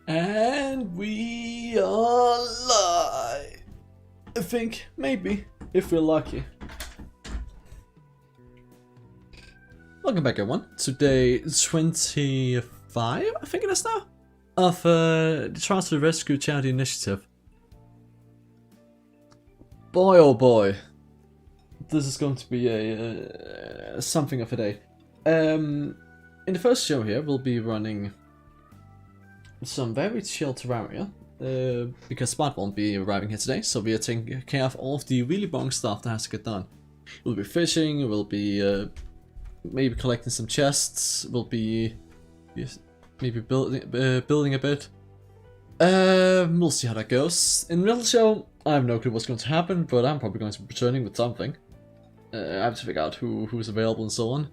And we are live. I think, maybe, if we're lucky. Welcome back everyone to day 25, I think it is now, of the Traveller Rescue Charity Initiative. Boy oh boy, this is going to be a something of a day. In the first show here we'll be running some very chill Terraria, because Spot won't be arriving here today, so we are taking care of all of the really boring stuff that has to get done. We'll be fishing, we'll be maybe collecting some chests, we'll be maybe building a bit. We'll see how that goes. In the middle show, I have no clue what's going to happen, but I'm probably going to be returning with something. I have to figure out who's available and so on.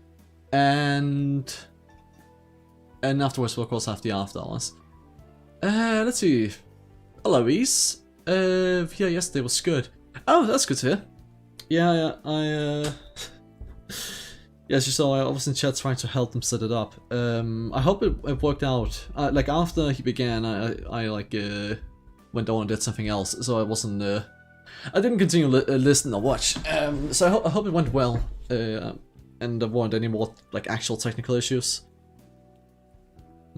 And afterwards we'll of course have the after hours. Let's see. Hello, Ease. Yeah, yesterday was good. Oh, that's good to hear. Yeah, yeah, as you saw, I was in chat trying to help them set it up. I hope it worked out. Like, after he began, I went on and did something else, so I wasn't, I didn't continue listen or watch. So I hope it went well, and there weren't any more, like, actual technical issues.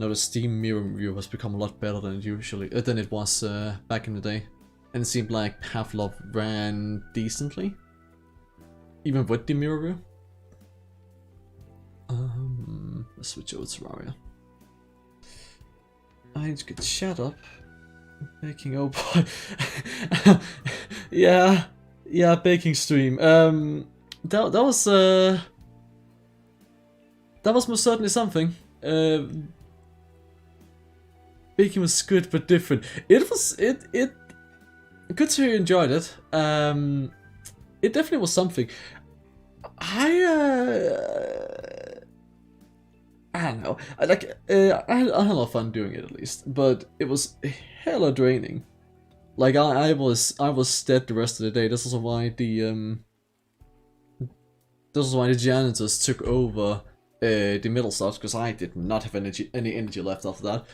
No, the Steam mirror review has become a lot better than it was back in the day, and it seemed like Pavlov ran decently, even with the mirror review. Let's switch over to Terraria. I need to get chat up. Baking, oh boy. yeah, baking stream. That was most certainly something. Baking was good but different. It good to hear you enjoyed it. It definitely was something. I don't know. I had a lot of fun doing it at least, but it was hella draining. Like I was dead the rest of the day. This is why the janitors took over the middle stuff, because I did not have any energy left after that.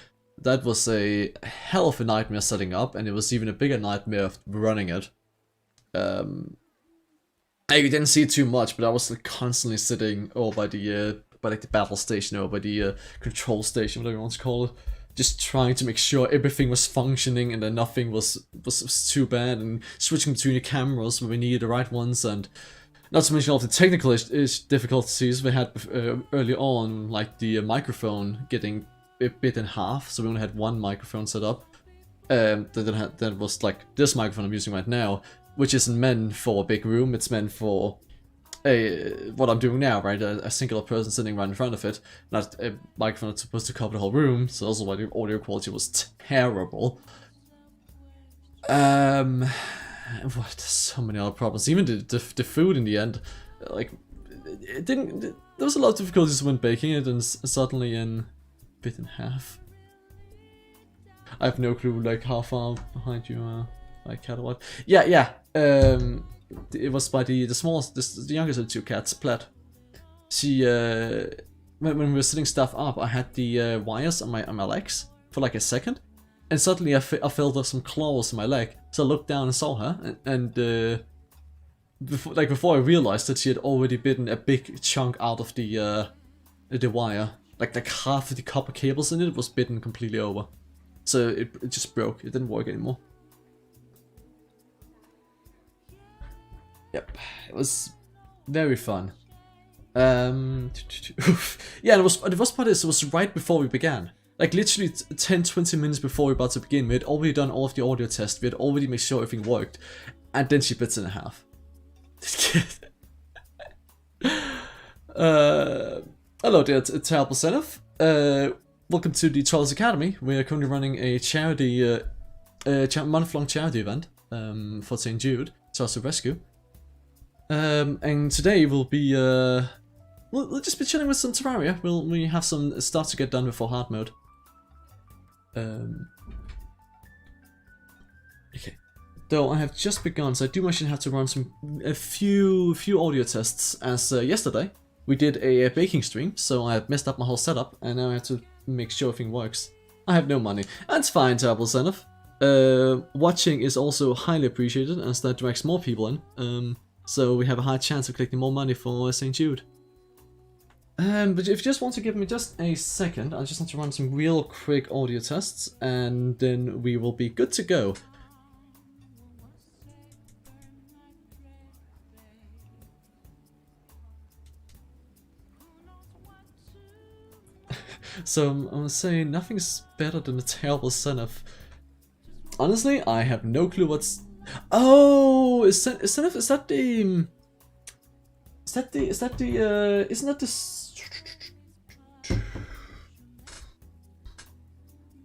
That was a hell of a nightmare setting up, and it was even a bigger nightmare of running it. I didn't see too much, but I was like constantly sitting by the battle station, or by the control station, whatever you want to call it, just trying to make sure everything was functioning and that nothing was too bad, and switching between the cameras when we needed the right ones, and not to mention all the technical difficulties we had early on, like the microphone getting bit in half, so we only had one microphone set up. That was like this microphone I'm using right now, which isn't meant for a big room, it's meant for what I'm doing now, right? A singular person sitting right in front of it, not a microphone that's supposed to cover the whole room, so also why the audio quality was terrible. There's so many other problems, even the food in the end, like, it didn't, there was a lot of difficulties when baking it, and suddenly in bit in half. I have no clue, like, how far behind you are, like, cat or what. Yeah, it was by the smallest, the youngest of the two cats, Plaid. She, when we were setting stuff up, I had the wires on my legs for like a second, and suddenly I felt some claws in my leg, so I looked down and saw her, and before I realized that she had already bitten a big chunk out of the wire. Like half of the copper cables in it was bitten completely over. So it just broke, it didn't work anymore. Yep, it was very fun. Yeah, and the worst part is it was right before we began. Like literally 10-20 minutes before we were about to begin, we had already done all of the audio tests, we had already made sure everything worked, and then she bits in half. Hello there, Terrible Zenith. Welcome to the Traveller Academy. We are currently running a charity, month-long charity event for St. Jude, Traveller Rescue. And today we'll be, we'll just be chilling with some Terraria. We have some stuff to get done before hard mode. Okay. Though I have just begun, so I do actually have to run a few audio tests, as yesterday we did a baking stream, so I had messed up my whole setup, and now I have to make sure everything works. I have no money. That's fine, Terrible Zenith. Watching is also highly appreciated as that drags more people in. So we have a high chance of collecting more money for St. Jude. But if you just want to give me just a second, I just want to run some real quick audio tests, and then we will be good to go. So I'm gonna say nothing's better than a Terrible Zenith. Honestly, I have no clue what's. Oh, isn't that the? Isn't that this?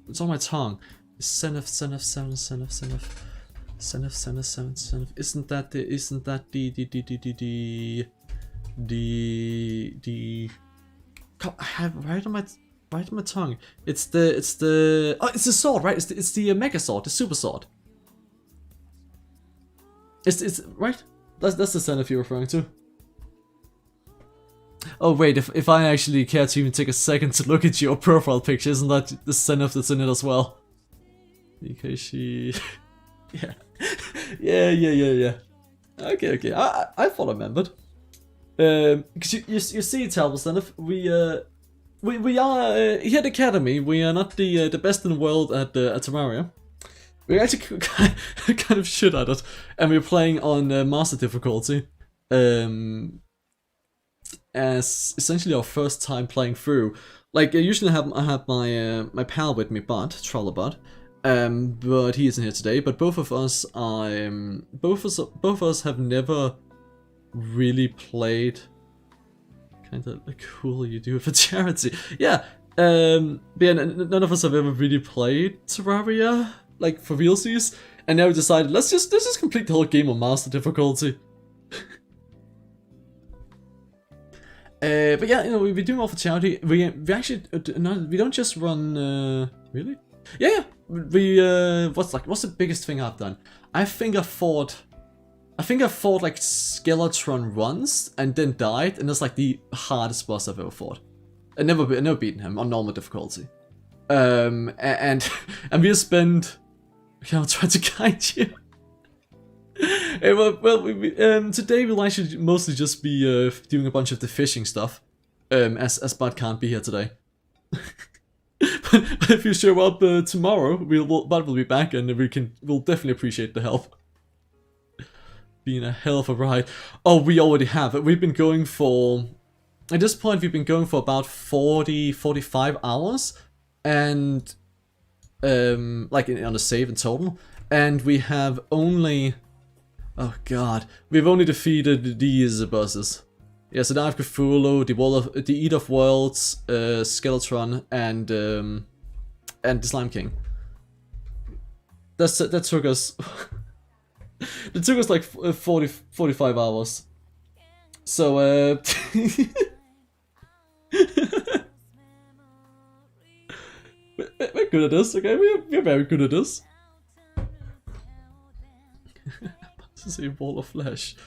It's on my tongue. Zenith. Isn't that the? I have right on my tongue. It's the. Oh, it's the sword, right? It's the mega sword, the super sword. It's right. That's the Zenith you're referring to. Oh wait, if I actually care to even take a second to look at your profile picture, isn't that the Zenith that's in it as well? Because she... yeah. Yeah. Okay. I thought I remembered. Because you see, Terrible Zenith, we are here at Academy. We are not the best in the world at Terraria. We're actually kind of shit at it, and we're playing on master difficulty. As essentially our first time playing through. Like usually I have my pal with me, Traveller Bot, but he isn't here today. But both of us both of us have never really played. Kind of like cool you do it for charity, yeah. But yeah, none of us have ever really played Terraria, like for realsies, and now we decided let's just complete the whole game on master difficulty. But yeah, you know, we're doing all for charity. We actually we don't just run. Really? Yeah. We what's the biggest thing I've done? I think I fought like Skeletron once and then died, and that's like the hardest boss I've ever fought. I never beaten him on normal difficulty. And we have spent. Okay, I'll try to guide you. Today we'll actually mostly just be doing a bunch of the fishing stuff, as Bud can't be here today. but if you show up tomorrow, Bud will be back, and we'll definitely appreciate the help. Being a hell of a ride. Oh, we already have it. We've been going for, at this point, we've been going for about 45 hours, and like on the save in total, and we have only. Oh god, we've only defeated these bosses. Yeah, so now I have Cthulhu, the Eater of Worlds, Skeletron, and the Slime King. That took us. That took us like 45 hours. So we're good at this, okay? We're very good at this. To say Wall of Flesh.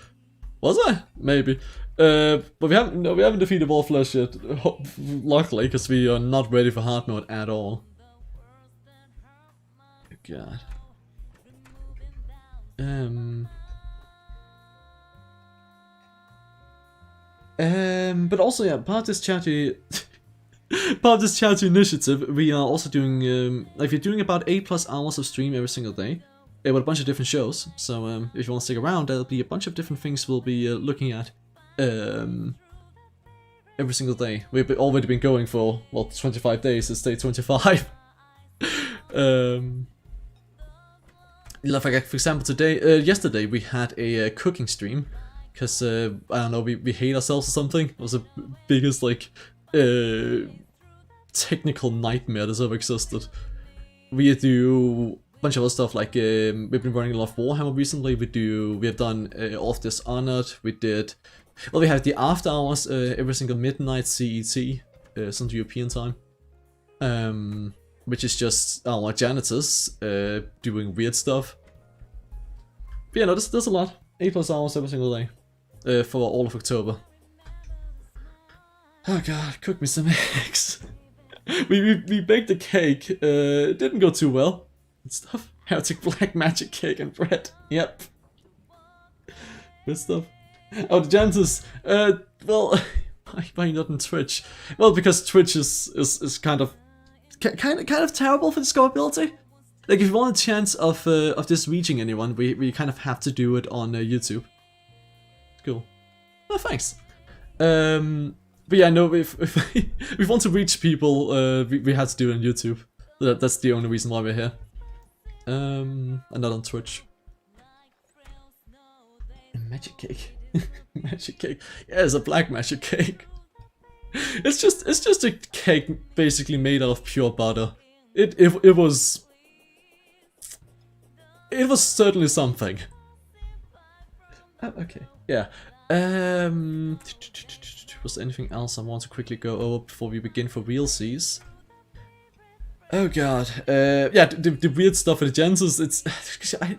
Was I? Maybe. But we haven't defeated Wall of Flesh yet. Luckily, because we are not ready for hard mode at all. God. But also, yeah, part of this charity initiative, we are also doing like we're doing about 8+ hours of stream every single day. With a bunch of different shows, so if you want to stick around, there'll be a bunch of different things we'll be looking at every single day. We've already been going for, well, 25 days, it's day 25. Like for example, yesterday we had a cooking stream, because, I don't know, we hate ourselves or something. It was the biggest, like, technical nightmare that's ever existed. We do bunch of other stuff, like we've been running a lot of Warhammer recently. We have done All of Dishonored. We have the after hours every single midnight CET, Central European time, which is just our janitors doing weird stuff. But yeah, no, there's a lot. 8+ hours every single day for all of October. Oh god, cook me some eggs. we baked a cake. It didn't go too well. Good stuff. Heretic black magic cake and bread. Yep. Good stuff. Oh, the Janitors. Well, why not on Twitch? Well, because Twitch is kind of terrible for discoverability. Like, if you want a chance of this reaching anyone, we kind of have to do it on YouTube. Cool. Oh, thanks. But yeah, no, if we want to reach people, we had to do it on YouTube. That's the only reason why we're here. And not on Twitch. Magic cake. Magic cake. Yeah, it's a black magic cake. It's just a cake basically made out of pure butter. It was certainly something. Oh, okay. Yeah. Was there anything else I want to quickly go over before we begin for realsies? Oh god. Yeah, the weird stuff with the Janitors,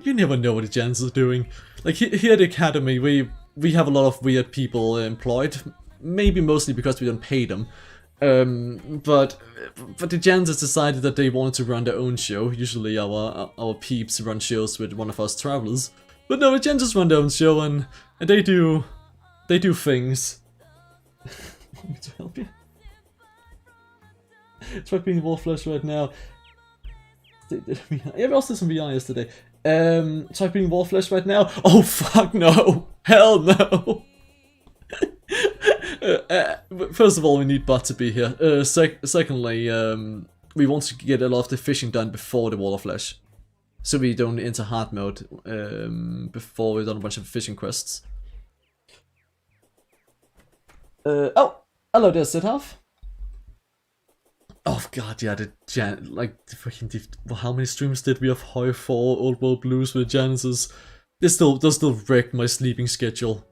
you never know what the Janitors are doing. Like, here at the Academy, we have a lot of weird people employed. Maybe mostly because we don't pay them. But the Janitors decided that they wanted to run their own show. Usually our peeps run shows with one of us travelers. But no, the Janitors run their own show and they do things. Want me to help you? Try being Wallflesh right now. Yeah, we also did some VR yesterday. Try being Wallflesh right now. Oh fuck no! Hell no! First of all, we need Bot to be here. Secondly, we want to get a lot of the fishing done before the Wall of Flesh. So we don't enter hard mode before we've done a bunch of fishing quests. Oh! Hello there, Sidhalf. Oh god, yeah, how many streams did we have Hoi 4 Old World Blues with Janitors? This still wrecked my sleeping schedule.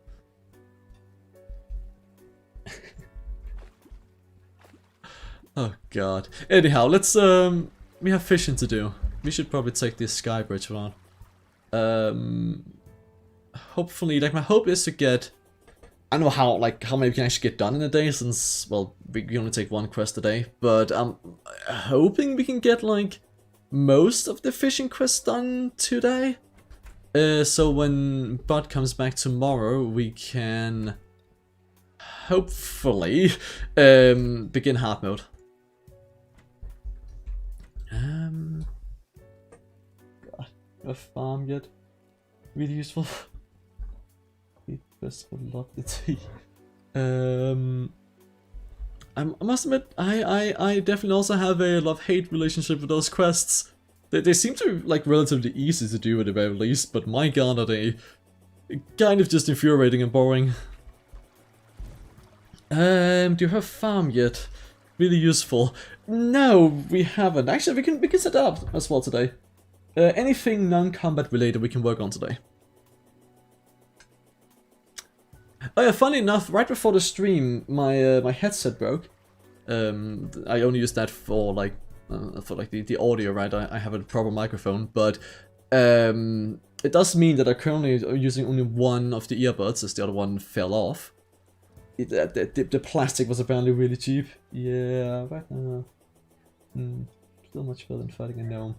Oh god. Anyhow, let's we have fishing to do. We should probably take this sky bridge around. Hopefully, like, my hope is to get, I don't know how many we can actually get done in a day, since, well, we only take one quest a day, but I'm hoping we can get, like, most of the fishing quests done today. So when Bud comes back tomorrow, we can hopefully begin hard mode. God, a farm yet? Really useful. Best would love the tea. I must admit, I definitely also have a love-hate relationship with those quests. They seem to be, like, relatively easy to do at the very least, but my god, are they kind of just infuriating and boring. Do you have farm yet? Really useful. No, we haven't. Actually, we can set that up as well today. Anything non-combat related we can work on today. Oh yeah, funny enough, right before the stream, my my headset broke. I only use that for like the audio, right? I have a proper microphone, but it does mean that I currently are using only one of the earbuds, as the other one fell off. The plastic was apparently really cheap. Yeah, right now. Still much better than fighting a gnome.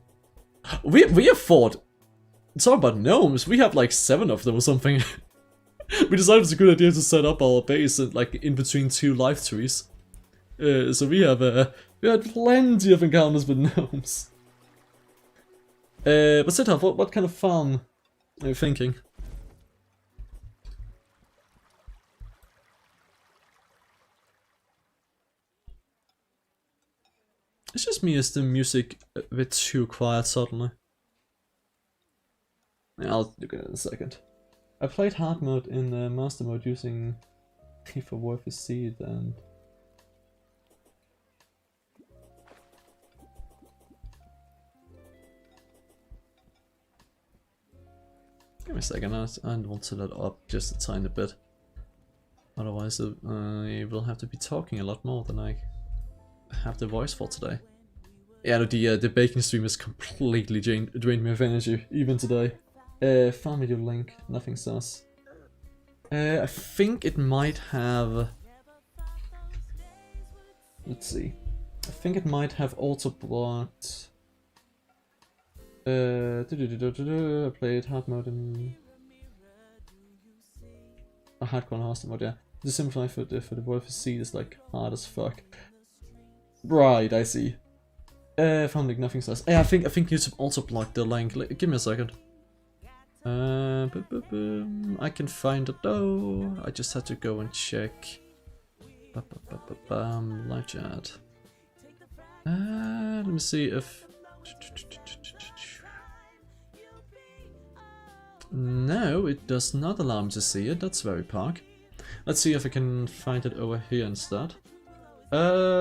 We have fought. Talk about gnomes. We have like 7 of them or something. We decided it's a good idea to set up our base like in between 2 life trees. So we had plenty of encounters with gnomes. But Sidhalf, what kind of farm are you thinking? It's just me, is the music a bit too quiet suddenly? Yeah, I'll look at it in a second. I played hard mode in master mode using for Worth his Seed and... Give me a second, I want to let up just a tiny bit. Otherwise I will have to be talking a lot more than I have the voice for today. Yeah, no, the baking stream has completely drained me of energy, even today. Farm video link, nothing sus. I think it might have... Let's see. I think it might have auto blocked. I played hard mode in a hardcore and hostile mode, yeah. The simplify for the world for C is like hard as fuck. Right, I see. Found like nothing says. Yeah, I think YouTube also blocked the link. Give me a second. I can find it though. I just had to go and check. Live chat. Let me see if. No, it does not allow me to see it. That's very pog. Let's see if I can find it over here instead. God.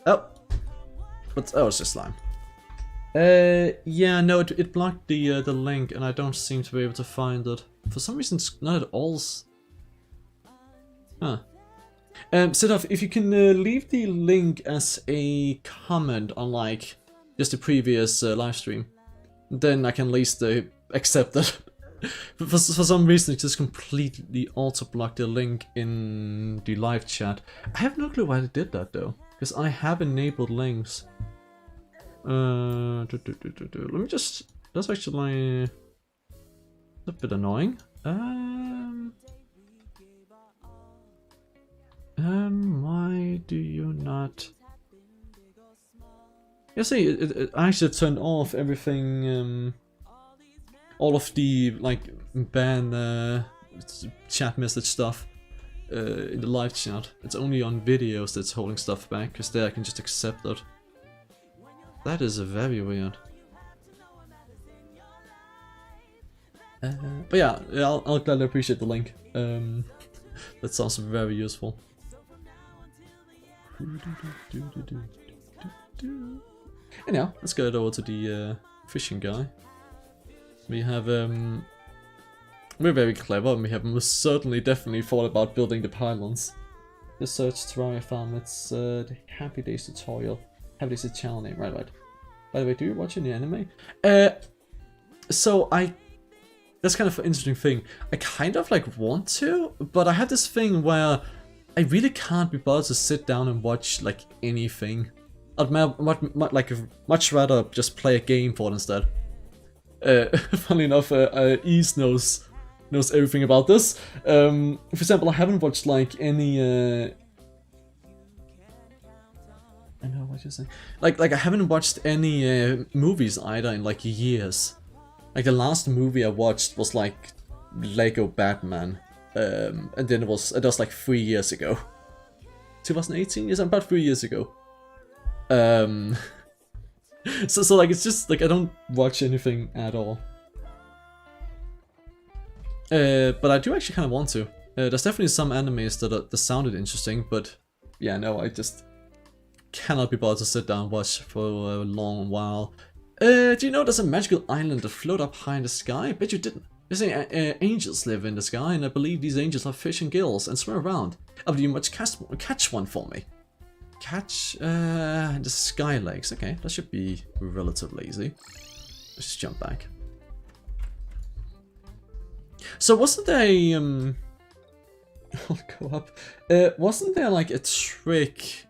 Oh, it's just slime. Yeah, no, it blocked the link, and I don't seem to be able to find it. For some reason, it's not at all. Huh. Sidov, if you can leave the link as a comment on like just the previous live stream, then I can at least accept it. But for some reason, it just completely auto-blocked the link in the live chat. I have no clue why they did that though, because I have enabled links. Let me just. That's actually a bit annoying. Why do you not? You see, I actually turned off everything. All of the like ban chat message stuff in the live chat. It's only on videos that's holding stuff back, because there I can just accept it. That is very weird. But yeah, I'll gladly appreciate the link. That sounds very useful. Anyhow, let's go over to the fishing guy. We have we're very clever, and we have most certainly definitely thought about building the pylons. The search Terraria farm. It's the Happy Days tutorial. Happy Days channel name, right? By the way, do you watch any anime? So that's kind of an interesting thing. I kind of like want to, but I have this thing where I really can't be bothered to sit down and watch like anything. I'd much rather just play a game for it instead. Funnily enough, Ease knows everything about this. For example, I haven't watched like any. I know what you're saying. Like I haven't watched any movies either in like years. Like the last movie I watched was like Lego Batman, and then it was like 3 years ago. 2018, yes, about 3 years ago. So like it's just like I don't watch anything at all. But I do actually kind of want to. There's definitely some animes that sounded interesting, but yeah, no, I just cannot be bothered to sit down and watch for a long while. Do you know there's a magical island that float up high in the sky? I bet you didn't. They say angels live in the sky, and I believe these angels have fish and gills and swim around. Oh, do you much catch one for me? Catch the sky lakes. Okay, that should be relatively easy. Let's just jump back. So wasn't there a I'll go up. Wasn't there like a trick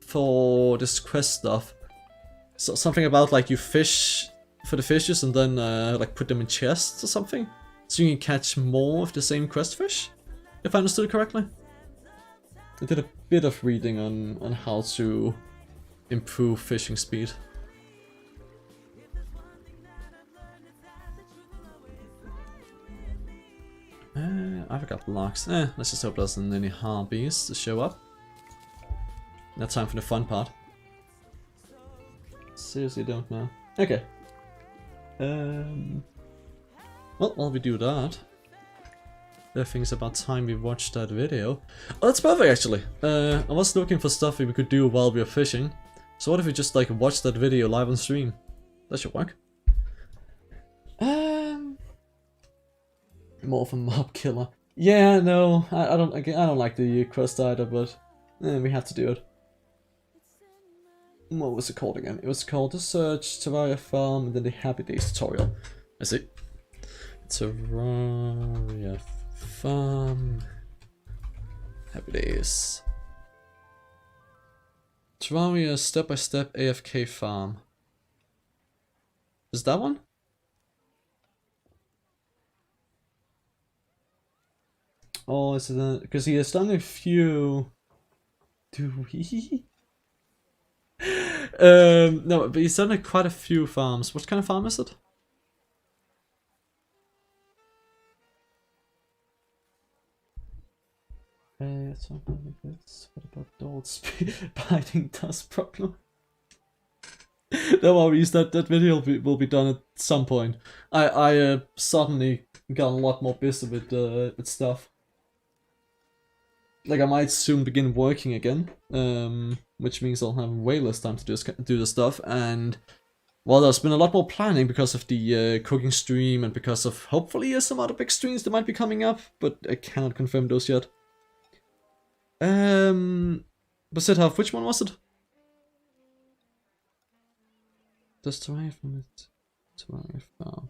for this quest stuff? So something about like you fish for the fishes and then like put them in chests or something, so you can catch more of the same quest fish, if I understood correctly. I did a bit of reading on how to improve fishing speed. I forgot blocks. Let's just hope there isn't any harpies to show up. Now time for the fun part. Seriously don't know. Okay. Well, while we do that, I think it's about time we watched that video. Oh, that's perfect actually. I was looking for stuff we could do while we were fishing. So what if we just like watch that video live on stream? That should work. More of a mob killer. Yeah, no, I don't like the quest either, but we have to do it. What was it called again? It was called the Search Terraria Farm and then the Happy Days tutorial. I see. Terraria farm. Happy days. Terraria step-by-step AFK farm. Is that one? Oh, is it because he has done a few. Do we? No, but he's done quite a few farms. What kind of farm is it? Something like this. What about dogs biting dust problem? No worries, that video will be done at some point. I suddenly got a lot more busy with stuff. Like I might soon begin working again, which means I'll have way less time to do the stuff. And well, there's been a lot more planning because of the cooking stream and because of hopefully some other big streams that might be coming up, but I cannot confirm those yet. Basitov, which one was it? Just away from it. Farm.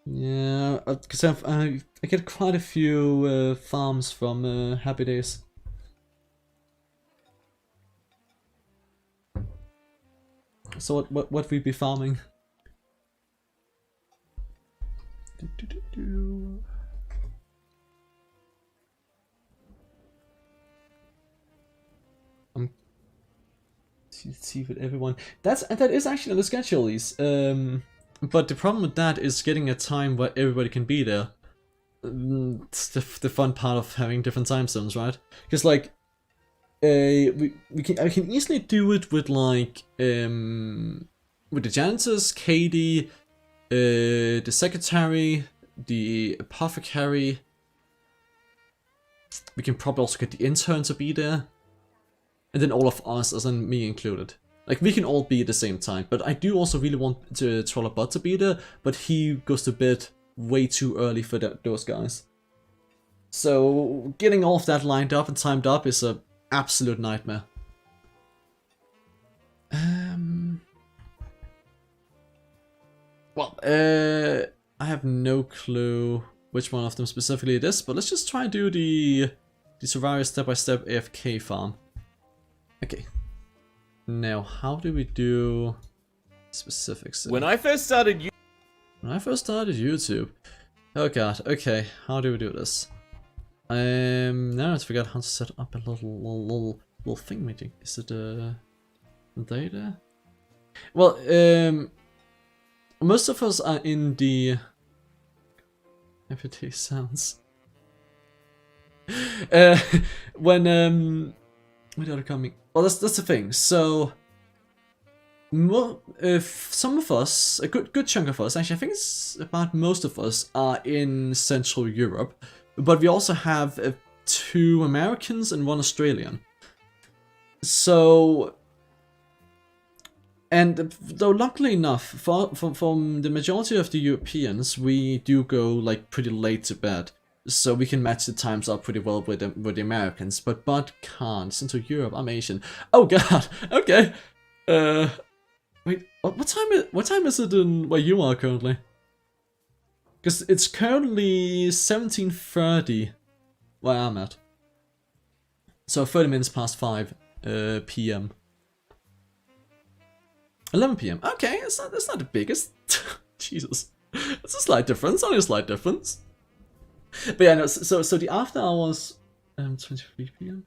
Yeah, because I get quite a few farms from Happy Days. So what we be farming? See with everyone. That is actually on the schedule, but the problem with that is getting a time where everybody can be there. It's the fun part of having different time zones, right? Because like, I can easily do it with like with the janitors, Kady, the secretary, the apothecary. We can probably also get the intern to be there. And then all of us, as in me included. Like, we can all be at the same time. But I do also really want Traveller Bot to be there, but he goes to bed way too early for those guys. So, getting all of that lined up and timed up is an absolute nightmare. Well, I have no clue which one of them specifically it is, but let's just try and do the Terraria step-by-step AFK farm. Okay. Now, how do we do specifics? When I first started YouTube. Oh god. Okay. How do we do this? Now I forgot how to set up a little thing meeting. Is it data? Well, most of us are in the FT sounds. When they're coming. Well, that's the thing. So, if some of us, a good chunk of us, actually, I think it's about most of us are in Central Europe, but we also have 2 Americans and 1 Australian. So, and though luckily enough, from the majority of the Europeans, we do go like pretty late to bed. So we can match the times up pretty well with the Americans, but Bud can't. Central Europe, I'm Asian. Oh god, okay. Wait, what time is it in where you are currently? Because it's currently 17:30 where I'm at. So 30 minutes past 5 p.m. 11 p.m. Okay, it's not the biggest. Jesus, it's a slight difference, only a slight difference. But yeah, no, so the after hours, 23 p.m.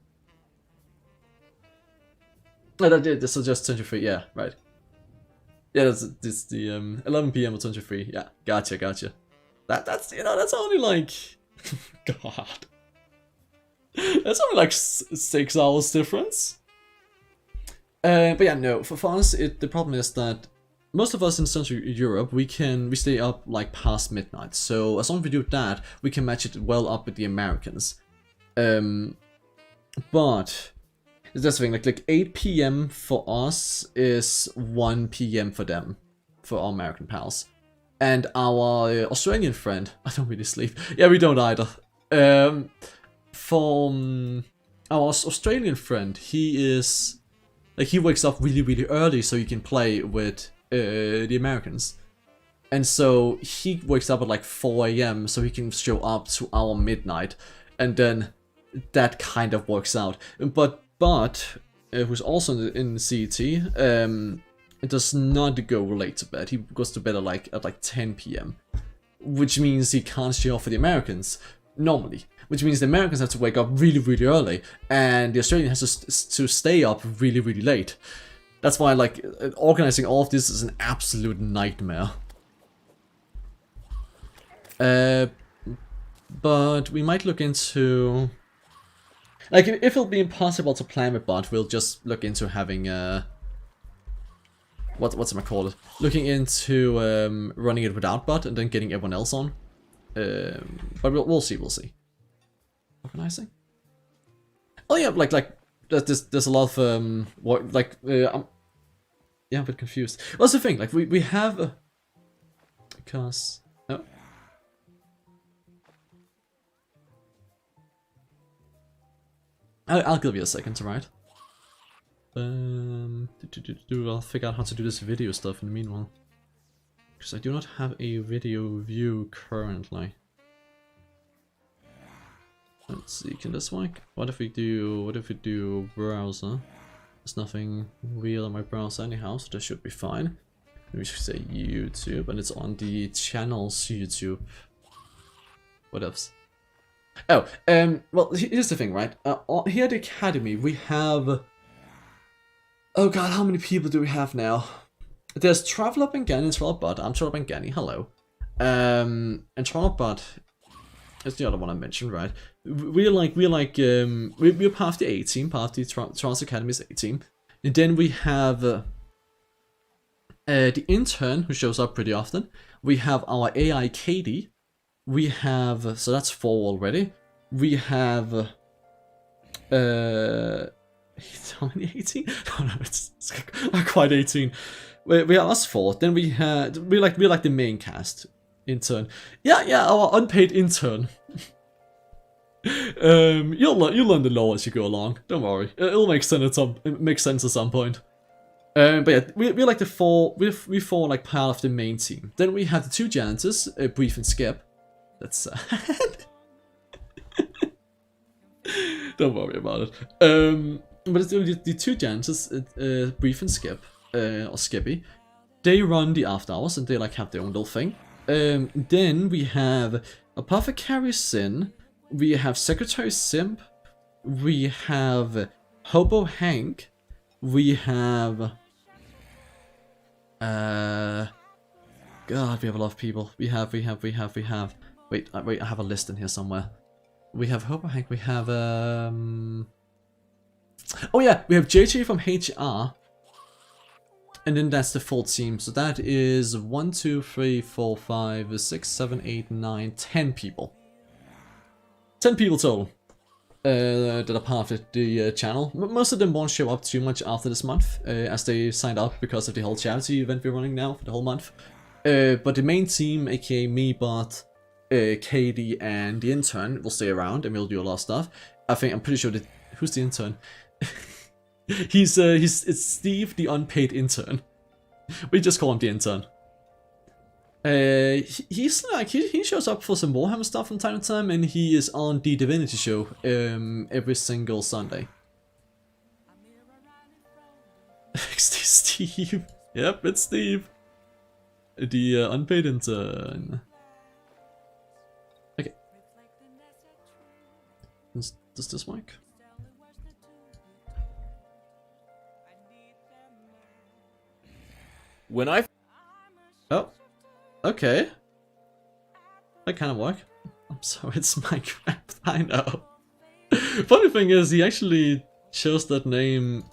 No, that did. So just 23. Yeah, right. Yeah, that's the 11 p.m. or 23. Yeah, gotcha. That's that's only like, God, that's only like 6 hours difference. But yeah, no. For us, the problem is that most of us in Central Europe, we stay up like past midnight. So as long as we do that, we can match it well up with the Americans. But that's the thing, like 8 p.m. for us is 1 p.m. for them, for our American pals. And our Australian friend, I don't really sleep. Yeah, we don't either. From our Australian friend, he wakes up really early so he can play with the Americans. And so he wakes up at like 4 a.m. so he can show up to our midnight, and then that kind of works out. But who's also in CET, it does not go late to bed. He goes to bed at like 10 p.m. which means he can't show up for the Americans normally. Which means the Americans have to wake up really, really early, and the Australian has to stay up really, really late. That's why, like, organizing all of this is an absolute nightmare. But we might look into, like, if it'll be impossible to plan with Bot, we'll just look into having what's it call it? Looking into running it without Bot and then getting everyone else on. But we'll see. Organizing. Oh yeah, like there's a lot of what, like yeah, I'm a bit confused. What's the thing? Like we have because oh. I'll give you a second to write. I'll figure out how to do this video stuff in the meanwhile, because I do not have a video view currently. Let's see, can this work? What if we do browser? There's nothing real on my browser anyhow, so this should be fine. We should say YouTube, and it's on the channel's YouTube. What else? Oh, well, here's the thing, right? Here at the Academy, we have... Oh god, how many people do we have now? There's Traveller Bengani and Traveller Bot. I'm Traveller Bengani, hello. And Traveller Bot is the other one I mentioned, right? We're part of the A team, part of the Traveller's Academy's A team. And then we have the intern, who shows up pretty often. We have our AI Kady. We have, so that's 4 already. We have, how many, 18? No, it's not quite 18. We are us 4. Then we're like the main cast intern. Yeah, our unpaid intern. You'll learn the law as you go along. Don't worry, it'll make sense at some point. But yeah, we're like the 4. We 4 like part of the main team. Then we have the 2 janitors, Brief and Skep. That's sad. Don't worry about it. But it's the 2 janitors, Brief and Skep, or Skeppy. They run the after hours and they like have their own little thing. Then we have Apothecary Sin. We have Secretary Simp. We have Hobo Hank. We have God, we have a lot of people. We have. Wait, I have a list in here somewhere. We have Hobo Hank, we have, oh yeah, we have JJ from HR. And then that's the full team. So that is 1, 2, 3, 4, 5, 6, 7, 8, 9, 10 people. 10 people total. That are part of the channel. Most of them won't show up too much after this month, as they signed up because of the whole charity event we're running now for the whole month. But the main team, aka me, Bot, Kady, and the intern will stay around and we'll do a lot of stuff. I'm pretty sure that, who's the intern? It's Steve, the unpaid intern. We just call him the intern. He's like, he shows up for some Warhammer stuff from time to time, and he is on the Divinity show every single Sunday. Steve. Yep, it's Steve. The unpaid intern. Okay. Does this work? When I... Oh. Okay. That kind of work. I'm sorry, it's Minecraft, I know. Funny thing is, he actually chose that name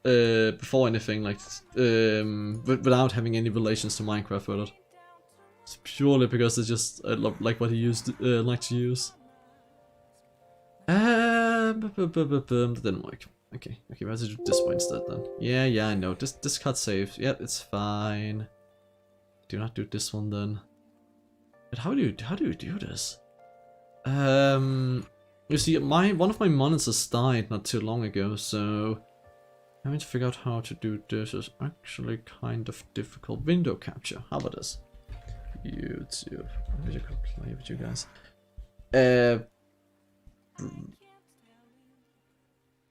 before anything, like, without having any relations to Minecraft with it. It's purely because it's just like what he liked to use. That didn't work. Okay, we have to do this one instead then. Yeah, I know. This cut saved. Yeah, it's fine. Do not do this one then. But how do you do this? You see, one of my monitors died not too long ago, so having to figure out how to do this is actually kind of difficult. Window capture. How about this? YouTube. I wish I could play with you guys.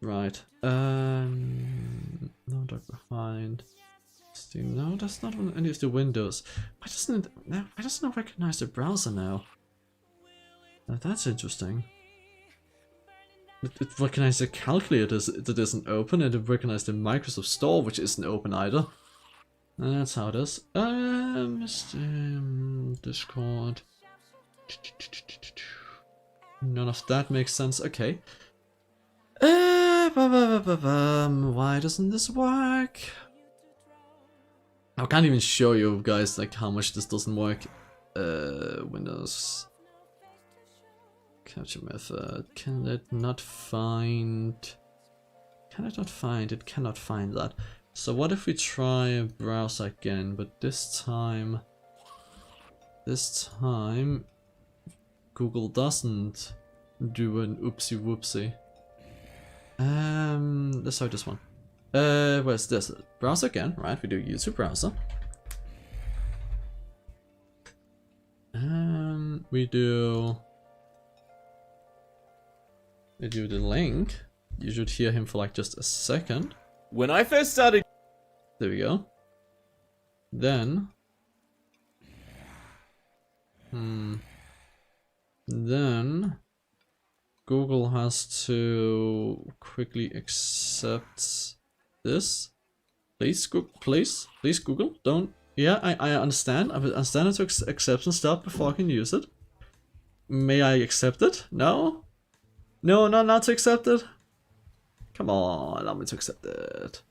Right. No dark behind. Steam. No, that's not on any of the windows. Why doesn't it recognize the browser now? Now that's interesting. It recognizes the calculator that isn't open, and it recognizes the Microsoft Store, which isn't open either. And that's how it is. Discord. None of that makes sense. Okay. Why doesn't this work? I can't even show you guys like how much this doesn't work. Windows capture method. Can it not find? Can it not find? It cannot find that. So what if we try a browser again, but this time Google doesn't do an oopsie whoopsie. Let's try this one. Where's this? Browser again, right? We do YouTube browser. We do the link. You should hear him for like just a second. When I first started... There we go. Then... Then... Google has to quickly accept this. Please, please Google, don't... Yeah, I understand. I understand it to accept and stuff before I can use it. May I accept it? No? No, not to accept it? Come on, allow me to accept it.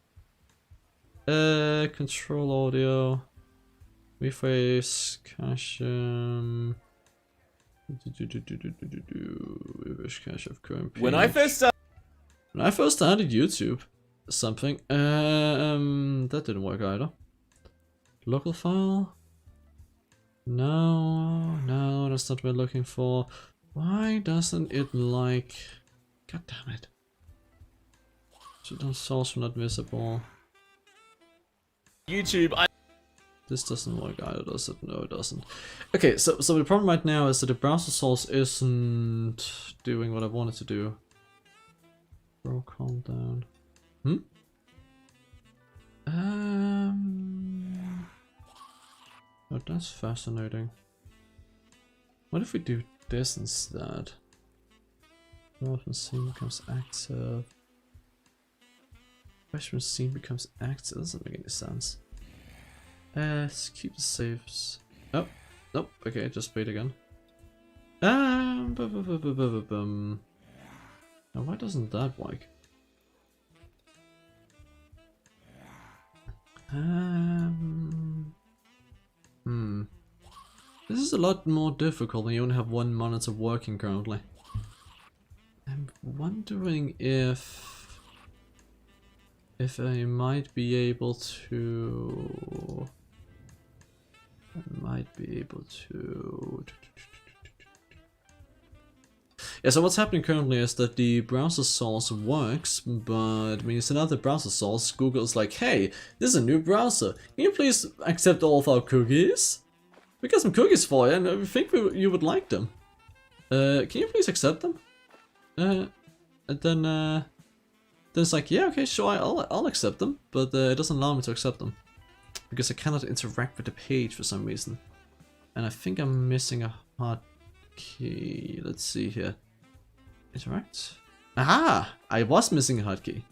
Control audio. Rephrase. Cache. Reverse cache of current page. When I first started YouTube, something. That didn't work either. Local file. No, that's not what we're looking for. Why doesn't it like? God damn it! Source not visible. YouTube, This doesn't work either, does it? No, it doesn't. Okay, so the problem right now is that the browser source isn't doing what I wanted to do. Bro, calm down. Oh, that's fascinating. What if we do this instead? Relevant scene becomes active. Freshman scene becomes active. That doesn't make any sense. Let's keep the saves. Oh, nope. Okay, just wait again. Now why doesn't that work? This is a lot more difficult when you only have one monitor working currently. I'm wondering if I might be able to... Yeah, so what's happening currently is that the browser source works, but when you send out the browser source, Google is like, hey, this is a new browser. Can you please accept all of our cookies? We got some cookies for you, and we think you would like them. Can you please accept them? And then it's like, yeah, okay, sure, I'll accept them, but it doesn't allow me to accept them. Because I cannot interact with the page for some reason. And I think I'm missing a hotkey. Let's see here. Interact? Aha! I was missing a hotkey.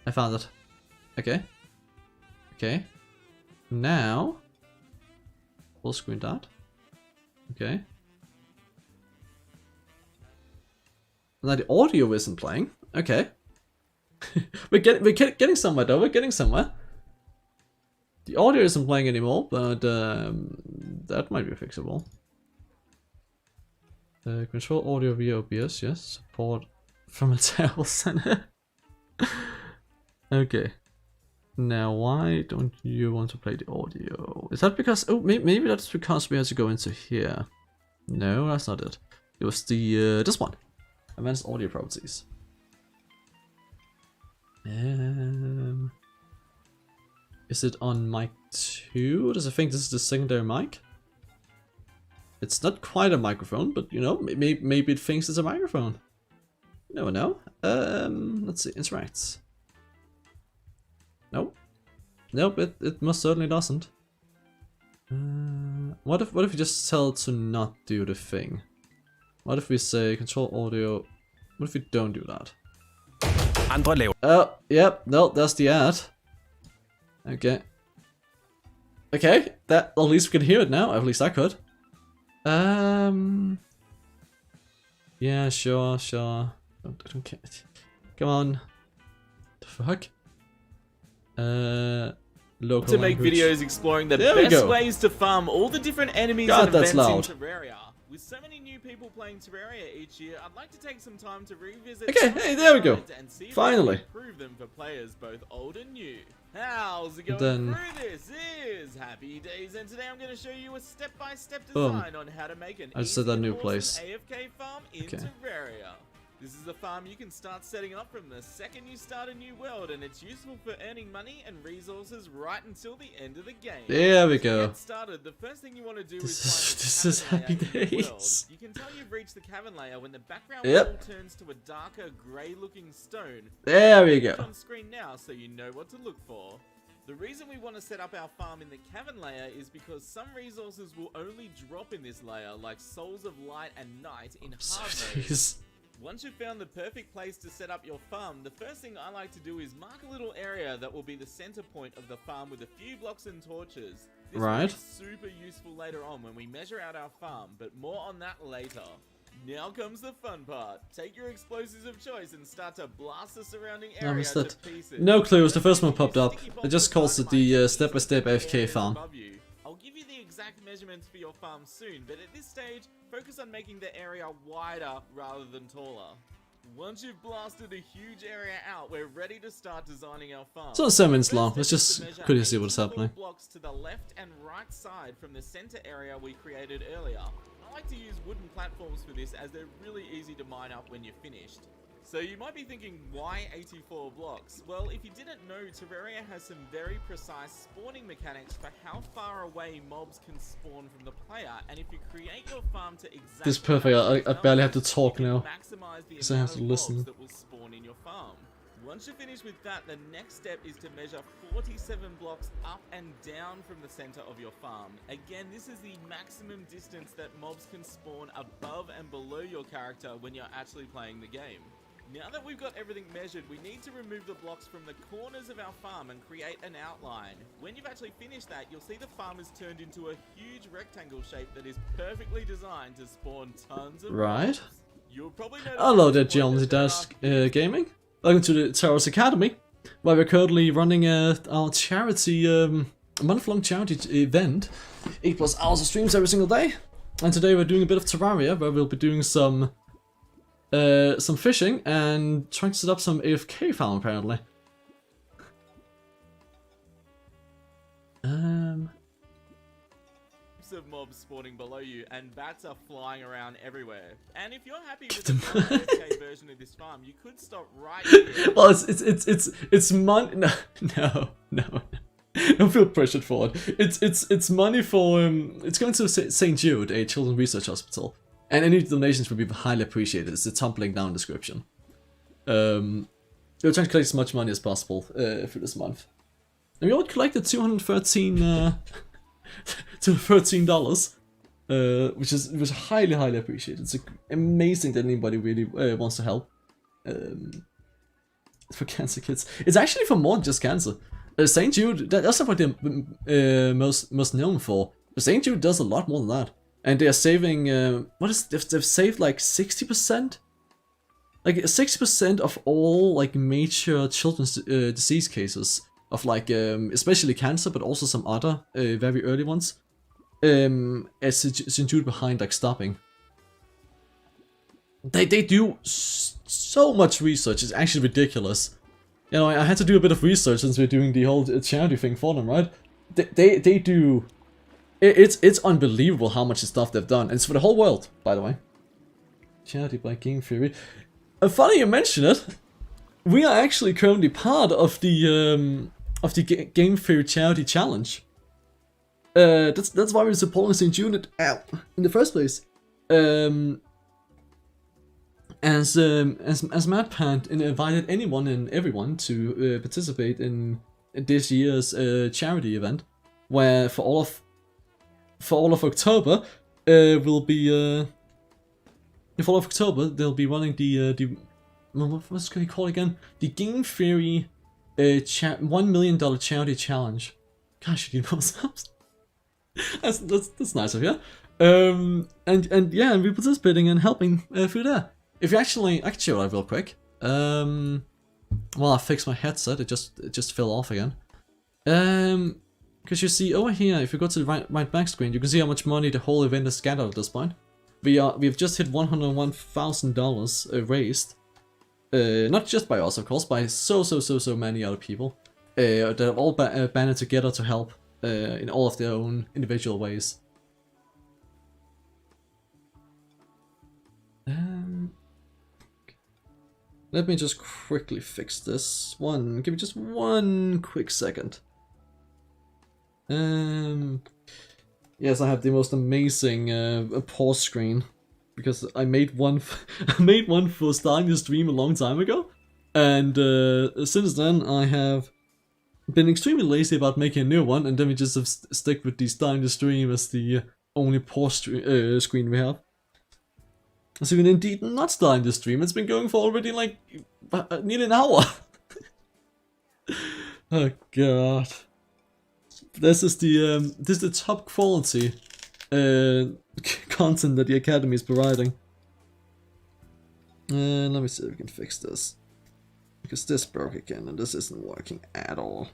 I found it. Okay. Okay. Now... Full screen dot. Okay. Now the audio isn't playing. Okay. we're getting somewhere though. We're getting somewhere. The audio isn't playing anymore, but that might be fixable. Control audio via OBS. Yes. Support from a terrible center. Okay. Now, why don't you want to play the audio? Is that because... Oh, maybe that's because we have to go into here. No, that's not it. It was the... this one. Advanced audio properties. Is it on mic 2? Does it think this is the secondary mic? It's not quite a microphone, but you know, maybe it thinks it's a microphone. You never know. Let's see, interacts. Nope. Nope, it most certainly doesn't. What if we just tell it to not do the thing? What if we say control audio? What if we don't do that? Oh, yep, no, that's the ad. Okay. Okay, that at least we can hear it now. At least I could. Yeah, sure. I don't care. Come on. The fuck? Local to make language. videos exploring the best ways to farm all the different enemies and events in Terraria. With so many new people playing Terraria each year, I'd like to take some time to revisit. Okay, hey, there we go. And see if Finally. improve them for players both old and new. How's it going through this? Is Happy Days, and today I'm going to show you a step-by-step design on how to make an easy and awesome AFK farm in Terraria. This is a farm you can start setting up from the second you start a new world, and it's useful for earning money and resources right until the end of the game. There we go. To get started, the first thing you want to do is find this is Happy Days. You can tell you've reached the cavern layer when the background wall turns to a darker grey-looking stone. There we go. On screen now, so you know what to look for. The reason we want to set up our farm in the cavern layer is because some resources will only drop in this layer, like souls of light and night in hard mode. Once you've found the perfect place to set up your farm, the first thing I like to do is mark a little area that will be the center point of the farm with a few blocks and torches. This will be super useful later on when we measure out our farm, but more on that later. Now comes the fun part. Take your explosives of choice and start to blast the surrounding area to pieces. No clue, the first one popped up. It just calls it the step-by-step AFK farm. I'll give you the exact measurements for your farm soon, but at this stage, focus on making the area wider rather than taller. Once you've blasted a huge area out, we're ready to start designing our farm. It's not 7 minutes long, let's just quickly see what's happening. Blocks to the left and right side from the center area we created earlier. I like to use wooden platforms for this as they're really easy to mine up when you're finished. So you might be thinking, why 84 blocks? Well, if you didn't know, Terraria has some very precise spawning mechanics for how far away mobs can spawn from the player, and if you create your farm to exactly this is perfect. I barely have to talk now, because I have to listen. That will spawn in your farm. Once you're finished with that, the next step is to measure 47 blocks up and down from the center of your farm. Again, this is the maximum distance that mobs can spawn above and below your character when you're actually playing the game. Now that we've got everything measured, we need to remove the blocks from the corners of our farm and create an outline. When you've actually finished that, you'll see the farm has turned into a huge rectangle shape that is perfectly designed to spawn tons of mobs. You'll probably notice. Hello there, Janitors Gaming. Welcome to the Terraria Academy, where we're currently running our charity, month-long charity event. 8+ hours of streams every single day. And today we're doing a bit of Terraria, where we'll be doing some fishing and trying to set up some AFK farm, apparently. Of mobs spawning below you, and bats are flying around everywhere. And if you're happy with the AFK version of this farm, you could stop right here. Well, it's money. No. Don't feel pressured for it. It's money for it's going to St. Jude, a children's research hospital. And any donations would be highly appreciated. It's a top link down in the description. We're trying to collect as much money as possible for this month. And we already collected $213, which is highly appreciated. It's amazing that anybody really wants to help. For cancer kids. It's actually for more than just cancer. St. Jude, that's what they're most known for. But St. Jude does a lot more than that. And they are saving, they've saved like 60%? Like 60% of all like major children's disease cases of like, especially cancer, but also some other very early ones. As St. Jude behind like stopping. They do so much research, it's actually ridiculous. You know, I had to do a bit of research since we're doing the whole charity thing for them, right? They do... It's unbelievable how much stuff they've done, and it's for the whole world, by the way. Charity by Game Theory. Funny you mention it. We are actually currently part of the of the Game Theory Charity Challenge. That's why we're supporting St. Jude in the first place. As MadPant invited anyone and everyone to participate in this year's charity event, where for all of October, they'll be running the what's it called again? The Game Theory $1 million charity challenge. Gosh, you know what's that's nice of you. And yeah, we're participating and helping through there. If you actually, I can show that real quick. Well, I fixed my headset. It just fell off again. Because you see over here, if you go to the right back screen, you can see how much money the whole event has gathered at this point. We've just hit $101,000 raised. Not just by us, of course, by so many other people that have all banded together to help in all of their own individual ways. Let me just quickly fix this one. Give me just one quick second. Yes, I have the most amazing pause screen because I made one. I made one for starting the stream a long time ago, and since then I have been extremely lazy about making a new one, and then we just have stick with the starting the stream as the only pause screen we have. So we're indeed not starting the stream. It's been going for already like nearly an hour. Oh god. This is the top quality content that the Academy is providing. Let me see if we can fix this. Because this broke again and this isn't working at all.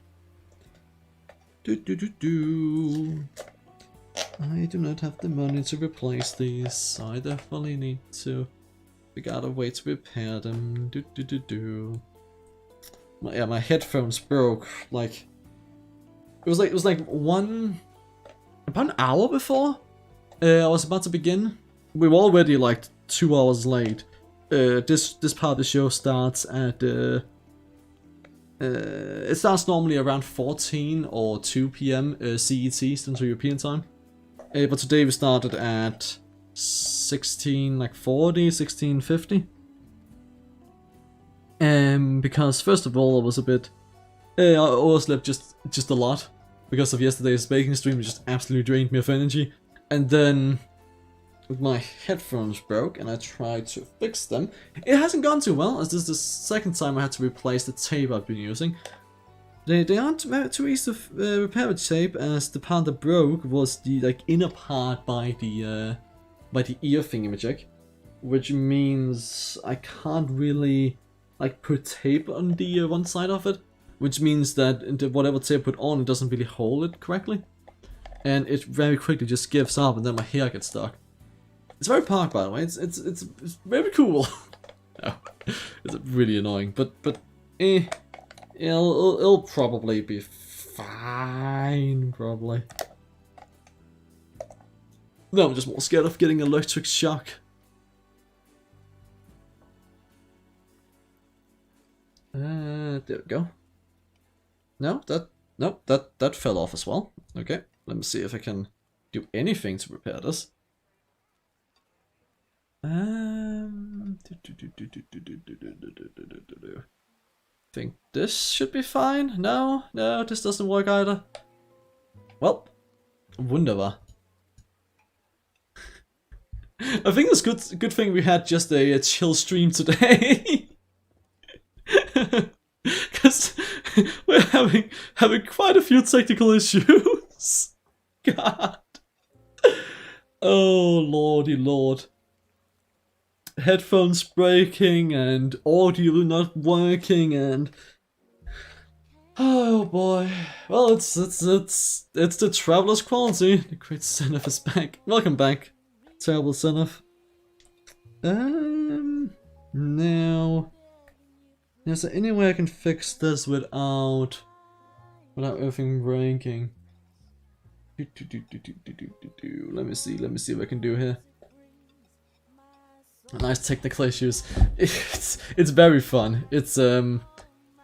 I do not have the money to replace these, so I definitely need to figure out a way to repair them. Yeah, my headphones broke. Like it was like about an hour before I was about to begin. We were already like 2 hours late. This part of the show starts at it starts normally around 14 or 2 p.m. CET, Central European Time. But today we started at 16:50. Because first of all, I was a bit, I overslept just a lot because of yesterday's baking stream. It just absolutely drained me of energy, and then my headphones broke, and I tried to fix them. It hasn't gone too well, as this is the second time I had to replace the tape I've been using. They aren't too easy to repair with tape, as the part that broke was the inner part by the ear thingamajig, which means I can't really put tape on the one side of it, which means that whatever tape I put on, it doesn't really hold it correctly, and it very quickly just gives up, and then my hair gets stuck. It's very parked, by the way. It's very cool. No, it's really annoying, but it'll probably be fine, probably. No, I'm just more scared of getting electric shock. There we go. No, that fell off as well. Okay, let me see if I can do anything to repair this. Think this should be fine. No, this doesn't work either. Well, wunderbar. I think it's good thing we had just a chill stream today. Because we're having quite a few technical issues. God. Oh lordy lord. Headphones breaking and audio not working and oh boy. Well, it's the Traveller's quality. The great Senef is back. Welcome back, terrible Senef. Now, is there any way I can fix this without everything breaking? Let me see what I can do here. Nice technical issues. It's very fun. It's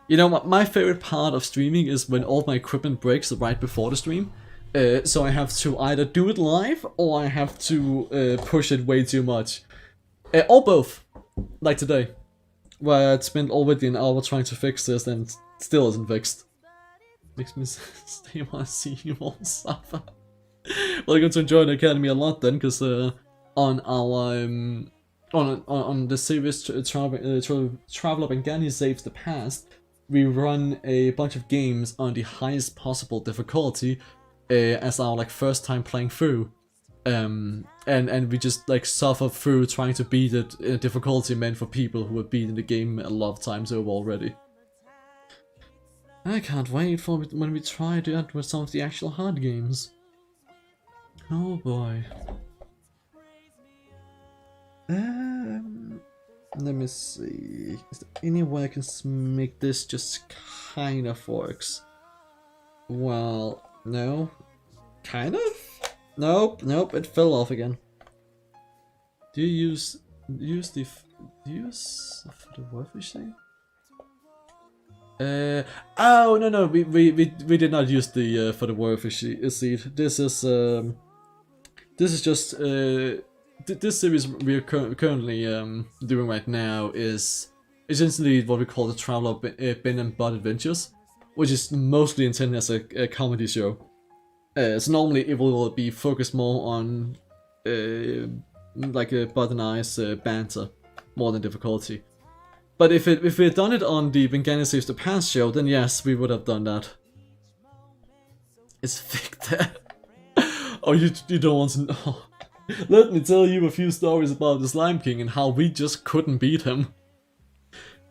You know, my favorite part of streaming is when all my equipment breaks right before the stream. So I have to either do it live or I have to push it way too much. Or both, like today, where I'd spent already an hour trying to fix this and it still isn't fixed. Makes me stay want to see you all suffer. Well, I'm going to enjoy the academy a lot then, because on our on the series Traveller Bengani Saves the Past, we run a bunch of games on the highest possible difficulty as our like first time playing through. And we just like suffer through trying to beat it in a difficulty meant for people who have beaten the game a lot of times over already. I can't wait for when we try that with some of the actual hard games. Oh boy. Let me see. Is there any way I can make this just kind of works? Well, no. Kind of? Nope, nope, it fell off again. Do you use the Warfish thing? Oh no, we did not use the for the Warfish seed. This is just this series we are currently doing right now is essentially what we call the Traveller Ben and Bot Adventures, which is mostly intended as a comedy show. So normally it will be focused more on like a Bot and I's banter more than difficulty. But if we had done it on the Bengani Saves the Past show, then yes, we would have done that. It's Vic there. Oh, you don't want to know. Let me tell you a few stories about the Slime King and how we just couldn't beat him.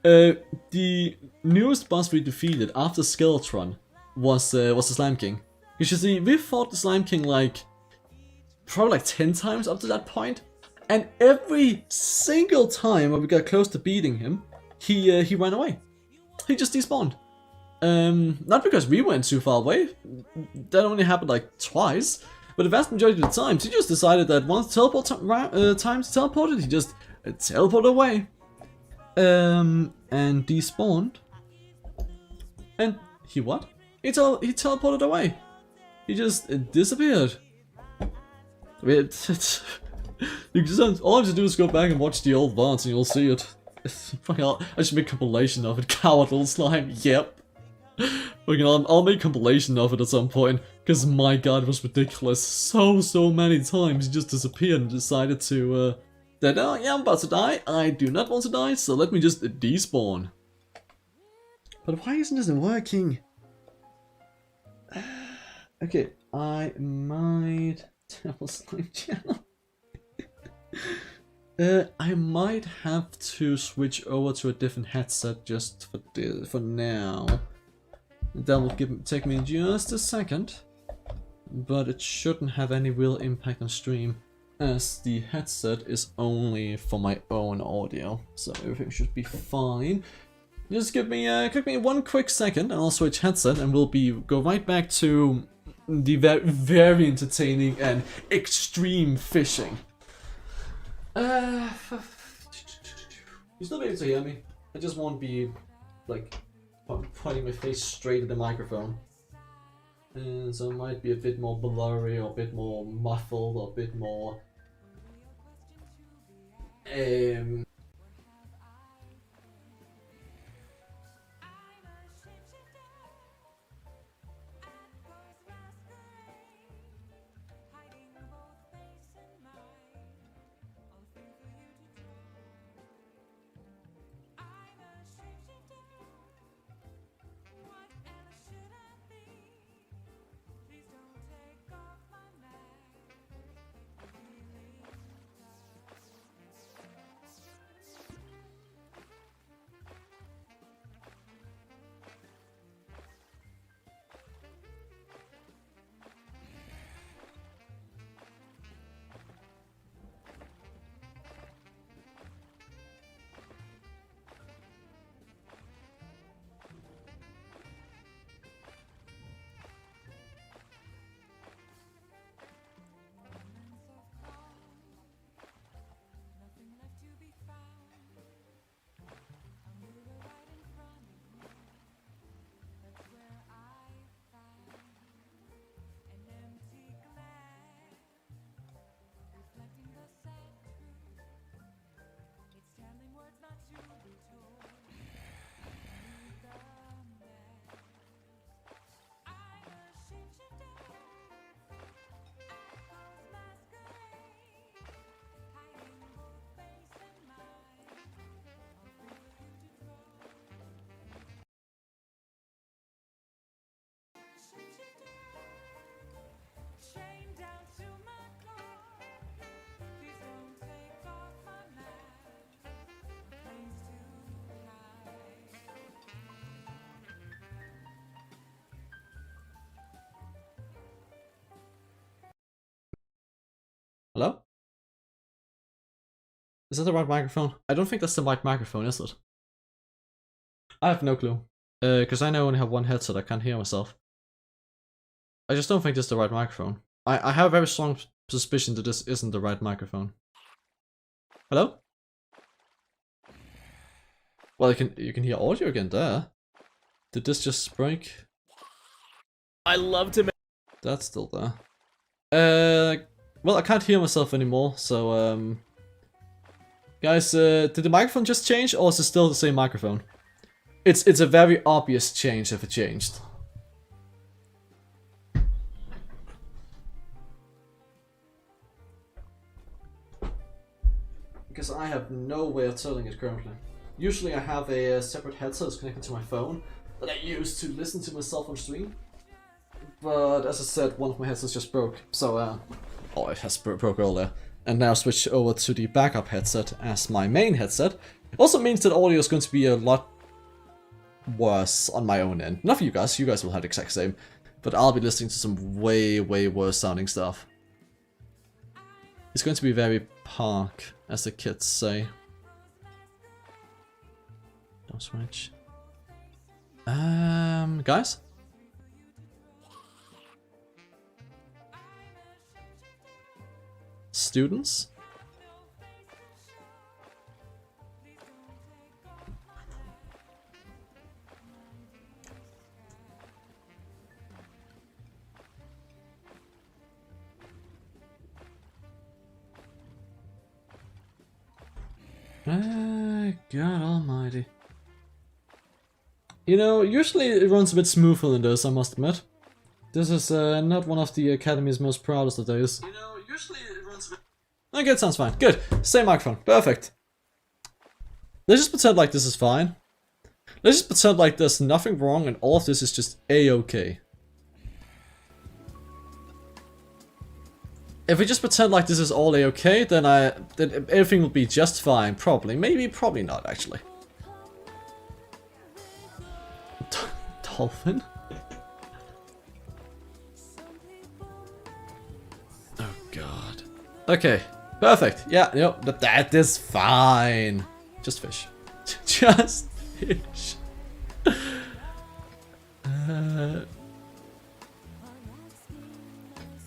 The newest boss we defeated after Skeletron was the Slime King. You should see, we fought the Slime King probably like 10 times up to that point, and every single time when we got close to beating him, he ran away. He just despawned. Not because we went too far away. That only happened like twice. But the vast majority of the times, he just decided that once teleport times teleported, he just teleported away. And despawned. And he what? He teleported away. He just disappeared. All I have to do is go back and watch the old VODs and you'll see it. I should make a compilation of it. Coward little slime, yep. I'll make a compilation of it at some point, because my god, it was ridiculous. So many times he just disappeared and decided to, that, oh yeah, I'm about to die, I do not want to die, so let me just despawn. But why isn't this working? Okay, I might tell Slime Channel. I might have to switch over to a different headset just for now. That will take me just a second, but it shouldn't have any real impact on stream, as the headset is only for my own audio, so everything should be fine. Just give me one quick second, and I'll switch headset, and we'll go right back to the very entertaining and extreme fishing. You still be able to hear me. I just won't be like pointing my face straight at the microphone. And so it might be a bit more blurry, or a bit more muffled, or a bit more Hello? Is that the right microphone? I don't think that's the right microphone, is it? I have no clue. Because I only have one headset, I can't hear myself. I just don't think this is the right microphone. I have a very strong suspicion that this isn't the right microphone. Hello? Well, you can hear audio again there. Did this just break? I love to make. That's still there. Well, I can't hear myself anymore, so guys, did the microphone just change, or is it still the same microphone? It's a very obvious change if it changed. Because I have no way of telling it currently. Usually I have a separate headset that's connected to my phone that I use to listen to myself on stream. But as I said, one of my headsets just broke, so oh, it has broke earlier. And now switched over to the backup headset as my main headset. Also means that audio is going to be a lot worse on my own end. Not for you guys will have the exact same. But I'll be listening to some way worse sounding stuff. It's going to be very park, as the kids say. Don't switch. Guys? Students? God almighty. You know, usually it runs a bit smoother than this, I must admit. This is not one of the Academy's most proudest of days. You know, usually it runs a bit... Okay, it sounds fine. Good. Same microphone. Perfect. Let's just pretend like this is fine. Let's just pretend like there's nothing wrong and all of this is just A-okay. If we just pretend like this is all A-okay, then everything will be just fine. Probably. Maybe, probably not, actually. Dolphin? Oh, God. Okay. Perfect. Yeah, no, that is fine. Just fish. Just fish.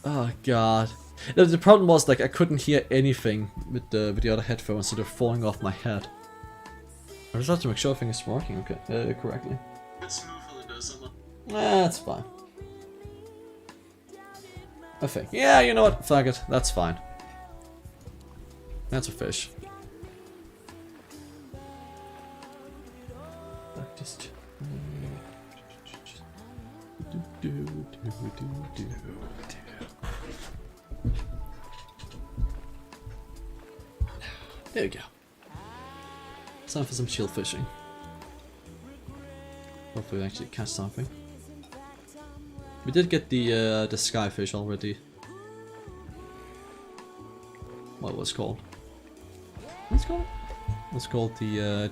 Oh, God. The problem was, like, I couldn't hear anything with the other headphones, so they're falling off my head. I just have to make sure everything is working correctly. That's fine. I think. Yeah, you know what? Fuck it. That's fine. That's a fish. Just... There we go. It's time for some chill fishing. Hopefully we actually catch something. We did get the skyfish already. What was it called? What's it called? It's called the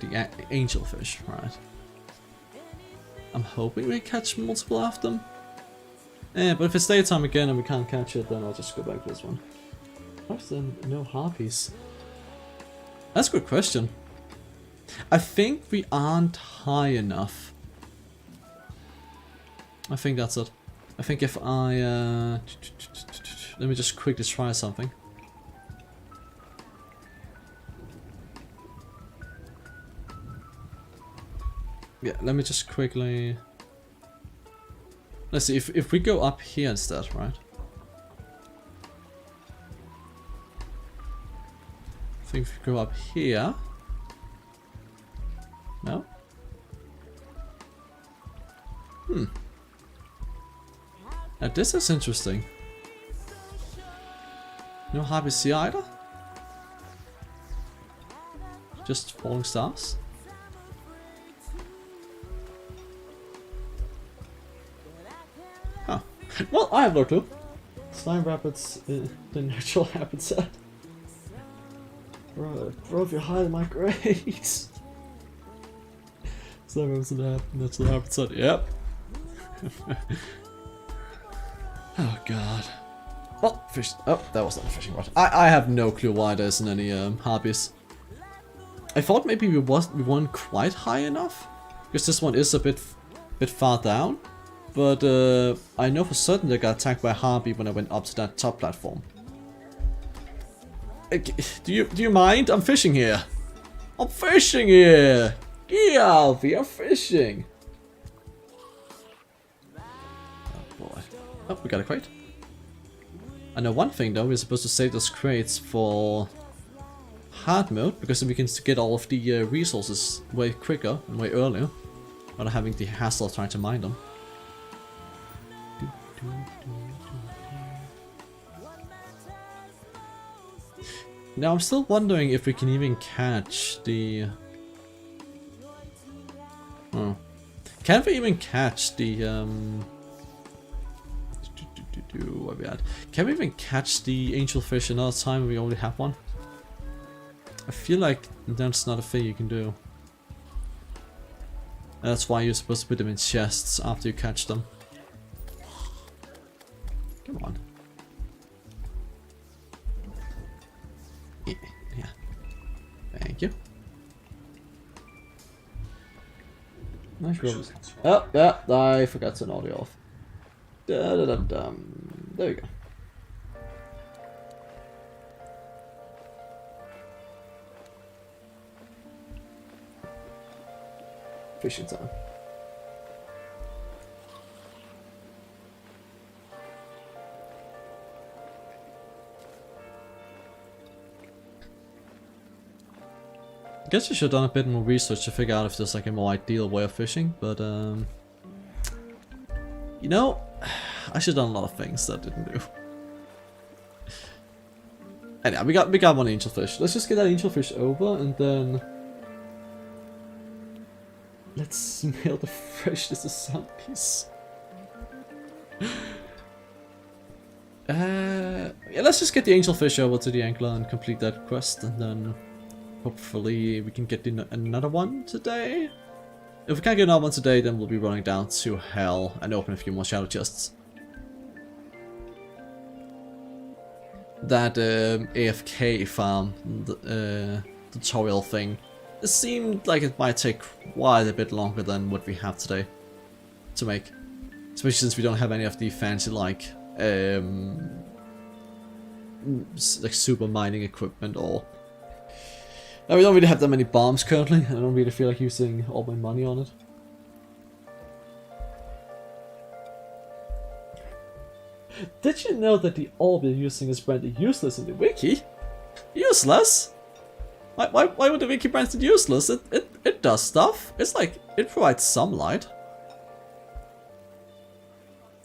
angelfish, right? I'm hoping we catch multiple of them. But if it's daytime again and we can't catch it, then I'll just go back to this one. What's the no harpies? That's a good question. I think we aren't high enough. I think that's it. I think if I let me just quickly try something. Yeah, let me just quickly... Let's see, if we go up here instead, right? I think if we go up here... No? Now this is interesting. No harpies here either? Just falling stars? Huh. Well, I have no clue. Slime Rapids, the natural habitat. Bro, if you're high in my grades. Slime Rapids in the natural habitat, yep. Oh god. Oh, fish. Oh, that was not a fishing rod. I have no clue why there isn't any hobbies. I thought maybe we weren't quite high enough, because this one is a bit far down. But I know for certain they got attacked by a harpy when I went up to that top platform. Do you mind? I'm fishing here. I'm fishing here. Yeah, Alfie, I'm fishing. Oh boy. Oh, we got a crate. I know one thing though, we're supposed to save those crates for hard mode, because then we can get all of the resources way quicker and way earlier, without having the hassle of trying to mine them. Now I'm still wondering if we can even catch the... Oh. Can we even catch the... What we had? Can we even catch the angelfish another time when we only have one? I feel like that's not a thing you can do. And that's why you're supposed to put them in chests after you catch them. Come on. Yeah. Thank you. Nice rolls. Oh, yeah, I forgot to turn audio off. There we go. Fishing time. I guess I should have done a bit more research to figure out if there's like a more ideal way of fishing, but you know, I should have done a lot of things that I didn't do. Anyway, we got one angelfish. Let's just get that angelfish over and then let's smell the freshness of zombies. Yeah, let's just get the angelfish over to the angler and complete that quest, and then hopefully we can get another one today. If we can't get another one today, then we'll be running down to hell and open a few more shadow chests. That AFK farm, the tutorial thing, it seemed like it might take quite a bit longer than what we have today to make. Especially since we don't have any of the fancy like super mining equipment, or we don't really have that many bombs currently. I don't really feel like using all my money on it. Did you know that the orb you're using is branded useless in the wiki? Useless? Why would the wiki brand it useless? It does stuff. It's like, it provides some light.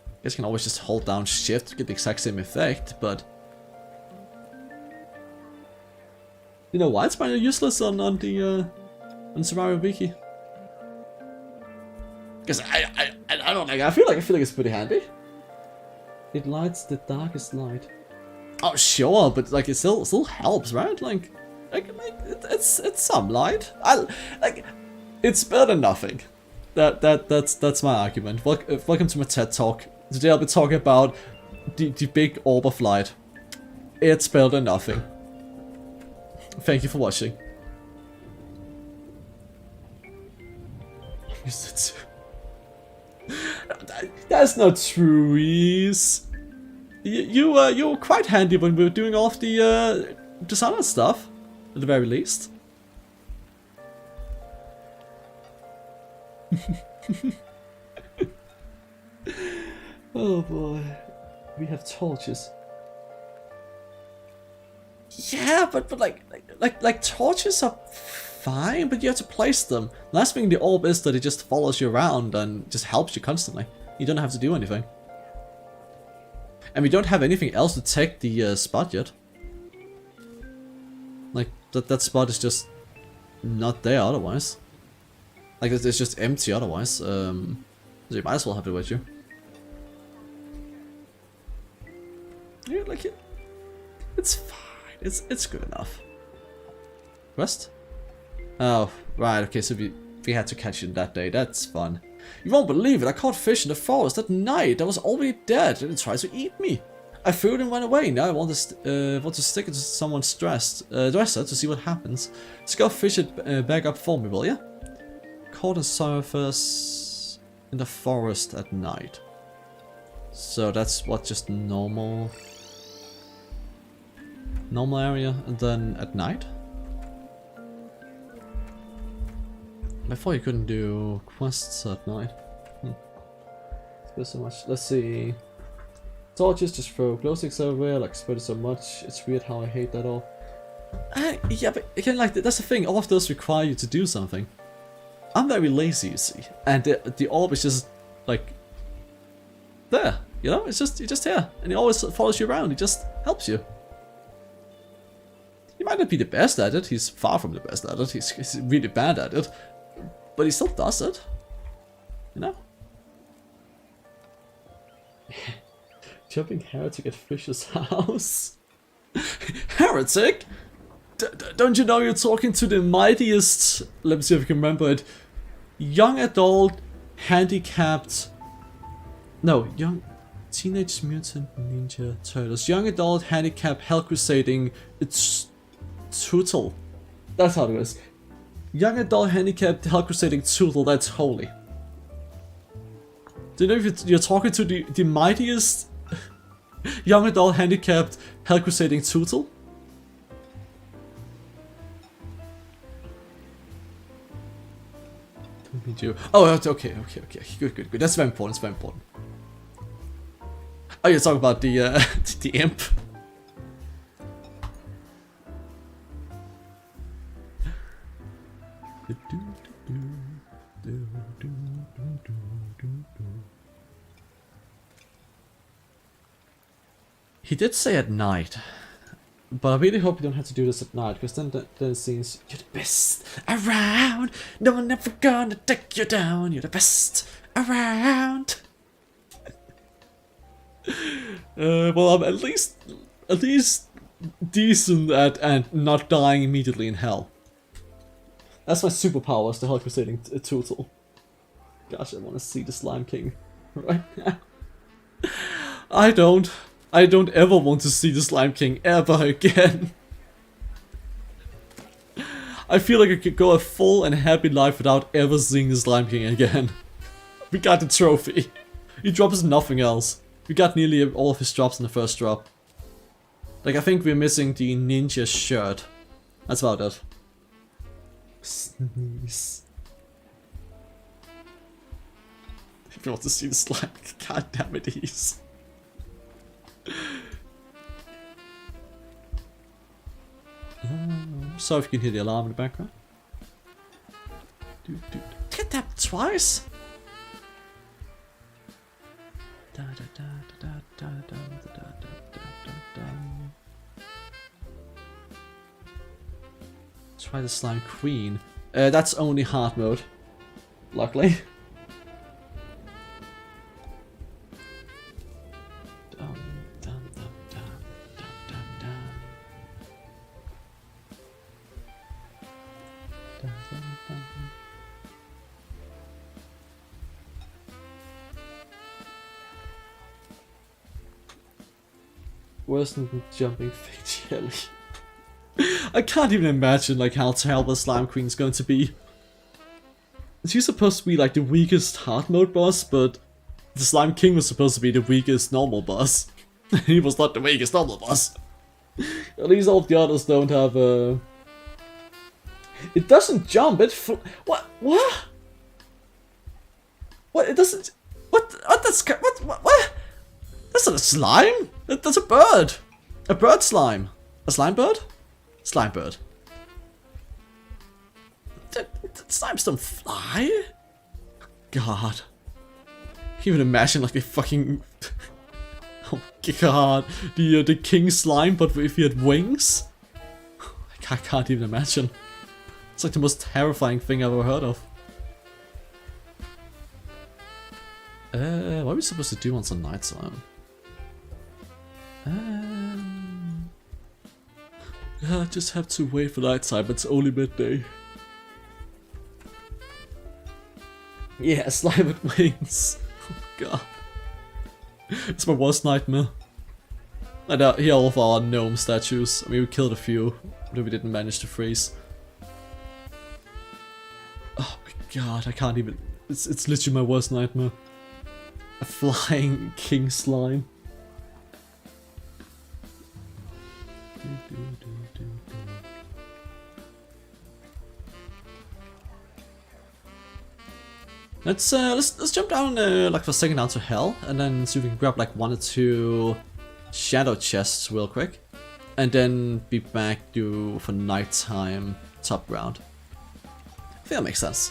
I guess you can always just hold down shift to get the exact same effect, but... You know why it's branded useless on the Terraria wiki? Because I don't like, I feel like it's pretty handy. It lights the darkest light. Oh sure, but like it still helps, right? Like it's some light. It's better than nothing. That's my argument. Welcome to my TED talk. Today I'll be talking about the big orb of light. It's better than nothing. Thank you for watching. That's not true, Reese. You were quite handy when we were doing all of the Dishonored stuff, at the very least. Oh boy, we have torches. Yeah, but like torches are fine, but you have to place them. Last thing the orb is that it just follows you around and just helps you constantly. You don't have to do anything. And we don't have anything else to take the spot yet. Like, that spot is just not there otherwise. Like, it's just empty otherwise. So you might as well have it with you. Yeah, like it's fine. It's good enough. Quest? Oh, right, okay, so we had to catch it that day. That's fun. You won't believe it, I caught fish in the forest at night. I was already dead and it tried to eat me. I threw it and went away. Now I want to stick it to someone's dresser to see what happens. Just go fish it back up for me, will ya? Caught in surface in the forest at night. So that's what, just normal area, and then at night? I thought you couldn't do quests at night. There's so much. Let's see. Torches, just throw glow sticks everywhere, like spread it so much. It's weird how I hate that all. Yeah, but again, like, that's the thing, all of those require you to do something. I'm very lazy, you see, and the orb is just, like, there, you know? It's just, you're just here, and it always follows you around, it just helps you. He might not be the best at it, he's far from the best at it, he's really bad at it, but he still does it, you know? Jumping heretic at Fisher's house. Heretic? Don't you know you're talking to the mightiest, let me see if I can remember it, young adult, handicapped, no, young, teenage mutant ninja turtles, young adult, handicapped, hell crusading, it's Tootle. That's how it is. Young adult, handicapped, hell crusading Tootle, that's holy. Do you know if you're talking to the mightiest young adult, handicapped, hell crusading Tootle? Oh, okay, good. That's very important, Oh, you're talking about the the imp. He did say at night, but I really hope you don't have to do this at night, because then it seems you're the best around. No one ever gonna take you down. You're the best around. Well, I'm at least decent at and not dying immediately in hell. That's my superpower, is the Hell Crusading Tootle. Gosh, I want to see the Slime King right now. I don't ever want to see the Slime King ever again. I feel like I could go a full and happy life without ever seeing the Slime King again. We got the trophy. He drops nothing else. We got nearly all of his drops in the first drop. Like, I think we're missing the ninja shirt. That's about it. Sneeze. If you want to see the slime, god damn it, he's. Sorry if you can hear the alarm in the background. Hit that twice. Try the slime queen. That's only hard mode, luckily. Worse than jumping fake jelly. I can't even imagine like how terrible Slime Queen's going to be. She's supposed to be like the weakest hard mode boss, but the Slime King was supposed to be the weakest normal boss. He was not the weakest normal boss. At least all of the others don't have It doesn't jump, what? What? What? It doesn't... What? What? That's not a slime! That's a bird! A bird slime! A slime bird? Slime bird. Slimes don't fly? God. Can you even imagine like a fucking... Oh god. The king slime, but if he had wings? I can't even imagine. It's like the most terrifying thing I've ever heard of. What are we supposed to do on some night slime? I just have to wait for night time, it's only midday. Yeah, slime with wings. Oh god. It's my worst nightmare. And here are all of our gnome statues. I mean, we killed a few, but we didn't manage to freeze. Oh my god, I can't even... It's literally my worst nightmare. A flying king slime. Let's jump down like for a second down to hell, and then see if we can grab like 1 or 2 shadow chests real quick, and then be back for nighttime top ground. I think that makes sense.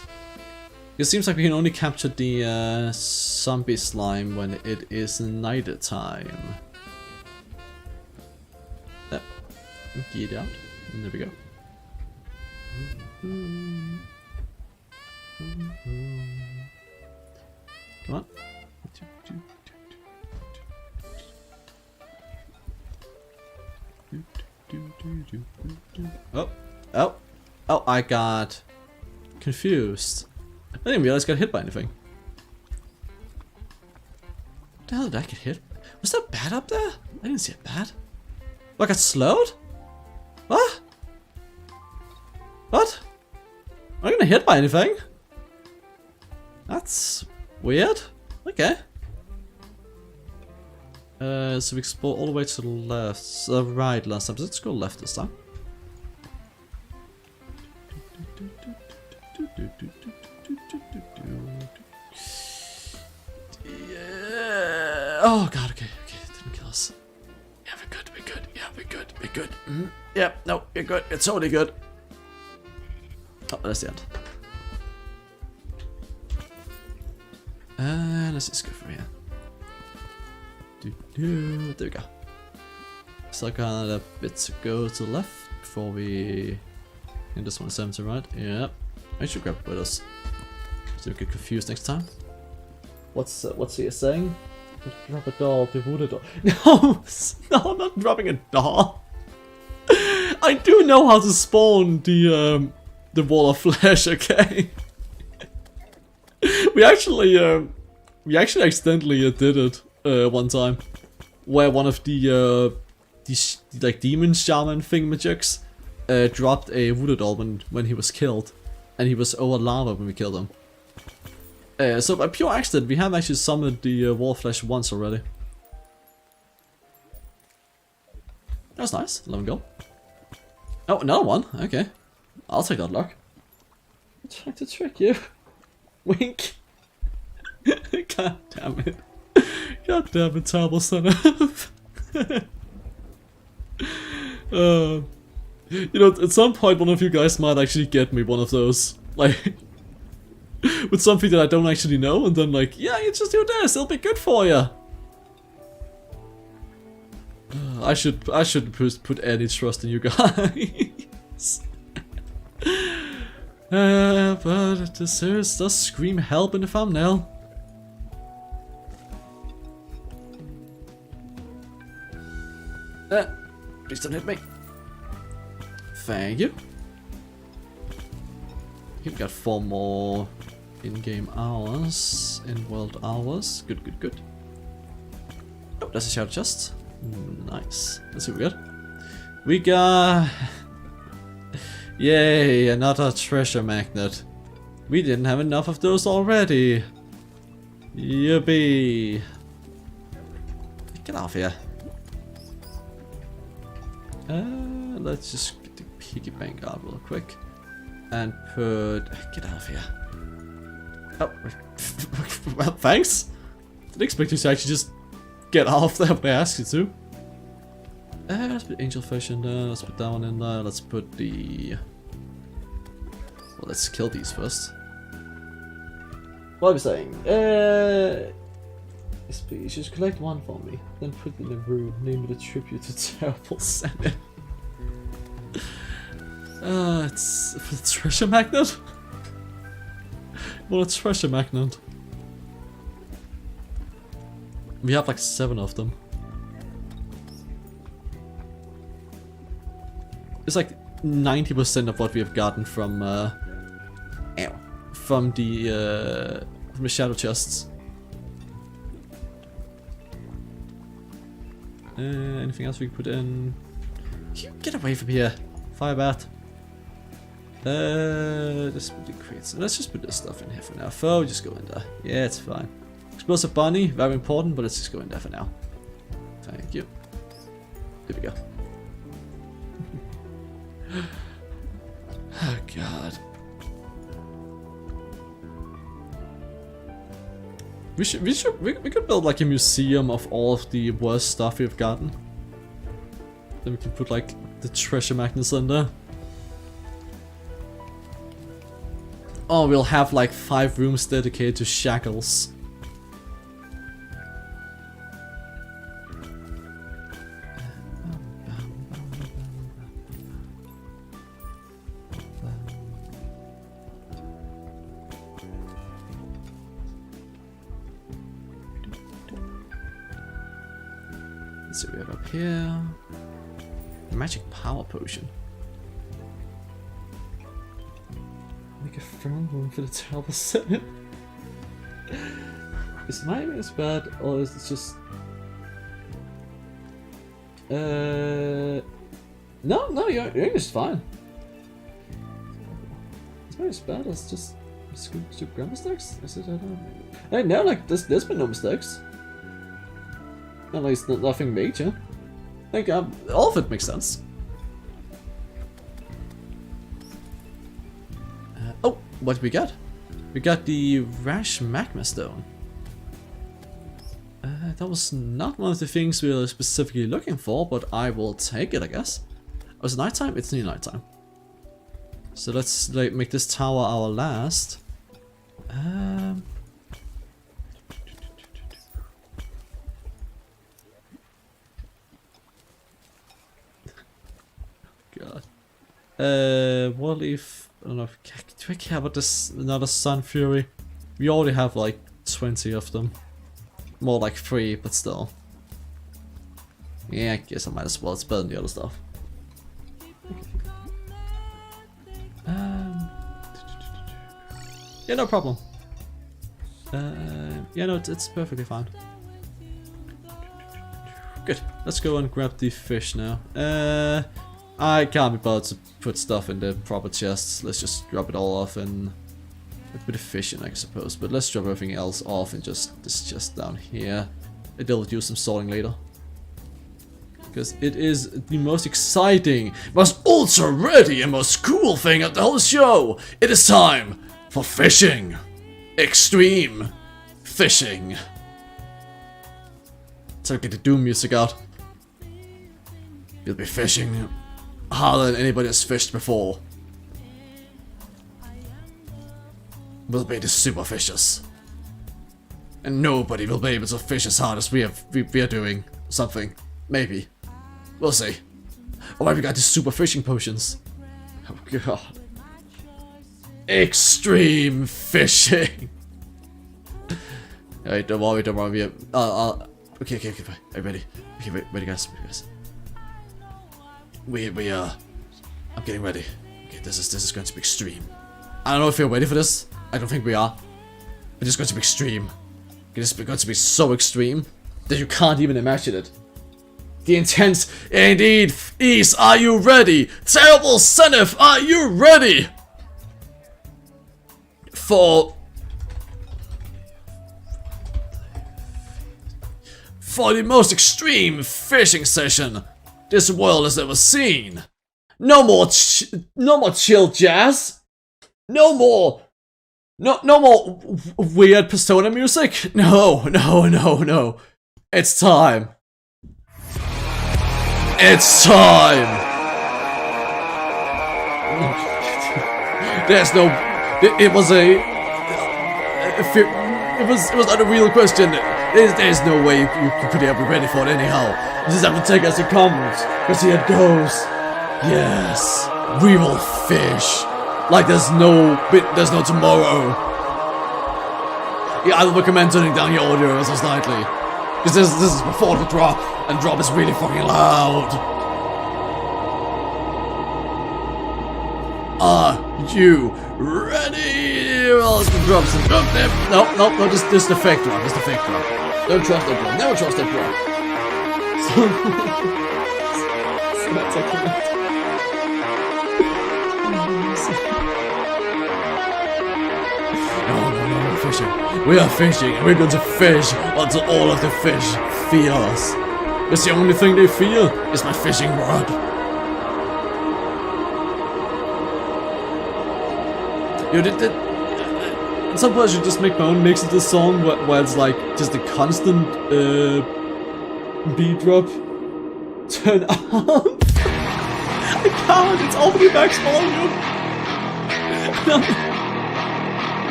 It seems like we can only capture the zombie slime when it is night time. Yep. Get out. And there we go. Come on. Oh, I got confused. I didn't realize I got hit by anything. What the hell did I get hit? Was there a bat up there? I didn't see a bat. Oh, I got slowed? What? What? Am I gonna hit by anything? That's weird. Okay. So we explore all the way to the left, right last time. Let's go left this time. Yeah. Oh god. Okay. It didn't kill us. Yeah, we're good. Yeah, we're good. Yeah. No, you're good. It's totally good. Oh, that's the end. Let's just go from here. There we go. Still got a bit to go to the left before we... And this one's to right. Yep. I should grab with us. So we get confused next time. What's he saying? Drop a doll, the voodoo doll. No, I'm not dropping a doll. I do know how to spawn the wall of flesh. Okay. we actually accidentally did it one time, where one of these like demon shaman thingamajigs dropped a voodoo doll when he was killed, and he was over lava when we killed him. So by pure accident, we have actually summoned the wall of flesh once already. That was nice. 11 gold. Oh, another one. Okay, I'll take that luck. I'm trying to trick you. Wink. God damn it. God damn it, terrible son of. You know, at some point one of you guys might actually get me one of those. Like, with something that I don't actually know, and then like, yeah, you just do this, it'll be good for you. I shouldn't put any trust in you guys. But this does scream help in the thumbnail. Please don't hit me. Thank you. We've got 4 more in-game hours, in-world hours. Good. Oh, that's a shadow chest. Nice. Let's see what we got. We got... Yay, another treasure magnet. We didn't have enough of those already. Yippee. Get off here. Let's just get the piggy bank out real quick. And put... Get out of here. Oh, well, thanks. Didn't expect you to actually just get off there by asking to. Let's put angelfish in there, let's put that one in there, let's put the... Well, let's kill these first. What was I saying? Species, collect 1 for me, then put it in the room, name it a tribute to Terrible Senate. It's for the treasure magnet? Well, a treasure magnet. We have like 7 of them. It's like 90% of what we have gotten from the shadow chests. Anything else we can put in? You get away from here, fire bat. Let's put the crates. Let's just put this stuff in here for now. Foe, just go in there. Yeah, it's fine. Explosive bunny, very important, but let's just go in there for now. Thank you. There we go. Oh god. We could build like a museum of all of the worst stuff we've gotten. Then we can put like the treasure magnets in there. Oh, we'll have like 5 rooms dedicated to shackles. Let's see what we have up here. Magic power potion. Make a throne room for the terrible Senate. Is my aim as bad, or is it just... No, your aim is fine. It's not as bad as just grammar mistakes? Is it? I don't know. Hey, no, like, there's been no mistakes. At least nothing major. I think all of it makes sense. Oh, what did we get? We got the Rash Magma Stone. That was not one of the things we were specifically looking for, but I will take it, I guess. Oh, is it nighttime? It's near nighttime. So let's like make this tower our last. God. What if... I don't know if... Do I care about this another Sun Fury? We already have like 20 of them. More like 3, but still. Yeah, I guess I might as well. It's better than the other stuff. Yeah, no problem. Yeah, no, it's perfectly fine. Good. Let's go and grab the fish now. I can't be bothered to put stuff in the proper chests. Let's just drop it all off and a bit of fishing, I suppose. But let's drop everything else off and just this chest down here. It'll do some sorting later. Because it is the most exciting, most ultra ready and most cool thing at the whole show. It is time for fishing. Extreme fishing. So get the Doom music out. You'll be fishing harder than anybody has fished before. We'll be the super fishers. And nobody will be able to fish as hard as we are doing. Something. Maybe. We'll see. Oh, we got these super fishing potions. Oh god. Extreme fishing. Alright, don't worry. Okay, fine. Are you ready? Okay, ready guys. I'm getting ready. Okay, this is going to be extreme. I don't know if you're ready for this. I don't think we are. But it's going to be extreme. It's going to be so extreme that you can't even imagine it. The intense indeed is. Are you ready? Terrible Senef, are you ready? For the most extreme fishing session this world has ever seen. No more chill jazz. No more weird Persona music. No. It's time. It's time. There's no. It was not a real question. There's no way you could ever be ready for it anyhow. You just have to take it as it comes. Because here it goes. Yes, we will fish like there's no tomorrow. Yeah, I would recommend turning down your audio ever so slightly. Because this is before the drop, and drop is really fucking loud. Are you ready? Well, let's drop some. No, just the fake drop. Just the fake drop. Don't trust that drop. Never trust that drop. So That's excellent. No, fishing. We are fishing, and we're going to fish until all of the fish feel us. It's the only thing they feel is my fishing rod. Yo, at some point I should just make my own mix of this song where it's like just a constant beat drop. Turn on. I can't, it's already max volume.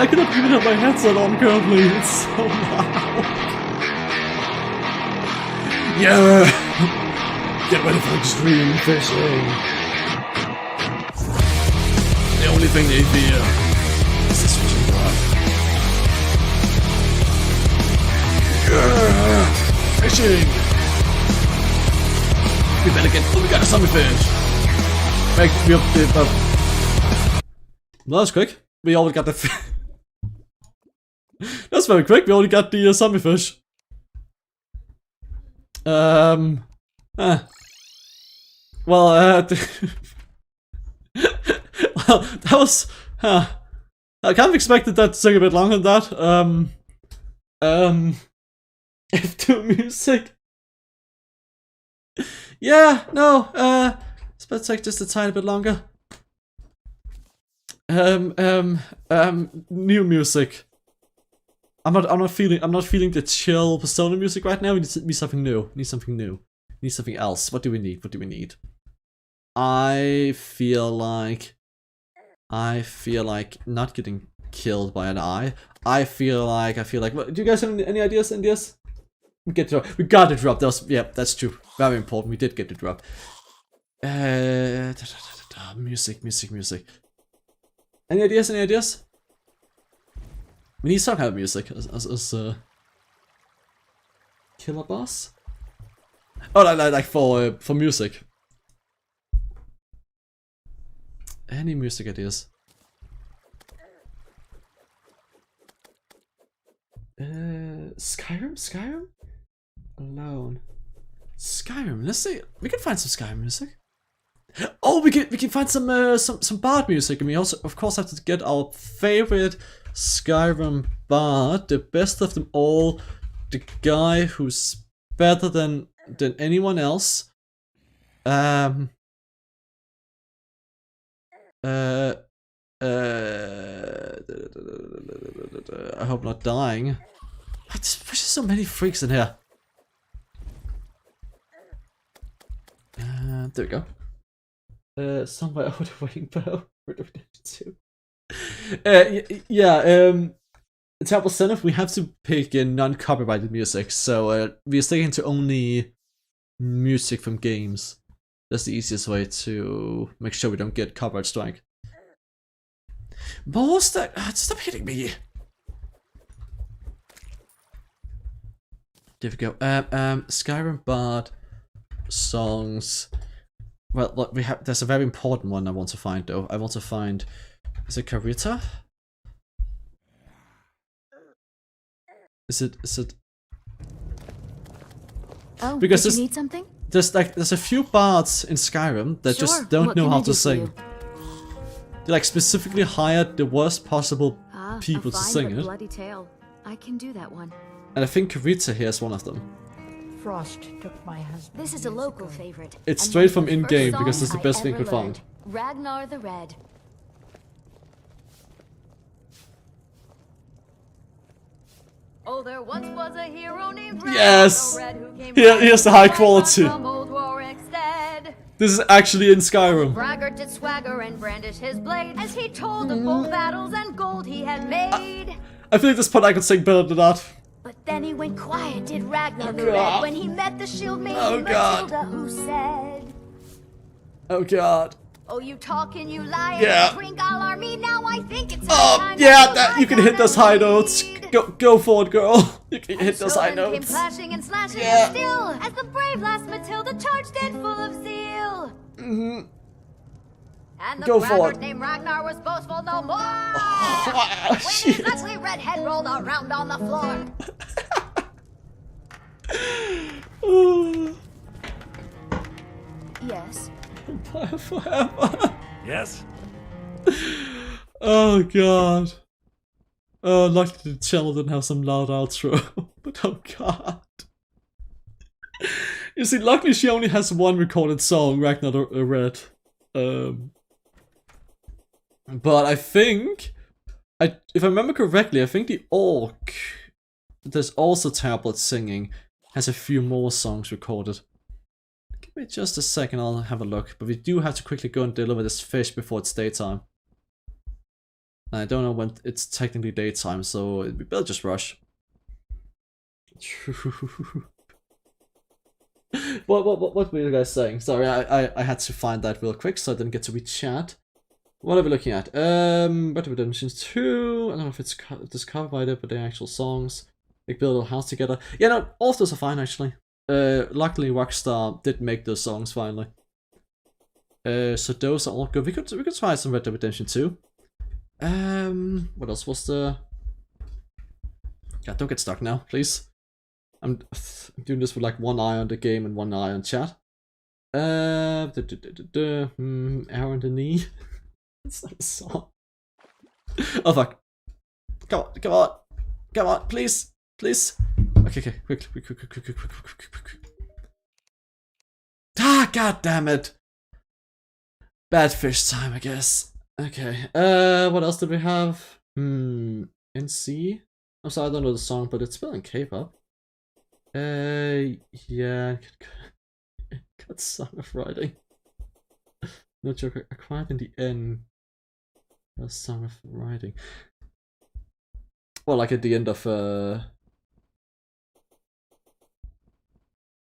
I cannot even have my headset on currently, it's so loud. Yeah! Get ready for extreme fishing. The only thing they fear is this fishing rod. Yeah! Fishing! We better get. Oh, we got a summer fish! Make me up the. That was quick. We already got the. That's very quick. We already got the summer fish. Well, well, that was. I kind of expected that to take a bit longer than that. F2 music. Yeah, no, it's better take just a tiny bit longer. New music. I'm not feeling the chill Persona music right now. We need something new. Need something else. What do we need? I feel like not getting killed by an eye. I feel like. What, do you guys have any ideas? We got the drop. That's true. Very important. We did get the drop. Music. Any ideas? We need some kind of music as killer boss. Oh, like for music. Any music ideas? Skyrim? Alone. Skyrim. Let's see. We can find some Skyrim music. Oh, we can find some bard music, and we also, of course, have to get our favorite Skyrim bard, the best of them all, the guy who's better than anyone else. I hope not dying. There's just so many freaks in here. There we go. Somewhere over the rainbow. Terrible Senate, we have to pick non-copyrighted music, so we're sticking to only music from games. That's the easiest way to make sure we don't get copyright strike. But what's that? Stop hitting me! There we go. Skyrim Bard songs. Well, look, there's a very important one I want to find though. I want to find. Is it Karita? Is it? Oh, because did you need something? There's a few bards in Skyrim that just don't know how to sing. They like specifically hired the worst possible people to sing it. Bloody tale. I can do that one. And I think Karita here is one of them. Frost took my husband. This is a local favorite. It's straight from in-game because it's the best thing we could find. Ragnar the Red. Oh, there once was a hero named Ragnar Yes! the Red who came Here's the high quality. from old Warwick's dead. This is actually in Skyrim. Braggart did swagger and brandish his blade as he told of bold battles and gold he had made. I feel like this part I could sing better than that. But then he went quiet, did Ragnar the Red, when he met the shield maiden Oh, God. Matilda, who said, Oh god. "Oh, you talk and you lie, Yeah. and you drink all army. Now I think it's Oh time yeah, that you can hit those high notes. Go for it, girl. You can hit those high So then came notes. clashing and slashing Yeah. and still, as the brave lass Matilda charged in full of zeal. And the Go for braggart it. named Ragnar was boastful no more. Oh, when his shit. ugly red head rolled around on the floor. us. Vampire forever. Yes? Oh god. Oh, luckily the channel didn't have some loud outro. But oh god. You see, luckily she only has one recorded song, Ragnar read. But I think, if I remember correctly, I think the orc, there's also tablet singing, has a few more songs recorded. Give me just a second, I'll have a look. But we do have to quickly go and deliver this fish before it's daytime. I don't know when it's technically daytime, so we better just rush. What were you guys saying? Sorry, I had to find that real quick, so I didn't get to read chat. What are we looking at? Better Redemptions 2. I don't know if it's covered by it, but the actual songs. They build a house together. Yeah, no, all of those are fine actually. Luckily Rockstar did make those songs finally. So those are all good. We could try some Red Dead Redemption 2. What else was the? God, don't get stuck now, please. I'm doing this with like one eye on the game and one eye on chat. Arrow in the knee. It's not a song. Oh fuck. Come on, come on. Come on, please. Please. Okay, quick. Ah, god damn it. Bad fish time, I guess. Okay. What else did we have? NC? I'm sorry, I don't know the song, but it's spelling K-pop. Yeah. Good song of writing. No joke, acquired in the end. A song of writing. Well, like at the end of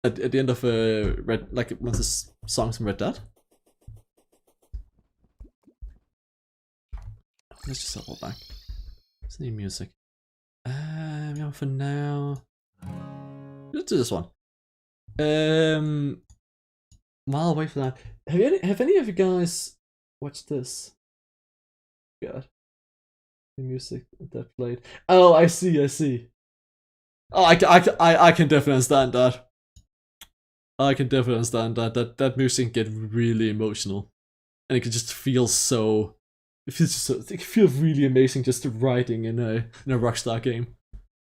at the end of Red, like one of the songs from Red Dead. Let's just circle back. It's new music. Yeah, for now. Let's do this one. While I wait for that, have any of you guys watched this? God, the music that played. Oh, I see. Oh, I can definitely understand that. I can definitely understand that. That music can get really emotional, and it can just feel so. It feels really amazing just riding in a Rockstar game,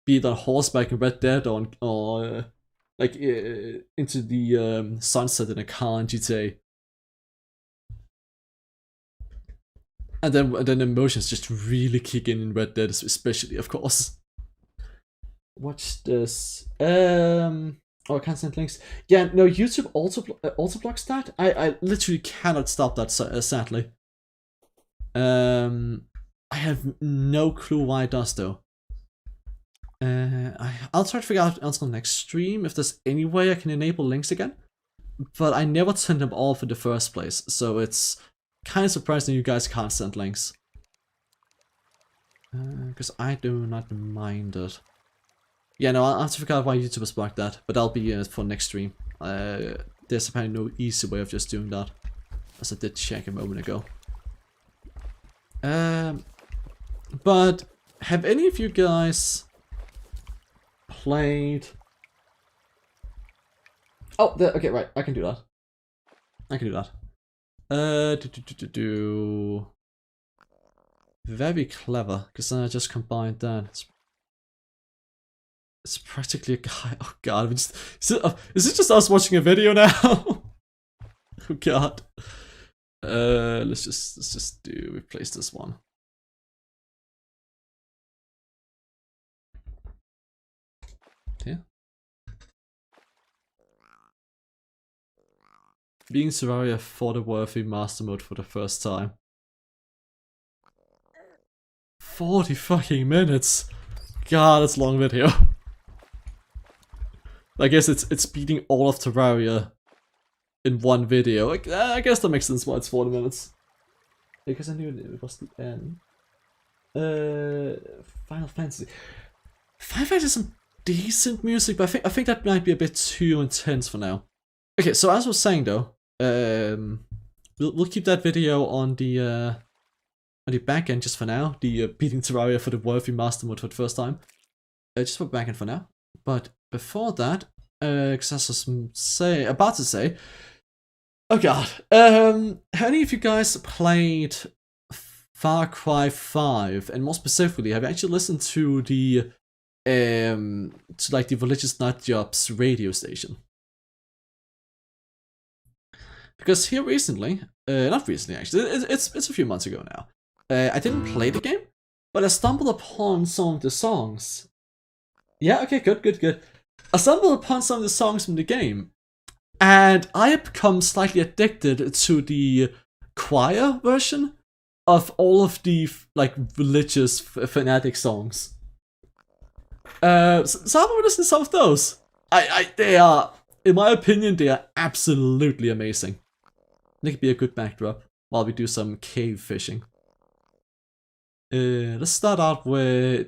be it on horseback in Red Dead or like into the sunset in a car in GTA. And then emotions just really kick in Red Dead, especially, of course. Watch this. Oh, I can't send links. Yeah, no, YouTube also blocks that. I literally cannot stop that, sadly. I have no clue why it does though. I'll try to figure out until next stream if there's any way I can enable links again. But I never turned them off in the first place, so it's kind of surprising you guys can't send links. Because I do not mind it. Yeah, no, I'll have to figure out why YouTube has blocked that, but that'll be for next stream. There's apparently no easy way of just doing that, as I did check a moment ago. But have any of you guys played? Oh, okay, right. I can do that. Very clever, because then I just combined that. It's practically a guy. Oh god, is it just us watching a video now? Oh god. Let's just replace this one. Yeah. Being Terraria for the worthy master mode for the first time. 40 fucking minutes. God, that's a long video. I guess it's beating all of Terraria in one video. I guess that makes sense why it's 40 minutes. Because I knew it was the end. Final Fantasy. Final Fantasy has some decent music, but I think that might be a bit too intense for now. Okay, so as I was saying though, we'll keep that video on the back end just for now. The beating Terraria for the worthy master mode for the first time. Just for back end for now. But before that, because as I was about to say, Oh god. Have any of you guys played Far Cry 5? And more specifically, have you actually listened to the the Religious Nutjobs radio station? Because here recently, not recently actually, it's a few months ago now. I didn't play the game, but I stumbled upon some of the songs. Yeah, okay, good. I stumbled upon some of the songs from the game, and I have become slightly addicted to the choir version of all of the religious fanatic songs. So I'm gonna listen to some of those. They are, in my opinion, they are absolutely amazing. They could be a good backdrop while we do some cave fishing. Let's start out with.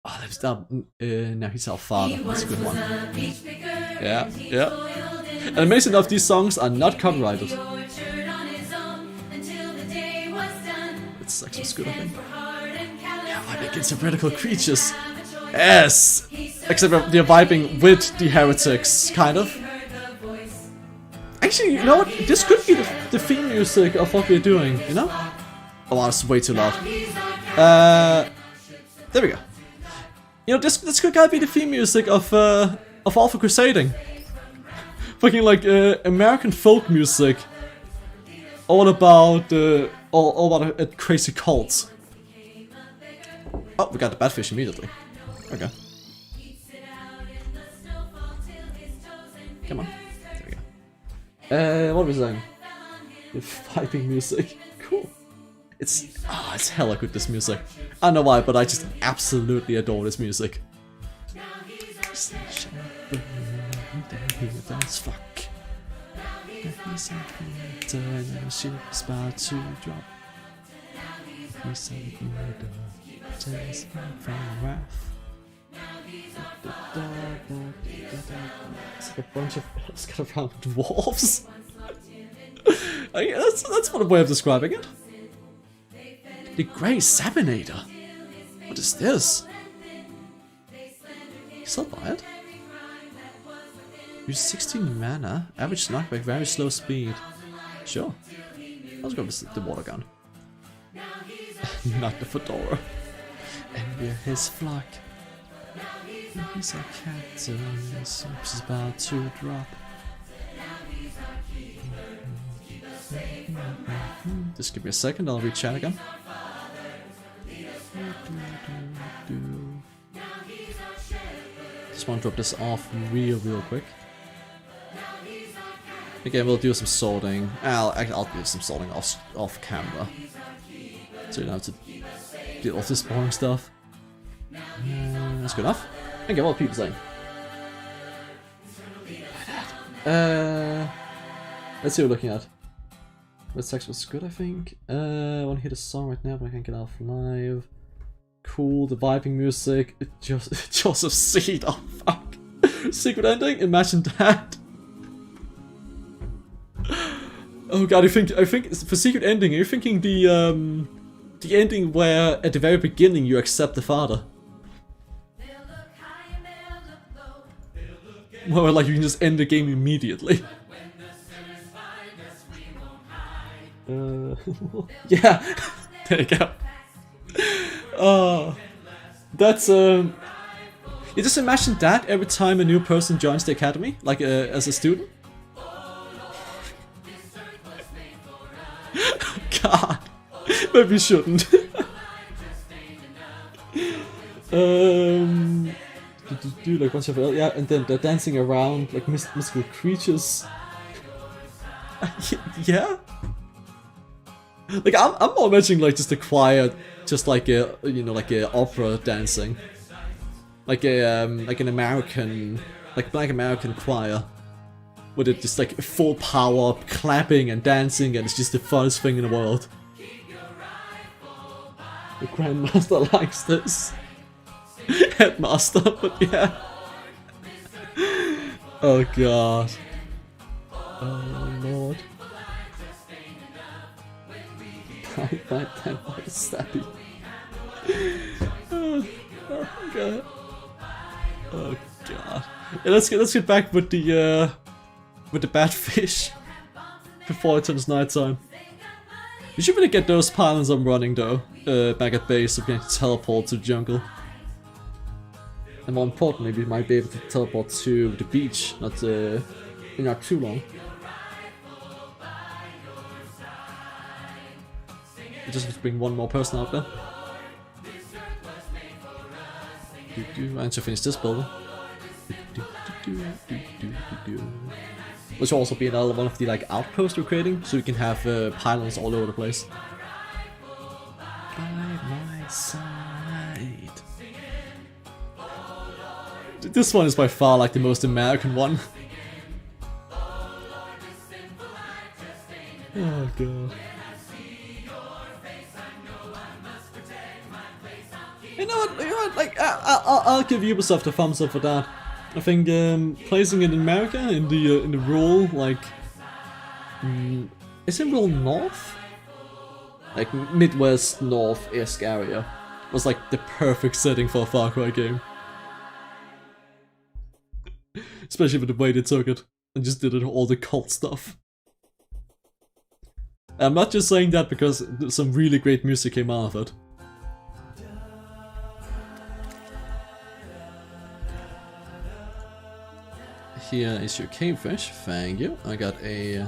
Oh, let's start. Now he's our father. That's a good one. Yeah. And amazing enough, these songs are not copyrighted. It's Sex was good, I think. Yeah, vibing against heretical creatures. Yes! Except they're vibing with the heretics, kind of. Actually, you know what? This could be the theme music of what we're doing, you know? Oh, wow, it's way too loud. There we go. You know, this could kind of be the theme music of All for Crusading. Fucking American folk music. All about crazy cults. Oh, we got the badfish immediately. Okay. Come on. There we go. What was I saying? The piping music. Cool. It's hella good, this music. I don't know why, but I just absolutely adore this music. Fuck. Ship's about to drop. It's like a bunch of around dwarves. That's one way of describing it. The Grey Sabinator. What is this? Is that bad? Use 16 mana, average knockback, very slow speed. Sure. Let's go with the water gun. Not the fedora. And we're his flock. He's a captain, his is about to drop. Just give me a second, I'll read chat again. Just want to drop this off real quick. Again, we'll do some sorting. I'll do some sorting off camera, so you don't have to deal with this boring stuff. That's good enough. Okay, what are people saying? Let's see what we're looking at. Red Sex was good, I think. I want to hear the song right now, but I can't get off live. Cool, the vibing music. Joseph Seed. Oh fuck. Secret ending. Imagine that. Oh god, I think for secret ending, are you thinking the ending where at the very beginning you accept the father? Well, like you can just end the game immediately. Yeah, there you go. Oh, that's you just imagine that every time a new person joins the academy, like as a student. God, maybe you shouldn't. Like what's your yeah, and then they're dancing around like mystical creatures. Yeah. Like I'm more imagining like just a choir, just like a like a opera dancing, like an American Black American choir, with it just like full power, clapping and dancing, and it's just the funnest thing in the world. The Grandmaster likes this. Headmaster, but yeah. Oh god. Oh lord. Right then, what a snappy. Oh god. Oh god. Yeah, let's get back with the bad fish. before it turns nighttime. We should really get those pylons up running though, back at base, so we can teleport to the jungle. And more importantly, we might be able to teleport to the beach, not too long. We just have to bring one more person out there. I need to finish this building. Which will also be another one of the like outposts we're creating, so we can have pylons all over the place. By my side. This one is by far like the most American one. Oh god. You know what? Like I'll give Ubisoft a thumbs up for that. I think placing it in America in the rural like is it rural north? Like Midwest North-esque area was like the perfect setting for a Far Cry game. Especially with the way they took it and just did it all the cult stuff. I'm not just saying that because some really great music came out of it. Here is your cavefish, thank you. I got a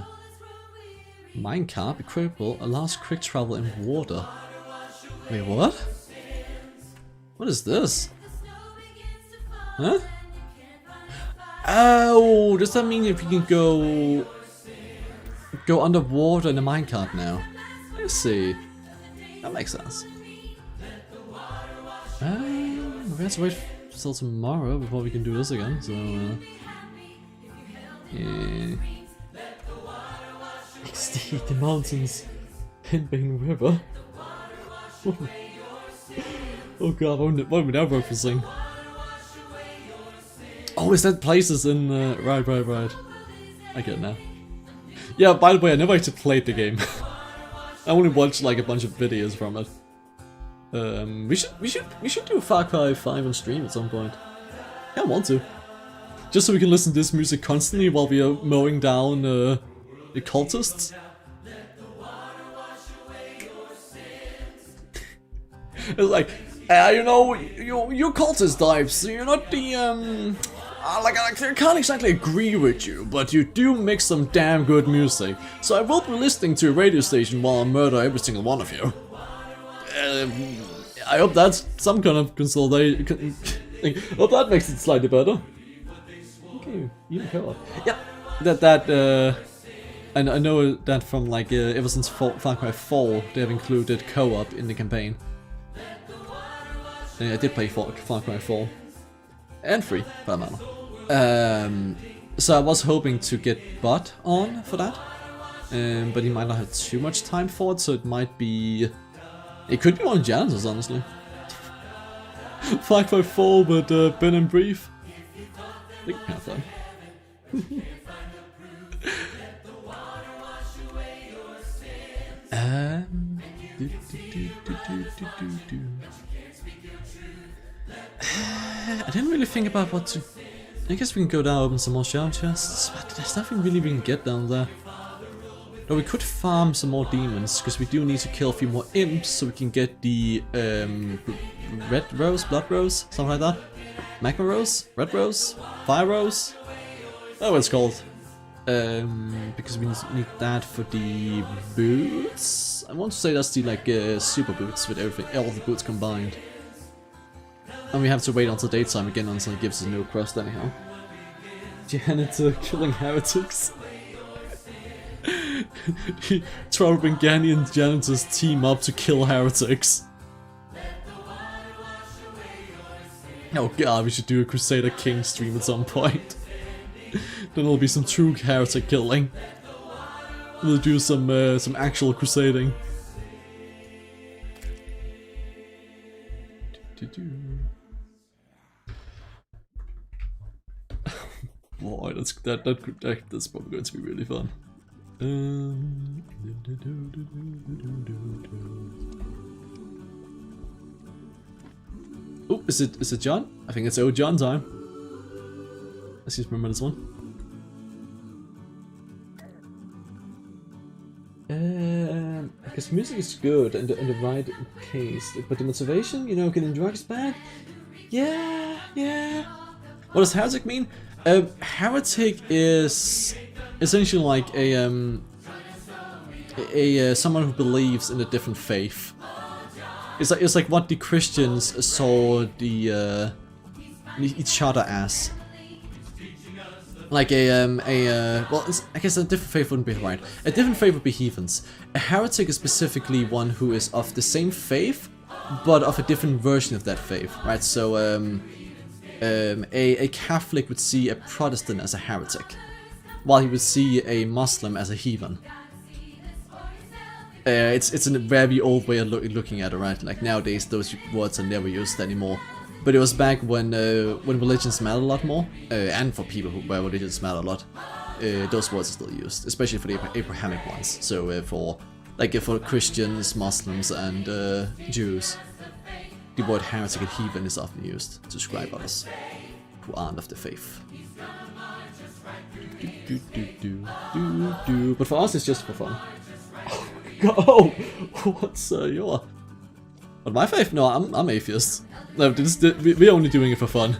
minecart equipable, allows quick travel in water. Wait, what? What is this? Huh? Oh, does that mean if you can go underwater in a minecart now? I see. That makes sense. We have to wait till tomorrow before we can do this again, so yeah. Exceed the mountains, Henbane River. Oh god, what would that referencing? Oh, is that places in right. I get it now. Yeah, by the way, I never actually played the game. I only watched like a bunch of videos from it. We should do Far Cry 5 on stream at some point. Yeah, I want to. Just so we can listen to this music constantly while we are mowing down the cultists. It's like, you know, you cultist types, you're not the like I can't exactly agree with you, but you do make some damn good music. So I will be listening to a radio station while I murder every single one of you. I hope that's some kind of consolidation. I hope that makes it slightly better. Okay, even co-op. Yeah, and I know that from like ever since Far Cry 4 they have included co-op in the campaign. I did play Far Cry 4 and 3, for that matter. So I was hoping to get Bot on for that, but he might not have too much time for it, so it might be. It could be one of Janitors, honestly. Far Cry 4 with Ben and Brief. I think we can have fun. I didn't really think about what to. I guess we can go down, open some more shell chests, but there's nothing really we can get down there. No, we could farm some more demons, because we do need to kill a few more imps so we can get the red rose, blood rose, something like that. Magma rose, red rose, fire rose. That's what it's called. Because we need that for the boots. I want to say that's the like super boots with everything, all the boots combined. And we have to wait until daytime again until it gives us a new quest anyhow. Janitor killing heretics. Traveller Bengani and Janitors team up to kill heretics. Oh god, we should do a Crusader King stream at some point. Then there'll be some true heretic killing. We'll do some actual crusading. Boy, that's probably going to be really fun. Oh, is it John? I think it's old John time. Let's just remember this one. because music is good and in the right case, but the motivation, you know, getting drugs bad. Yeah. What does heretic mean? Heretic is essentially like a someone who believes in a different faith. It's like what the Christians saw the each other as. Like well, I guess a different faith wouldn't be right. A different faith would be heathens. A heretic is specifically one who is of the same faith, but of a different version of that faith, right? So a Catholic would see a Protestant as a heretic, while he would see a Muslim as a heathen. It's a very old way of looking at it, right? Like nowadays, those words are never used anymore. But it was back when religions mattered a lot more, and for people where religions matter a lot, those words are still used, especially for the Abrahamic ones. So for Christians, Muslims, and Jews, the word heretic and heathen is often used to describe others who aren't of the faith. But for us, it's just for fun. Oh, what's your? But my faith? No, I'm atheist. No, we're only doing it for fun,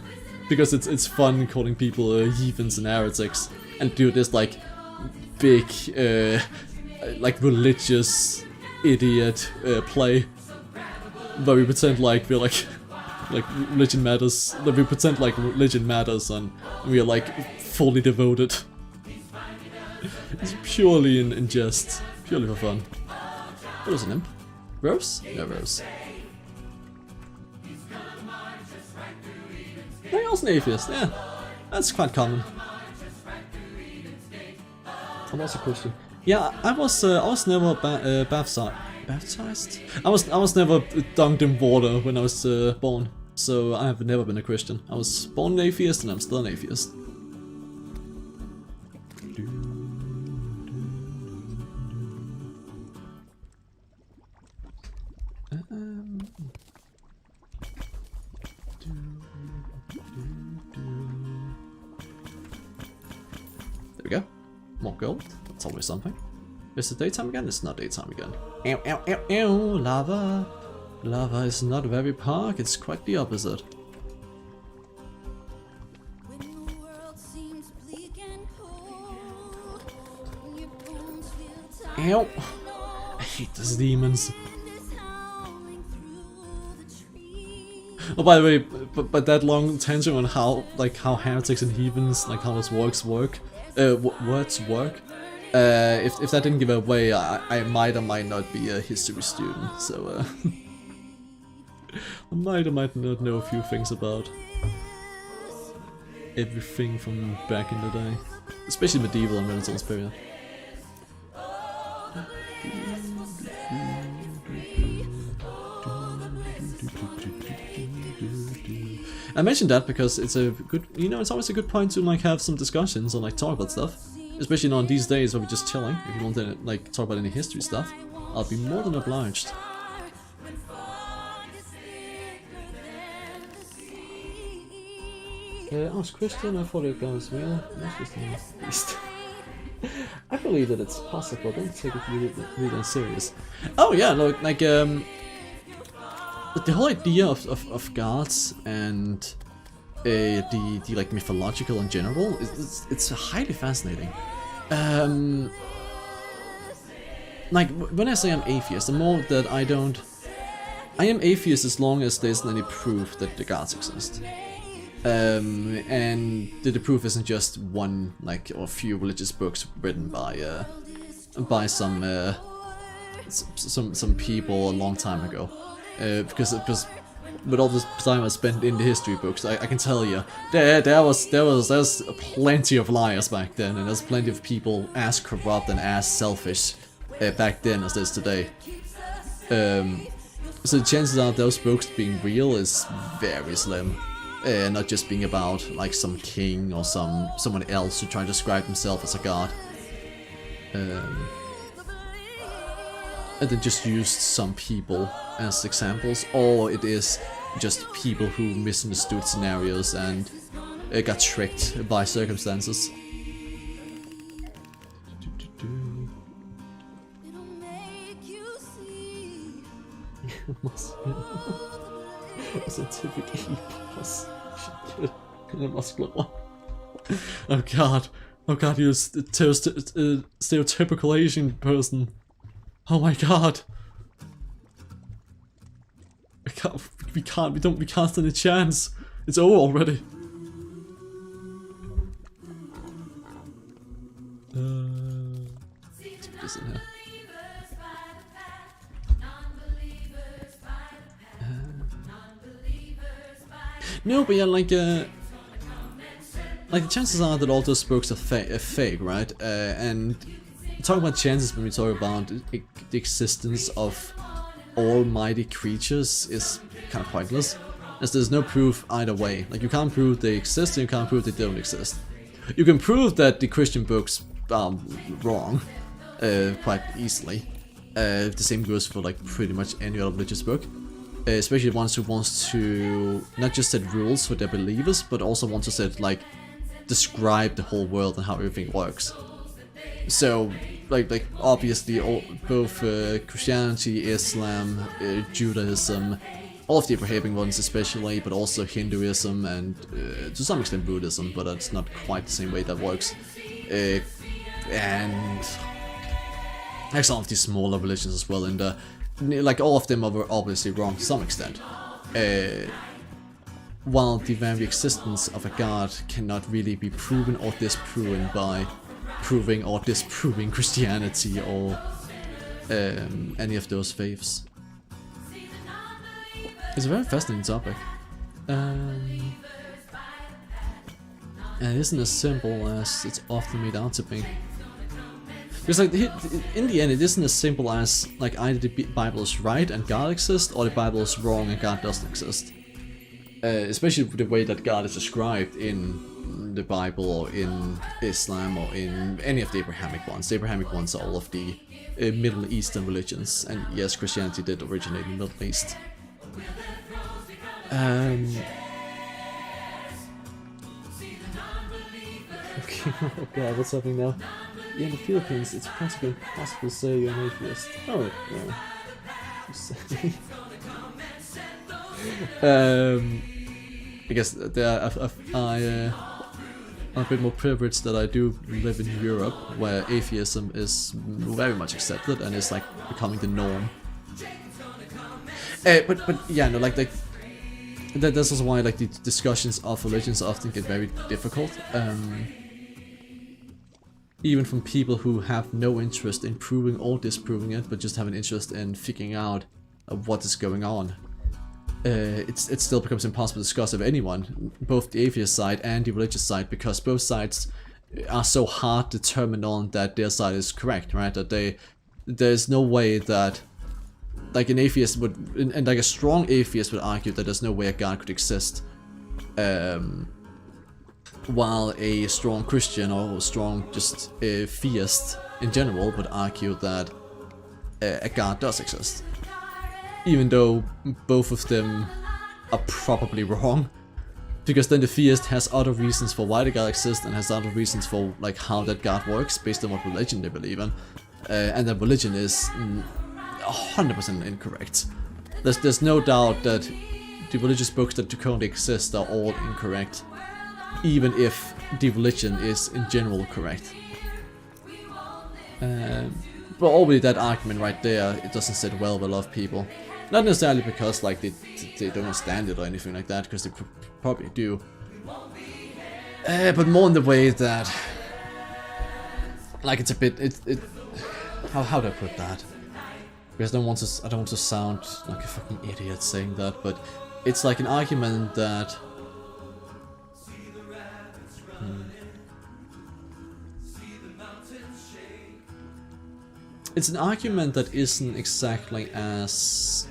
because it's fun calling people heathens and heretics, and do this like big like religious idiot play where we pretend like we're like religion matters. That we pretend like religion matters, and we are like fully devoted. It's purely in jest, purely for fun. What is an imp? Rose? No, Rose. They're also an atheist, yeah. That's quite common. I'm also Christian. Yeah, I was never baptized. I was never dunked in water when I was born, so I have never been a Christian. I was born an atheist, and I'm still an atheist. There we go. More gold. That's always something. Is it daytime again? It's not daytime again. Ow, ow, ow, ow, lava. Lava is not very dark, it's quite the opposite. Ow. I hate these demons. Oh, by the way, but that long tangent on how heretics and heathens, like how those words work. If that didn't give away, I might or might not be a history student, so I might or might not know a few things about everything from back in the day, especially medieval and Renaissance period. I mentioned that because it's a good, it's always a good point to like have some discussions or like talk about stuff, especially on these days where we're just chilling. If you want to like talk about any history stuff, I'll be more than obliged. I was Christian, I thought it was real. I believe that it's possible, don't take it really serious. Oh yeah, like the whole idea of gods and the like mythological in general, it's highly fascinating. Like when I say I'm atheist, the more that I am atheist as long as there isn't any proof that the gods exist. And the proof isn't just one or a few religious books written by some people a long time ago. Because with all this time I spent in the history books, I can tell you there's plenty of liars back then, and there's plenty of people as corrupt and as selfish back then as there's today. So the chances are those books being real is very slim. Not just being about like some king or someone else who trying to describe himself as a god. And then just used some people as examples, or it is just people who misunderstood scenarios and got tricked by circumstances. Scientific epos. Den muscular. Oh god. Oh god, you're a stereotypical Asian person. Oh my god. We can't stand a chance. It's over already. Let's put this in here. No, but yeah, like the chances are that all those books are fake, right? And talking about chances when we talk about the existence of almighty creatures is kind of pointless, as there's no proof either way. Like, you can't prove they exist and you can't prove they don't exist. You can prove that the Christian books are wrong quite easily. The same goes for like pretty much any other religious book. Especially ones who wants to not just set rules for their believers, but also want to set, like, describe the whole world and how everything works. So, like obviously, both Christianity, Islam, Judaism, all of the Abrahamic ones especially, but also Hinduism and to some extent Buddhism, but that's not quite the same way that works. And like some of these smaller religions as well, and like all of them are obviously wrong to some extent. While the very existence of a god cannot really be proven or disproven by proving or disproving Christianity or any of those faiths. It's a very fascinating topic. And it isn't as simple as it's often made out to be. Because like in the end, it isn't as simple as like either the Bible is right and God exists, or the Bible is wrong and God doesn't exist. Especially the way that God is described in the Bible or in Islam or in any of the Abrahamic ones. The Abrahamic ones are all of the Middle Eastern religions, and yes, Christianity did originate in the Middle East. Okay, oh god, what's happening now? Yeah, in the Philippines, it's practically impossible to say you're an atheist. Oh, yeah. I guess I'm a bit more privileged that I do live in Europe, where atheism is very much accepted and is like becoming the norm. But yeah, no, like that's also why like the discussions of religions often get very difficult. Even from people who have no interest in proving or disproving it, but just have an interest in figuring out what is going on. It still becomes impossible to discuss with anyone, both the atheist side and the religious side, because both sides are so hard determined on that their side is correct, right? That there's no way that like an atheist would, and like a strong atheist would argue that there's no way a God could exist, while a strong Christian or a strong just theist in general would argue that a God does exist. Even though both of them are probably wrong, because then the theist has other reasons for why the God exists and has other reasons for like how that God works based on what religion they believe in, and that religion is 100% incorrect. There's no doubt that the religious books that currently exist are all incorrect, even if the religion is in general correct. But already that argument right there, it doesn't sit well with a lot of people. Not necessarily because like they don't understand it or anything like that, because they probably do. But more in the way that like it's a bit how do I put that? Because I don't want to sound like a fucking idiot saying that, but it's like an argument that it's an argument that isn't exactly as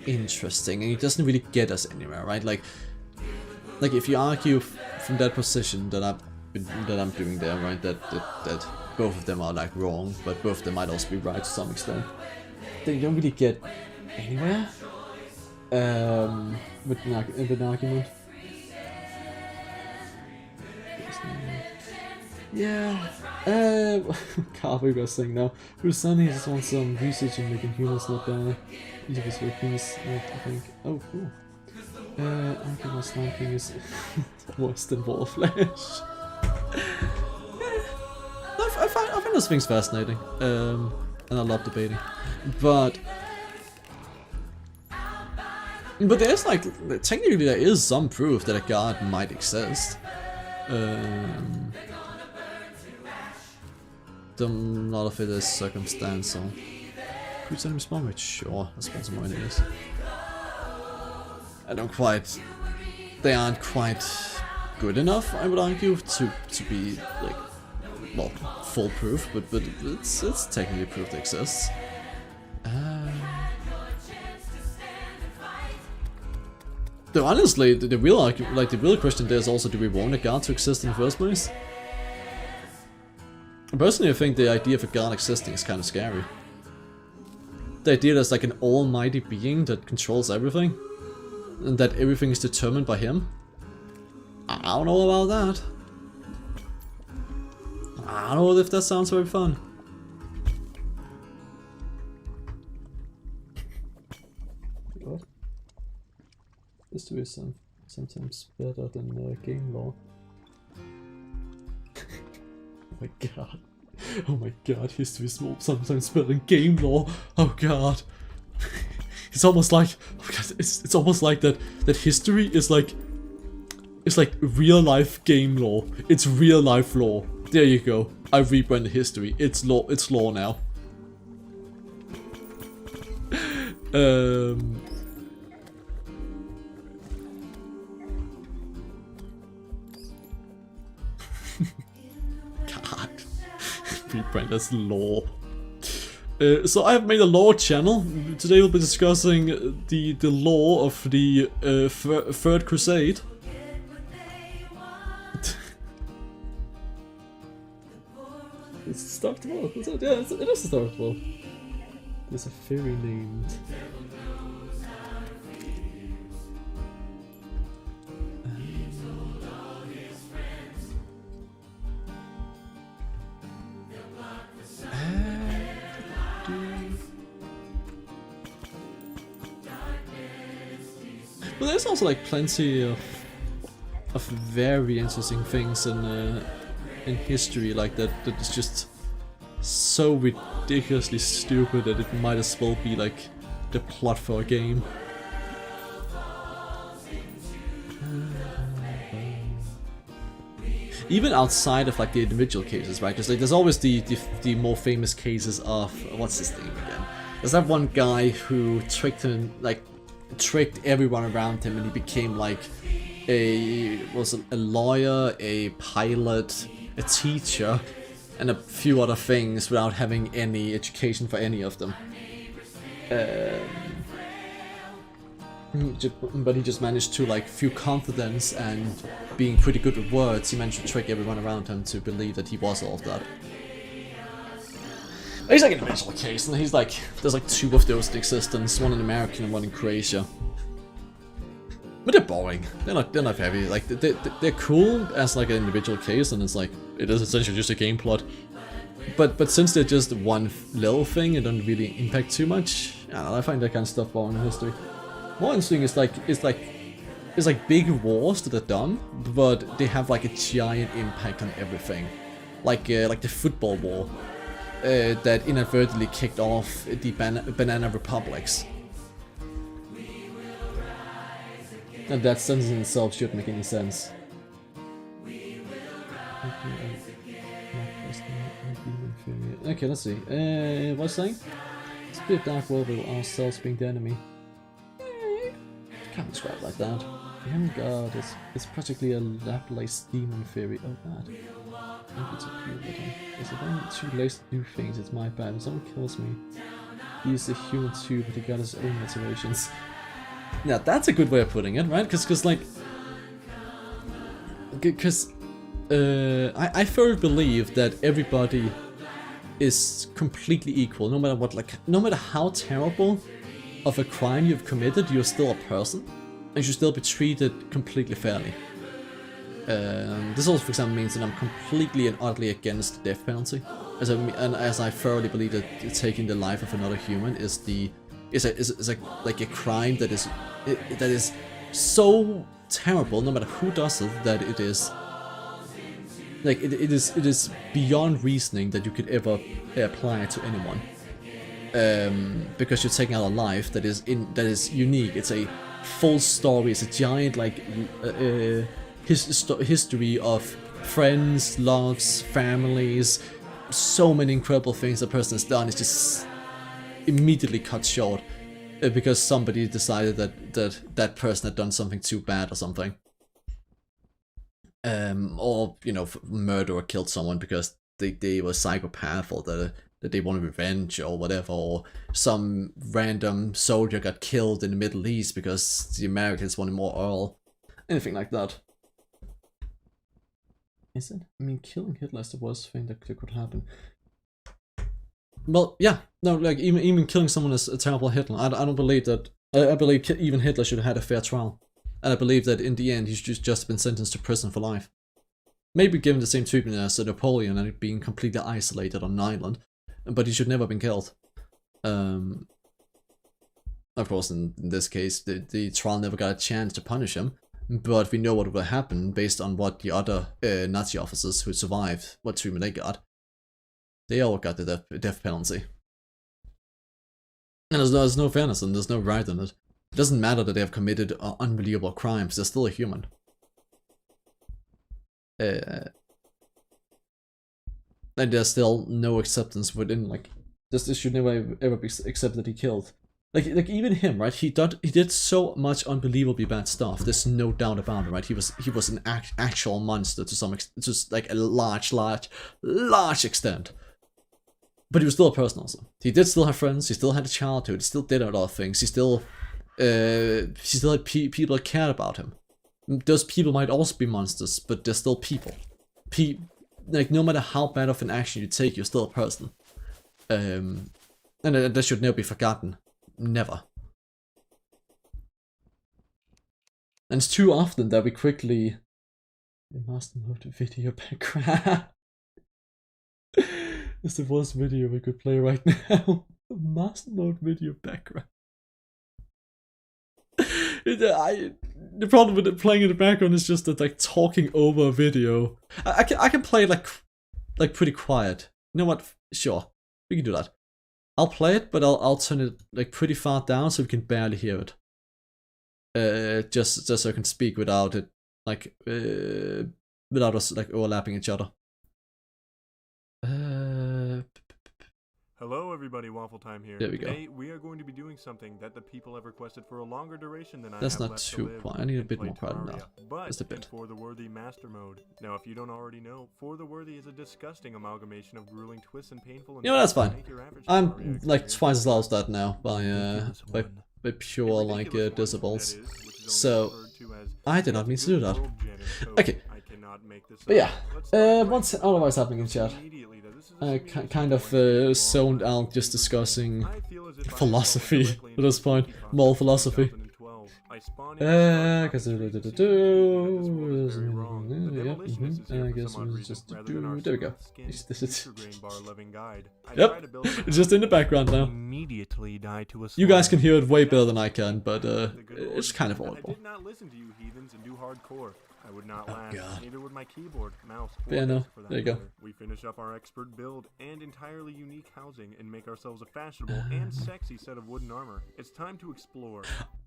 interesting, and it doesn't really get us anywhere, right? Like if you argue from that position that I'm doing there, right? That both of them are like wrong, but both of them might also be right to some extent. Then you don't really get anywhere with an argument. Yeah. God, we got saying now. Rusani just wants some research in making humans look better. Each of his weapons, I think. Oh, cool. I think my Slime King is worse than Wall of Flesh. I find those things fascinating. And I love debating. But there's like, technically there is some proof that a god might exist. None of it is circumstantial. Who's enemy spawn rate? Sure, that's what some it is. They aren't quite good enough, I would argue, to be like, well, foolproof, but it's technically proof that exists. Though honestly, the real question there is also, do we want a god to exist in the first place? Personally, I think the idea of a god existing is kind of scary. The idea there's like an almighty being that controls everything, and that everything is determined by him. I don't know about that. I don't know if that sounds very fun. What? History is sometimes better than game lore. Oh my god. Oh my god, history is sometimes better than game lore. Oh god. It's almost like, oh god, it's almost like that history is like, it's like real life game lore. It's real life lore. There you go. I rebranded history. It's lore now. God. Rebrand as lore. So I have made a lore channel. Today we'll be discussing the lore of the Third Crusade. It's Star Wars. Yeah, it is Star Wars. There's a fairy named. But there's also like plenty of very interesting things in history like that is just so ridiculously stupid that it might as well be like the plot for a game. Even outside of like the individual cases, right? Because like, there's always the more famous cases of what's his name again? There's that one guy who tricked everyone around him, and he became like a lawyer, a pilot, a teacher, and a few other things without having any education for any of them. But he just managed to like through confidence and being pretty good with words, he managed to trick everyone around him to believe that he was all of that. He's like an individual case, and he's like, there's like two of those in existence, one in America and one in Croatia. But they're boring. They're not heavy. Like they're cool as like an individual case, and it's like it is essentially just a game plot. But since they're just one little thing, it don't really impact too much. I don't know, I find that kind of stuff boring in history. More interesting is it's like big wars that are done, but they have like a giant impact on everything. Like the football war that inadvertently kicked off the banana republics. And that sentence in itself shouldn't make any sense. Okay, let's see. What's saying? It's a bit dark world with ourselves being the enemy. Can't describe it like that. The Young God is practically a Laplace demon theory. Oh god. Maybe it's a pure little. Is it then too late to do things? It's my bad. When someone kills me, he's a human too, but he got his own motivations. Yeah, that's a good way of putting it, right? Because I firmly believe that everybody is completely equal, no matter what. Like, no matter how terrible of a crime you've committed, you're still a person, and should still be treated completely fairly. This also, for example, means that I'm completely and utterly against the death penalty, as I thoroughly believe that taking the life of another human is like a crime that is so terrible, no matter who does it, that it is like it is beyond reasoning that you could ever apply it to anyone. Because you're taking out a life that is unique. It's a full story. It's a giant like history of friends, loves, families, so many incredible things the person has done. Is just immediately cut short because somebody decided that person had done something too bad or something, or murder or killed someone because they were psychopath, or that they wanted revenge or whatever, or some random soldier got killed in the Middle East because the Americans wanted more oil, anything like that. Is it? I mean, killing Hitler is the worst thing that could happen. Well, yeah, no, like even killing someone is a terrible Hitler. I don't believe that. I believe even Hitler should have had a fair trial, and I believe that in the end he's just been sentenced to prison for life. Maybe given the same treatment as Napoleon and being completely isolated on an island, but he should never have been killed. Of course, in this case, the trial never got a chance to punish him, but we know what would happen based on what the other Nazi officers who survived, what treatment they got. They all got the death penalty. And there's no fairness and there's no right in it. It doesn't matter that they have committed unbelievable crimes, they're still a human. And there's still no acceptance within, like, this should never ever be accepted that he killed. Like even him, right? He did so much unbelievably bad stuff. There's no doubt about it, right? He was an actual monster to some extent, just like a large extent. But he was still a person also. He did still have friends. He still had a childhood. He still did a lot of things. He still had people that cared about him. Those people might also be monsters, but they're still people. Like, no matter how bad of an action you take, you're still a person. And that should never be forgotten. Never. And it's too often that we quickly... Master mode video background. It's the worst video we could play right now. Master mode video background. The problem with it playing in the background is just that, like, talking over a video. I can play it like pretty quiet. You know what? Sure, we can do that. I'll play it, but I'll turn it like pretty far down so we can barely hear it. Just so I can speak without it, like without us like overlapping each other. Hello everybody, Waffle Time here. There we go. Today we are going to be doing something that the people have requested for a longer duration than That's I have not left too to live. quiet. I need a and bit play more quiet than Terraria, that. But Just a bit. in For the Worthy Master Mode. Now, if you don't already know, For the Worthy is a disgusting amalgamation of grueling twists and painful. You know, that's fine. I'm Terraria like experience twice as loud as that now by pure like decibels. So I did not mean to do that. Okay. But yeah, what's otherwise happening in chat? Kind of zoned out just discussing philosophy at this point. More philosophy. I guess there we go. Yep, it's just in the background now. You guys can hear it way better than I can, but it's kind of audible. I would not last, neither would my keyboard, mouse, or yeah, no, desk for that there you go. matter. We finish up our expert build and entirely unique housing and make ourselves a fashionable and sexy set of wooden armor. It's time to explore.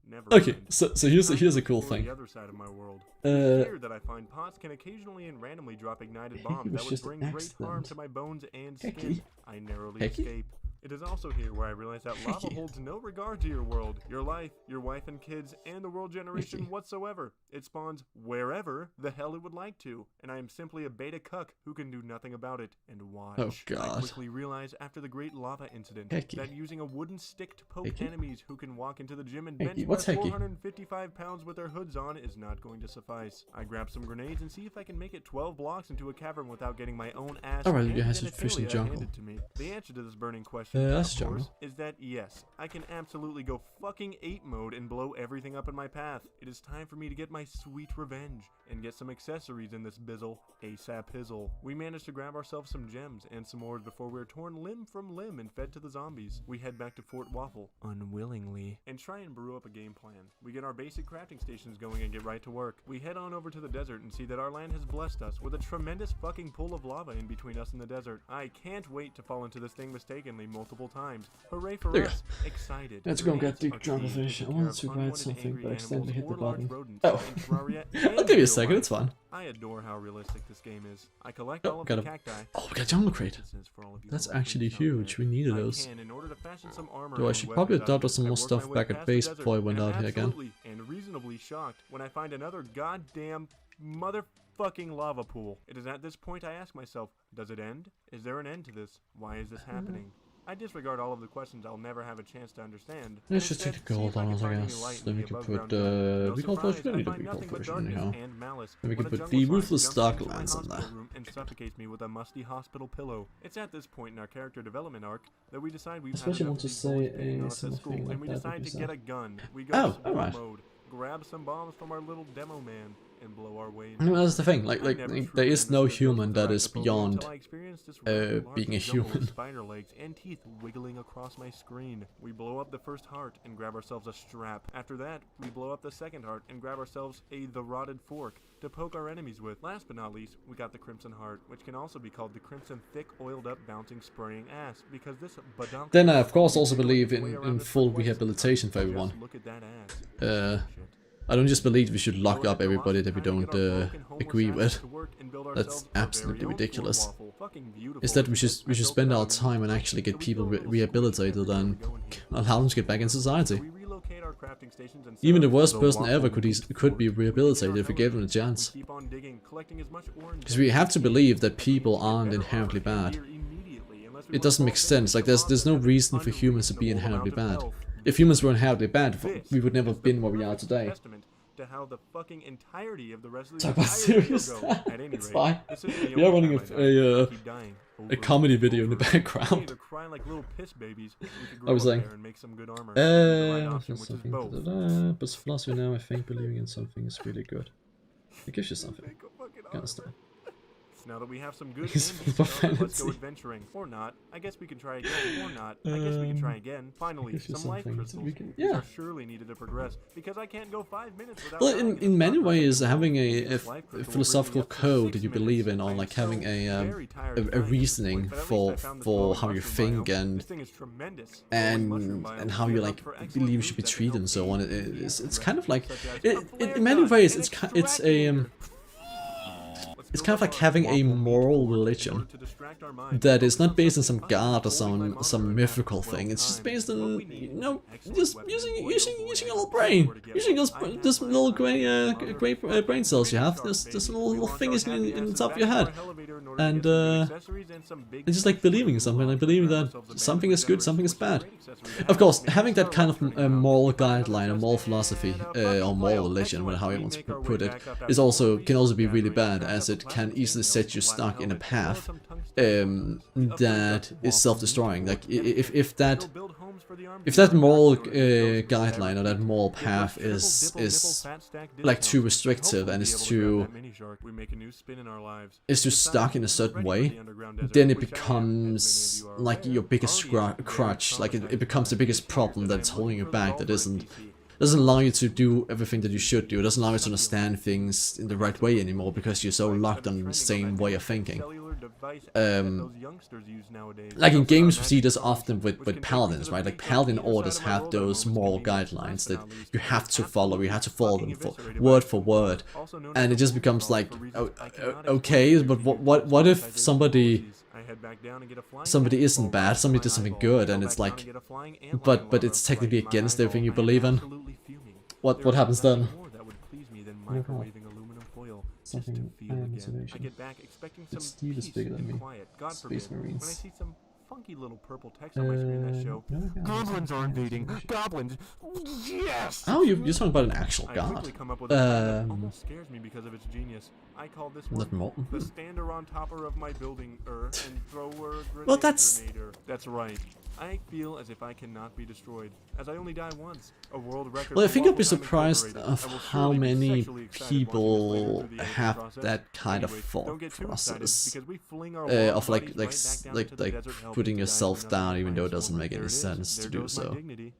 Never Okay, mind. so here's a cool thing. The other side of my world. It's here that I find pots can occasionally and randomly drop ignited bombs that would bring great harm to my bones and skin. I narrowly escape. It is also here where I realize that lava holds no regard to your world, your life, your wife and kids, and the world generation whatsoever. It spawns wherever the hell it would like to, and I am simply a beta cuck who can do nothing about it and watch. Oh god. I quickly realize after the great lava incident that using a wooden stick to poke enemies who can walk into the gym and bench press 455 pounds with their hoods on is not going to suffice. I grab some grenades and see if I can make it 12 blocks into a cavern without getting my own ass Alright, and you have some genitalia fish in jungle. handed to me. The answer to this burning question here, that's of jungle. course, is that yes, I can absolutely go fucking ape mode and blow everything up in my path. It is time for me to get my sweet revenge and get some accessories in this bizzle, ASAP hizzle. We managed to grab ourselves some gems and some ores before we were torn limb from limb and fed to the zombies. We head back to Fort Waffle, unwillingly, and try and brew up a game plan. We get our basic crafting stations going and get right to work. We head on over to the desert and see that our land has blessed us with a tremendous fucking pool of lava in between us and the desert. I can't wait to fall into this thing mistakenly multiple times. Hooray for us. Excited. Let's go and get the jungle-fish. I wanted to write something, but I accidentally hit the button. Oh. I'll give you a second, it's fine. I adore how realistic this game is. I collect all of the cacti. Oh, we got jungle crate. That's actually huge. We needed those. Though I should probably adopt some more stuff back at base before I went out here again. And reasonably shocked when I find another goddamn motherfucking lava pool. It is at this point I ask myself, does it end? Is there an end to this? Why is this happening? I disregard all of the questions I'll never have a chance to understand. Let's just take the gold on us, I guess. Then we can put, we call version, we don't recall version anyhow. Then we can put the Ruthless Darklands on there. And suffocates me with a musty hospital pillow. It's at this point in our character development arc that we decide we've especially want to say something like and we decide to get a gun. We go to alright. mode, grab some bombs from our little demo man, and blow our way. I mean, that's the thing. Like there is no human that is beyond being a human. Spider legs and teeth wiggling across my screen. We blow up the first heart and grab ourselves a strap. After that, we blow up the second heart and grab ourselves the rotted fork to poke our enemies with. Last but not least, we got the crimson heart, which can also be called the crimson thick, oiled up, bouncing, spraying ass, because this badonk. Then I of course also believe in full rehabilitation for everyone. Look at that ass. I don't just believe we should lock up everybody that we don't agree with. That's absolutely ridiculous. Instead, we should spend our time and actually get people rehabilitated and allow them to get back in society. Even the worst person ever could be rehabilitated if we gave them a chance. Because we have to believe that people aren't inherently bad. It doesn't make sense. Like there's no reason for humans to be inherently bad. If humans were inherently bad, we would never have been where we are today. To how the fucking entirety of the rest of the talk about serious stuff. It's fine. We are running a comedy video in the background. I was saying, but philosophy now, I think believing in something is really good. It gives you something. Kind of stuff. Now that we have some good let's go adventuring. Or not. I guess we can try again. Or not. I guess we can try again. Finally, some life crystals. These are surely needed to progress, because I can't go 5 minutes without... Well, in many ways, having a philosophical code that you believe in, or like having a reasoning for how you think and how you like believe you should be treated and so on. It's kind of like in many ways it's kind of like having a moral religion that is not based on some god or some mythical thing. It's just based on, you know, just using a little brain, using this little gray brain cells you have. This little thing is in the top of your head, and it's just like believing in something, like believing that something is good, something is bad. Of course, having that kind of moral guideline, or moral philosophy, or moral religion, whatever you want to put it, can also be really bad, as it can easily set you stuck in a path that is self-destroying. Like if that moral guideline or that moral path is like too restrictive and is too stuck in a certain way, then it becomes like your biggest crutch. Like it becomes the biggest problem that's holding you back. That doesn't allow you to do everything that you should do. It doesn't allow you to understand things in the right way anymore, because you're so locked on the same way of thinking. Like in games, we see this often with paladins, right? Like paladin orders have those moral guidelines that you have to follow. You have to follow them for word, and it just becomes like, okay, but what if somebody isn't bad, somebody does something good, and it's like, but it's technically against everything you believe in. What happens then? Something I am observation. Steve is bigger than me. Space Marines. Funky little purple text on my screen that show. Goblins are invading. Goblins. Yes. Oh, you're talking about an actual god. Almost scares me because of its genius. I call this one the stander on topper of my building and thrower well, that's That's right. I feel as if I cannot be destroyed, as I only die once. A world record. Well, I think you'll be surprised of how many people have that kind of thought process of like putting yourself down, even though it doesn't make any sense to do so.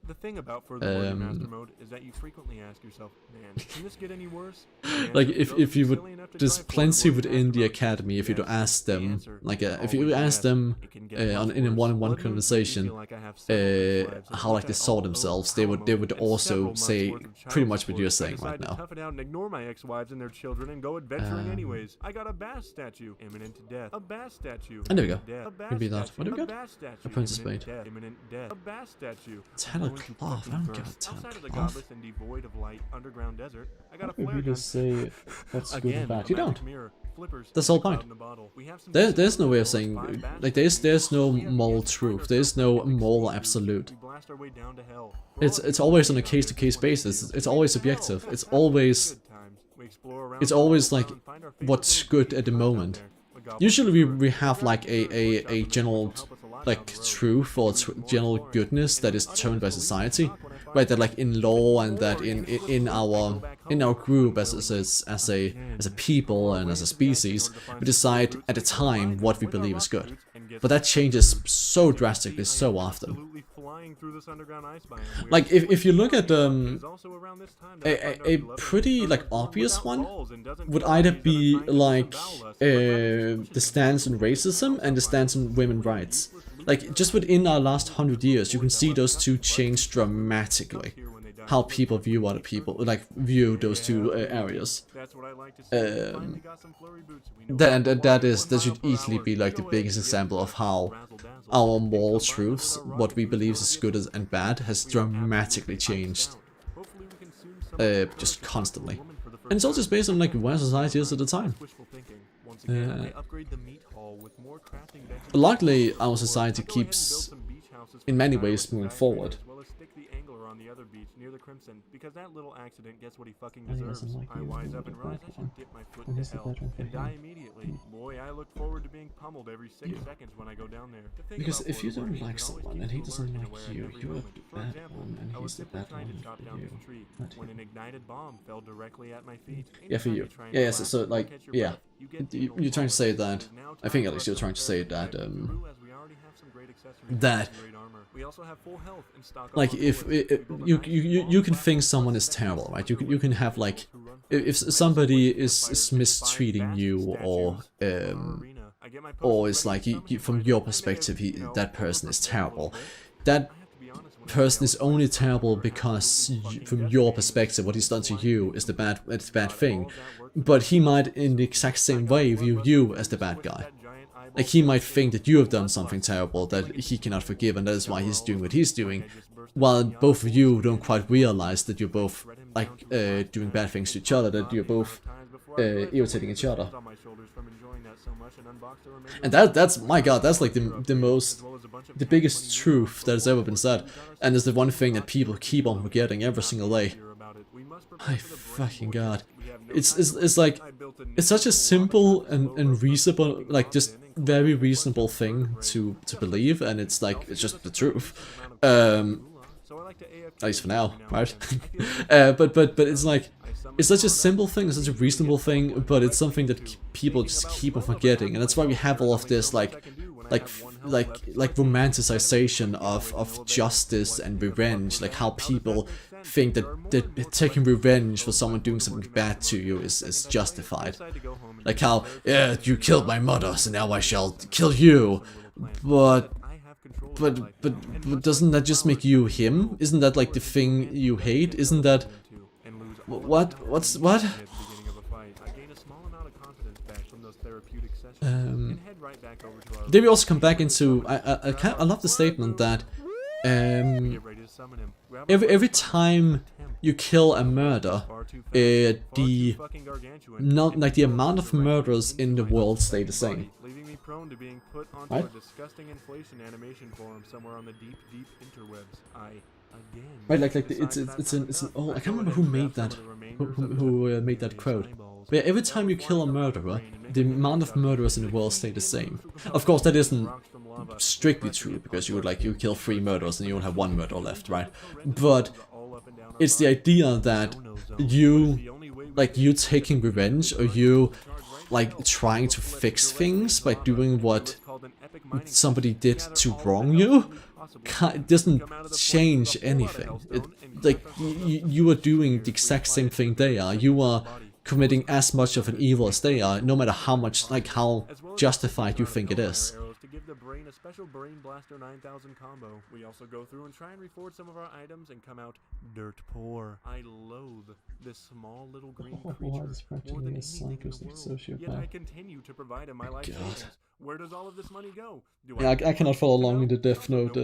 The thing about further master mode is that you frequently ask yourself, man, can this get any worse? Like if you would, there's plenty within the academy. If you do ask them, like if you ask them in a one-on-one conversation, how like they saw themselves, they would also say pretty much what you're saying right now. Tough it out and ignore my ex-wives and their children and go adventuring anyways. I got a bass statue, imminent death. A bass statue. And there we go. Death. Maybe that. What do we got? A princess blade. Imminent death. A bass statue. Talent cloth. I don't get a talent Outside of the cloth. godless and devoid of light underground desert, I got a If flare you gun. just say what's good and bad, you don't. Mirror, flippers, That's the whole point. There's no way of saying, like, there's no moral truth, there's no moral absolute. It's always on a case-to-case basis, it's always subjective, it's always like what's good at the moment. Usually we have like a general like truth or general goodness that is determined by society, right? That like in law and that in our group as a people and as a species, we decide at a time what we believe is good. But that changes so drastically so often. Like if you look at a pretty like obvious one would either be like the stance on racism and the stance on women's rights. Like just within our last 100 years, you can see those two change dramatically. How people view other people, like view those two areas. That should easily be like the biggest example of how our moral truths, what we believe is good and bad, has dramatically changed. Just constantly. And it's also just based on like where society is at the time. Luckily, our society keeps, in many ways, moving forward. Near the Crimson, because that little accident gets what he fucking deserves. I wise up and rise, I should dip my foot into hell and die immediately. Boy, I look forward to being pummeled every 6 seconds when I go down there. Because if you don't like someone and he doesn't like you, you're a bad one and he's the bad one for you. When an ignited bomb fell directly at my feet. Yeah, for you. Yeah, so like, yeah. You're trying to say that, I think at least you're trying to say that, like if you can think someone is terrible, right? You can have like if somebody is mistreating you or is like from your perspective that person is terrible. That person is only terrible because from your perspective what he's done to you is the bad thing, but he might in the exact same way view you as the bad guy. Like he might think that you have done something terrible that he cannot forgive, and that is why he's doing what he's doing, while both of you don't quite realize that you're both like doing bad things to each other, that you're both irritating each other. And that's my god, that's like the biggest truth that has ever been said, and is the one thing that people keep on forgetting every single day. My fucking god. It's like, it's such a simple and reasonable, like just very reasonable thing to believe, and it's like, it's just the truth. At least for now, right? But it's like, it's such a simple thing, it's such a reasonable thing, but it's something that people just keep on forgetting, and that's why we have all of this like romanticization of justice and revenge, like how people think that taking revenge for someone doing something bad to you is justified. Like how, yeah, you killed my mother, so now I shall kill you. But doesn't that just make you him? Isn't that like the thing you hate? Isn't that what? Then we also come back into I love the statement that every time you kill a murder, the amount of murderers in the world stay the same. Right? Right, like it's an oh, I can't remember who made that who made that quote. But yeah, every time you kill a murderer, the amount of murderers in the world stay the same. Of course, that isn't strictly true, because you would you kill 3 murderers and you only have 1 murderer left, right? But it's the idea that you taking revenge, or you trying to fix things by doing what somebody did to wrong you, doesn't change anything. You are doing the exact same thing they are. You are committing as much of an evil as they are, no matter how much, how justified you think it is. To give the brain a special Brain Blaster 9000 combo. We also go through and try and reforge some of our items and come out dirt poor. I loathe this small little green creature more than anything in the world. Yet I continue to provide him my life savings. Where does all of this money go? I cannot follow along in the Death Note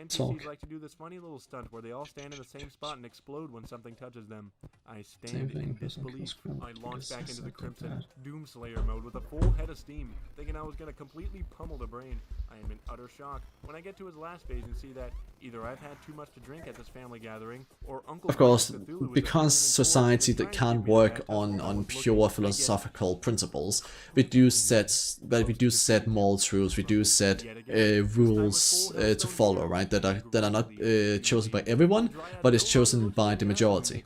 talk. Like to do this funny little stunt where they all stand in the same spot and explode when something touches them. I stand in disbelief. I launch back into the Crimson Doomslayer mode with a full head of steam, thinking I was going to completely pummel the brain. I am in utter shock when I get to his last page and see that either I've had too much to drink at this family gathering, or Uncle... Of course, because society that can't work on pure philosophical principles, we do set moral truths, we do set rules to follow, right? That are not chosen by everyone, but is chosen by the majority.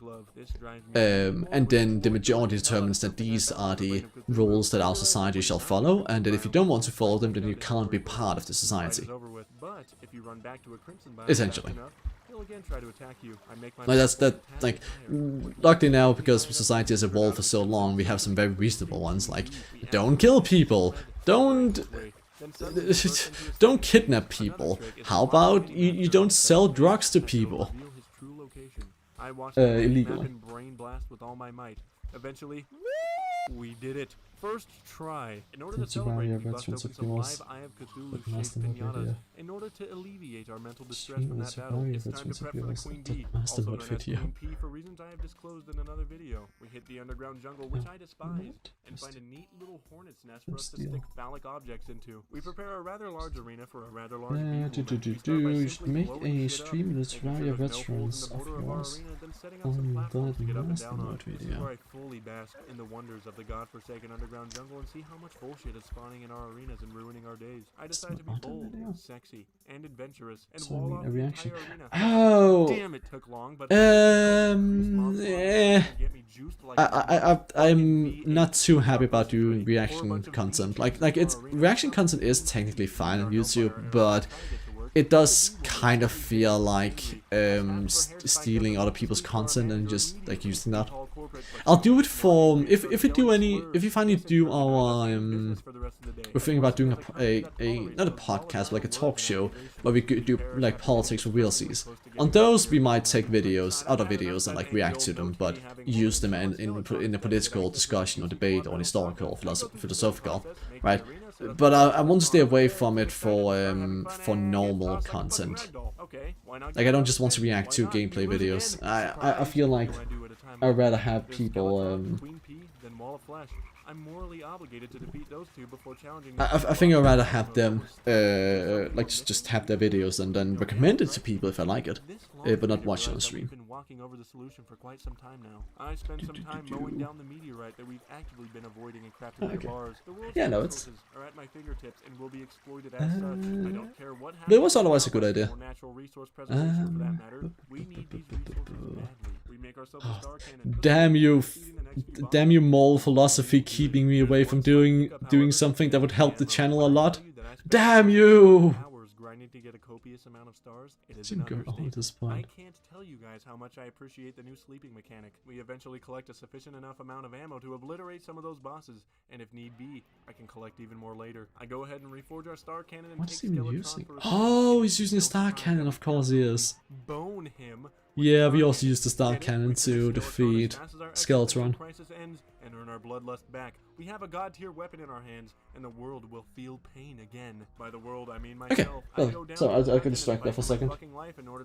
And then the majority determines that these are the rules that our society shall follow, and that if you don't want to follow them, then you can't be part of the society. Essentially. Luckily now, because society has evolved for so long, we have some very reasonable ones, like don't kill people, don't kidnap people. How about you don't sell drugs to people? Illegally. Brain blast with all my might. Eventually, we did it. First try. In order to celebrate, we bust open some live Eye of Cthulhu-shaped pinatas. In order to alleviate our mental distress from that battle, it's time to prep for the Queen Bee, also known as Queen P for reasons I have disclosed in another video. We hit the underground jungle, which I despise, and find a neat little hornet's nest for us to stick phallic objects into. We prepare a rather large arena for a rather large You should make a stream in the Terraria veterans of yours on the Mastermind video. I fully bask in the wonders of the godforsaken underground jungle and see how much bullshit is spawning in our arenas and ruining our days. I decide to be bold, sexy, and adventurous, and wall off the entire arena. Oh! Damn, it took long, but I'm not too happy about doing reaction content. Reaction content is technically fine on YouTube, but it does kind of feel like stealing other people's content and just using that. I'll do it for if you finally do our we're thinking about doing a not a podcast, but a talk show where we do politics for realsies. On those we might take other videos and react to them, but use them in a political discussion or debate or historical or philosophical, right? But I want to stay away from it for normal content. I don't just want to react to gameplay videos. I feel like I'd rather have people I'm morally obligated to defeat those two before challenging. I think I'd rather have them just have their videos and then recommend it to people if I like it, but not watch it on stream. Been walking over the solution for quite some time now. I spent some time mowing down the meteorite that we've actively been avoiding and crafting the bars. The world's resources are at my fingertips and will be exploited as such. I don't care what happens. But it was otherwise a good idea. Natural resource preservation for that matter. We need these resources badly. We make ourselves a star cannon. Damn you, moral philosophy, keeping me away from doing something that would help the channel a lot. Damn you! Grinding to get a copious amount of stars. It is Didn't go on at this point. I can't tell you guys how much I appreciate the new sleeping mechanic. We eventually collect a sufficient enough amount of ammo to obliterate some of those bosses, and if need be, I can collect even more later. I go ahead and reforge our star cannon and What's take he Skeletron using? for a Oh, he's using a star cannon, of course he is. Bone him. Yeah, we also used the star cannon to defeat Skeletron. And earn our bloodlust back. We have a god-tier weapon in our hands, and the world will feel pain again. By the world, I mean myself. Okay, so I can distract that for a second. What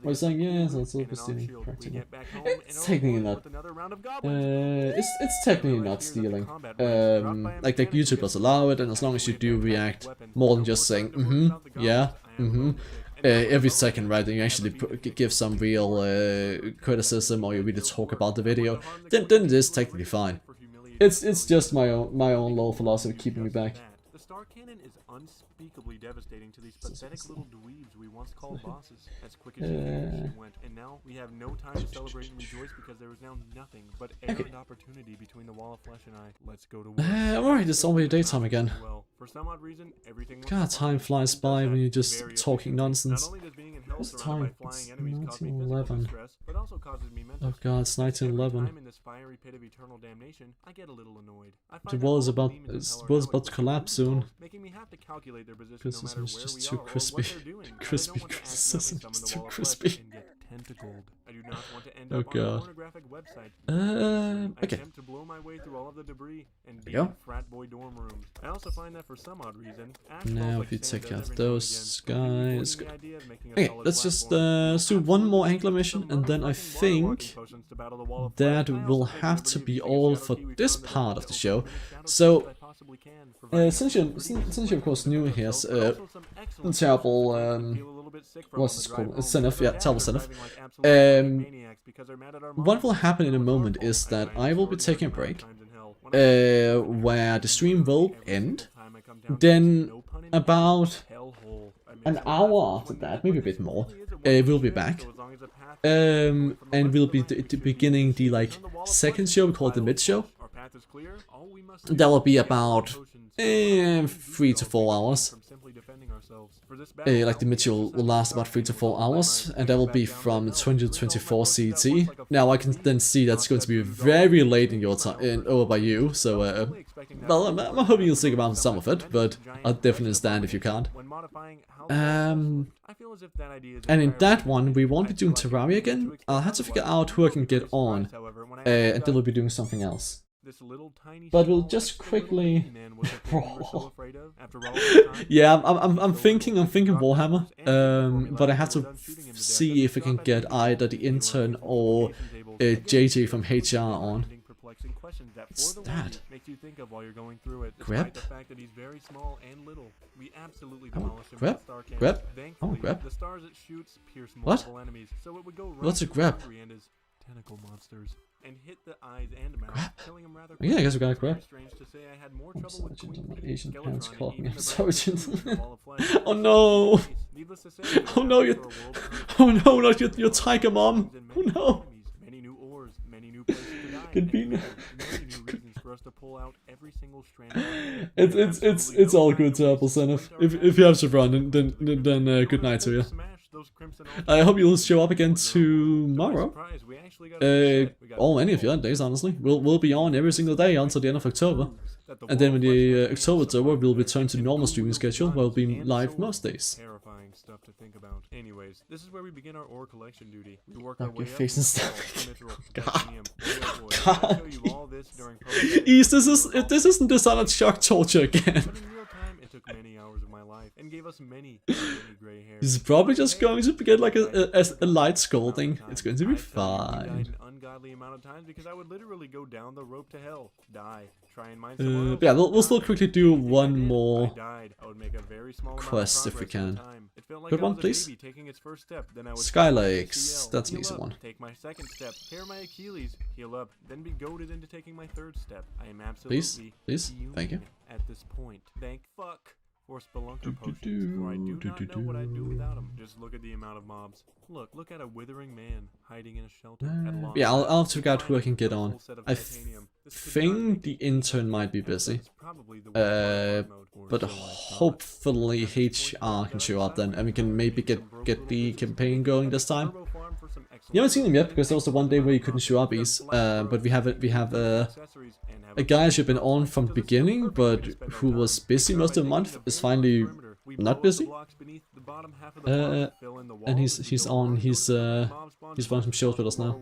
are you saying? Yes, it's all stealing. Practically. It's technically not. It's technically not stealing. Like YouTube does allow it, and as long as you do react more than just saying yeah, every second, right, and you actually give some real criticism, or you really talk about the video, then it is technically fine. It's just my own low philosophy keeping me back. star cannon is unspeakably devastating to these pathetic little dweebs we once called bosses. As quick as she went, and now we have no time to celebrate and rejoice because there is now nothing but air and opportunity between the wall of flesh and I. Let's go to work. Alright, it's already daytime again. Well, for some odd reason, everything God, time flies by when you're just talking nonsense. Not only does being in hell What's surrounded time? by It's flying enemies cause me physical 1911. distress, but also causes me mental Oh god, it's 1911. time in this fiery pit of eternal damnation, I get a little annoyed. I The find wall is out all about the demons in hell are world's now about to collapse soon. making me have to calculate their position Because no this matter was where just we too are or crispy. what they're doing. Crispy I don't want to criticism, accidentally it's summon too the wall of crispy. flesh and get tentacled. I do not want to end Oh up on a god. pornographic website. I Okay. attempt to blow my way through all of the debris and be There you in go. frat boy dorm rooms. I also find that for some odd reason, Ash Now falls if like you Santa take does out every now and those again, guys. avoiding the idea of making a Okay, solid let's just platform. do one more angular mission, Some and then I motherfucking water walking think potions to battle the wall of that flesh. I will also take have liberty to of be using a all shadow for key we this found in part the of the open show. shadow key So, I possibly can, providing since you're of course new here, also some excellent terrible, feel a little bit sick from what's on this the called? drive home. Senef, yeah, Dads terrible are Senef. driving like absolute fucking Um, maniacs because they're mad at our What moms. will happen in a It's our moment fault. is that I I will be extraordinary taking a amount of break, times in hell. When I where the stream will every end. single time I come down to Then this, no pun intended, about hellhole. I mean, an it's hour not after when that, you maybe a put bit this, more, it really is a wonderful we'll be trip, back. so as long as the path is from the And left we'll to be the right, we should beginning the safe. like Turn the wall of second flesh show, we into call it the pile mid of show. flesh. Our path is clear. All we must do That will be is about potions. 3 to 4 hours. From simply defending ourselves. For this battle, Like the mid show will last about 3 to 4 hours, and that will be from 20 to 24 CT. Now I can then see that's going to be very late in your time, over by you. So well, I'm hoping you'll stick around some of it, but I'll definitely understand if you can't. And in that one, we won't be doing Terraria again. I'll have to figure out who I can get on, and then we'll be doing something else. But we'll just quickly. Yeah, I'm thinking Warhammer. But I have to see if we can get either the intern or JJ from HR on. What's that? Grab? Grab? Grab? Oh, grab. What? What's a grab? Tentacle monsters and hit the eyes and mouth, killing him rather Yeah, I guess we got a grab. strange to say I had more trouble with Sergeant, Asian parents Skeletron called me even a though sergeant. the wall of flesh. Oh no! Needless to say, Oh no, you. Oh no, not your tiger mom! Oh no! many new ores, many new places to die, Could be. and many new reasons for us to pull out every single strand of iron. It's all good, Apple Senef. If you have to run, then good night to you. I hope you'll show up again tomorrow. Or any of your days, honestly. We'll be on every single day until the end of October. And then when the October's over, we'll return to the normal streaming schedule, where we'll be live most days. Terrifying stuff to think about. Anyways, this is where we begin our ore collection duty. We work Fuck our way your up face and to stuff. titanium, boy. God. I'll show you all this during post- East, this isn't Dishonored Shock Torture again. But in real time, it took many hours of my life and gave us many gray hairs. He's probably just going to get like a light scolding. It's going to be fine. Ungodly amount of times because I would literally go down the rope to hell, die, try and mine someone else. Yeah, we'll still quickly do one I more died. I would make a very small amount of quest if we progress at a can. time. It felt like Good I one, was a please. baby taking its first step. Then I would Sky start Lakes. CL, That's an heal easy up, one. Take my second step, tear my Achilles, heal up, then be goaded into taking my third step. I am absolutely Please, thank you. fuming at this point. Thank fuck for spelunker potions, for I do not know what I'd do without them. Just look at the amount of mobs. Look at a withering man hiding in a shelter. At long Yeah, I'll have to last. figure out who I can get A on. full set of I titanium. This could not think make the it intern might be busy. It's probably the worst part of hard mode, or But so I thought. hopefully HR can show up then, and we can maybe get the campaign going this time. Turbo farm for some excellent You haven't seen him yet because there was the one day where you couldn't show up, East. But we have accessories and have a guy who's been on from the beginning, but who was busy most of the month, is finally not busy. And he's running some shows with us now.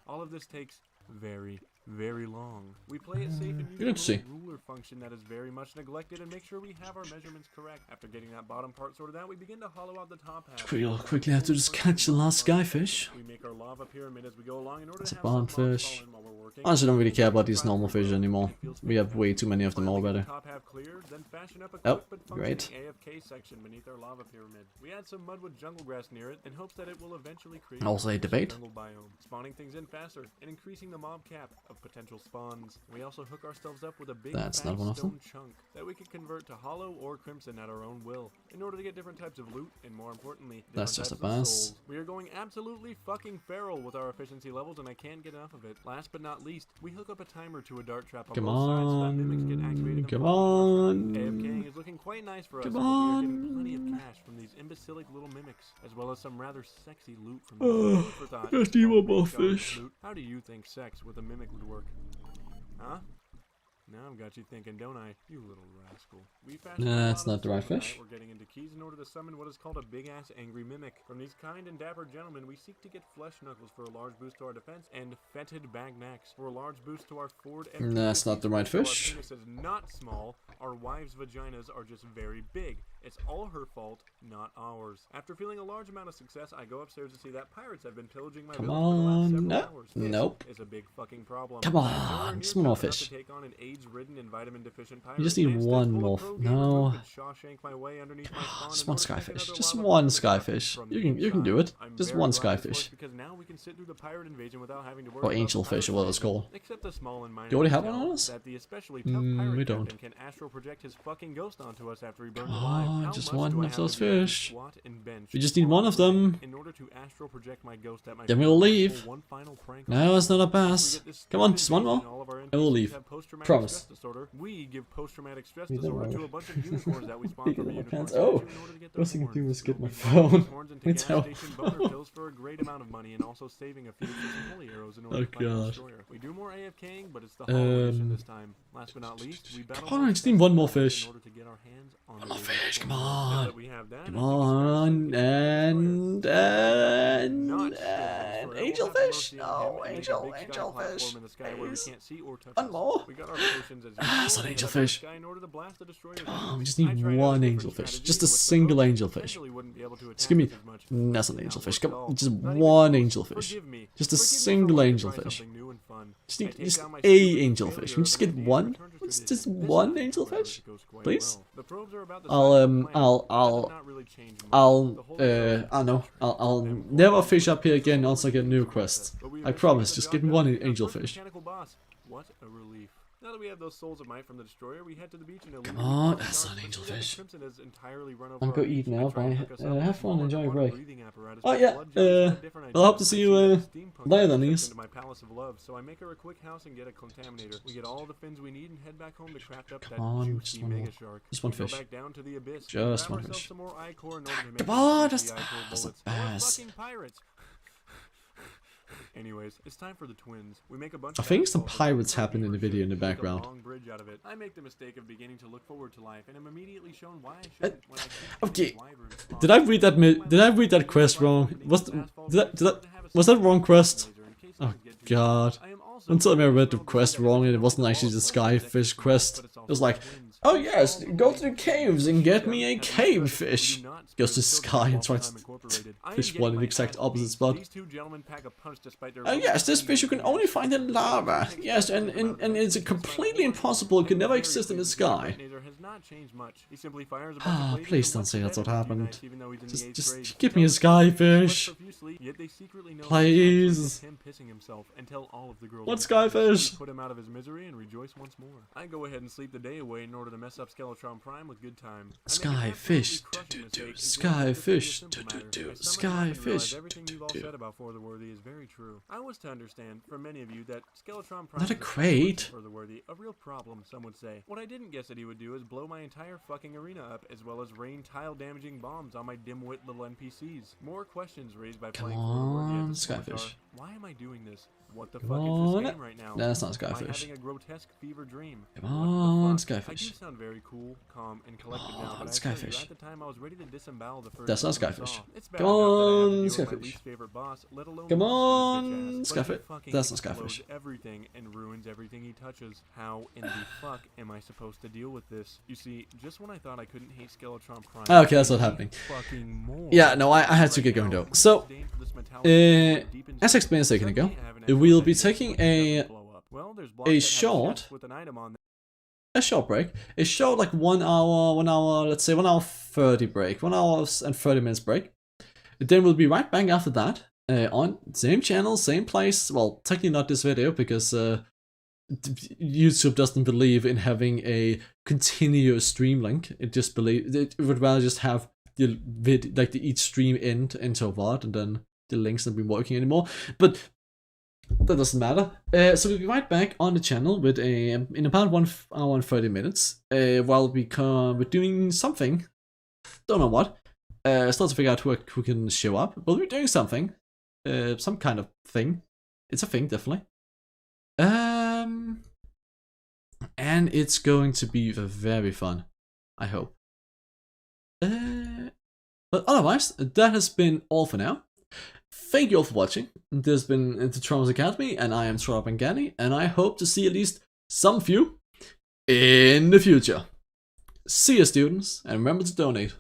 All of this takes very long. We play it safe and use Good to see. a ruler function that is very much neglected and make sure we have our measurements correct. After getting that bottom part sorted out, we begin to hollow out the top half. We'll quickly have to just catch the last skyfish. We make our lava pyramid as we go along in order It's to a have some mobs barnfish. fall in while we're working. Honestly, I don't really care about these normal fish anymore. We have way too many of them already. Top half cleared, then fashion up a Oh, quick but great. functioning AFK section beneath our lava pyramid. We add some mud with jungle grass near it in hopes that it will eventually create Also a debate. jungle biome, spawning things in faster and increasing the mob cap of of potential spawns. We also hook ourselves up with a big That's fat not one of stone them. chunk that we can convert to hollow or crimson at our own will in order to get different types of loot and, more importantly, different That's just types a of pass. souls. We are going absolutely fucking feral with our efficiency levels, and I can't get enough of it. Last but not least, we hook up a timer to a dart trap on Come both sides so that mimics get activated. Come on. AFKing is looking quite nice for us, Come but we are getting on. plenty of cash from these imbecilic little mimics, as well as some rather sexy loot from them. For thought, just need one more regarding fish. loot, how do you think sex with a mimic would work? Huh? Now I've got you thinking, don't I? You little rascal. We Nah, that's not the right fish. We're getting into keys in order to summon what is called a big-ass angry mimic. From these kind and dapper gentlemen, we seek to get flesh knuckles for a large boost to our defense, and fetid bag necks for a large boost to our forward. That's not the right fish. Our penis is not small. Our wives' vaginas are just very big. It's all her fault, not ours. After feeling a large amount of success, I go upstairs to see that pirates have been pillaging my village for the last several hours. Nope. This is a big fucking problem. Come on, just one more fish. Take on an AIDS-ridden and vitamin-deficient pirate. You just need one more. No. Just one skyfish. Just one skyfish. You can do it. Just one skyfish. Or angelfish, or what it's called. You already have one on us? We don't. Come on, just one of those fish. We just need one of them. Then we'll leave. No, it's not a pass. Come on, just one more. And we'll leave. Promise. We give post-traumatic stress disorder to a bunch of unicorns that we spawn from a unicorn. Oh, first thing I do is get my phone. It's how. Pills for a great amount of money and also saving a few holy arrows in order to find a destroyer. We do more AFKing, but it's the whole mission this time. Last but not least, we battle. Come on, I just need one more fish. In order to get our hands on One more fish, come on. Come on, and angelfish? No, angelfish. Please. One more. It's not angelfish. Come on, we just need one angelfish. Just a single angelfish. Just give me. That's not an angelfish. Come on, just one angelfish. Just a single angelfish. Just need just a angelfish. Can we just get one? Just one angelfish, please. I'll never fish up here again once I get a new quest. I promise. Just give me one angelfish. What a relief. Now that we have those souls of might from the destroyer, we head to the beach and come on, that's not angelfish. I'm gonna eat now, bye. Have fun, enjoy your break. Oh yeah, I'll hope to see you later then, Nies. So I make her a quick house and get a contaminator. We get all the fins we need and head back home to craft up that juicy mega shark. Just one fish. Back down to the abyss. Just one fish. Come on, that's the best. Anyways, it's time for the twins. We make a bunch I think some pirates happen in the video in the background. I make the mistake of beginning to look forward to life, and I'm immediately shown why I shouldn't. Okay, did I read that quest wrong? Was that wrong quest? Oh god! Don't tell me I read the quest wrong and it wasn't actually the skyfish quest. It was like, oh yes, go to the caves and get me a cave fish. Goes to the sky and tries to fish one in the exact opposite spot. Yes, this fish you can only find in lava. Yes, and it's completely impossible. It could never exist in the sky. Ah, please don't say that's what happened. Just give me a skyfish. Please. What skyfish? Put him out of his misery and rejoice once more. I go ahead and sleep the day away in order to mess up Skeletron Prime with good time. Skyfish. Skyfish. Skyfish. Everything you've all said about Furtherworthy is very true. I was to understand from many of you that Skeletron Prime not a crate. Furtherworthy, a real problem, some would say. What I didn't guess that he would do is blow my entire fucking arena up, as well as rain tile-damaging bombs on my dim-wit little NPCs. More questions raised by playing Furtherworthy at this point are, why am I doing this? What the fuck is this game right now? That's not Skyfish. Am I having a grotesque fever dream? Come on, Skyfish. I do sound very cool, calm, and collected now, but Skyfish. at the time I was ready to disembowel the first. That's not Skyfish. Come on, Skyfish. Come on, Skyfish. That's not Skyfish. Everything and ruins everything he touches. How in the fuck am I supposed to deal with this? You see, just when I thought I couldn't hate Skeletron Prime. Okay, that's not happening. Yeah, no, I had to get going though. So, as I explained a second ago, we'll be taking a short break, a short like 1 hour, let's say 1 hour 30 break, 1 hour and 30 minutes break. Then we'll be right back after that on same channel, same place. Well, technically not this video because YouTube doesn't believe in having a continuous stream link. It would rather just have the each stream end into a VOD, and then the links not been working anymore. But that doesn't matter. So we'll be right back on the channel with in about 1 hour and 30 minutes. While we're doing something. Don't know what. Still to figure out who can show up. But we're doing something. Some kind of thing. It's a thing, definitely. And it's going to be very fun. I hope. But otherwise, that has been all for now. Thank you all for watching. This has been the Traveller Academy, and I am Traveller Bengani, and I hope to see at least some of you in the future. See you, students, and remember to donate.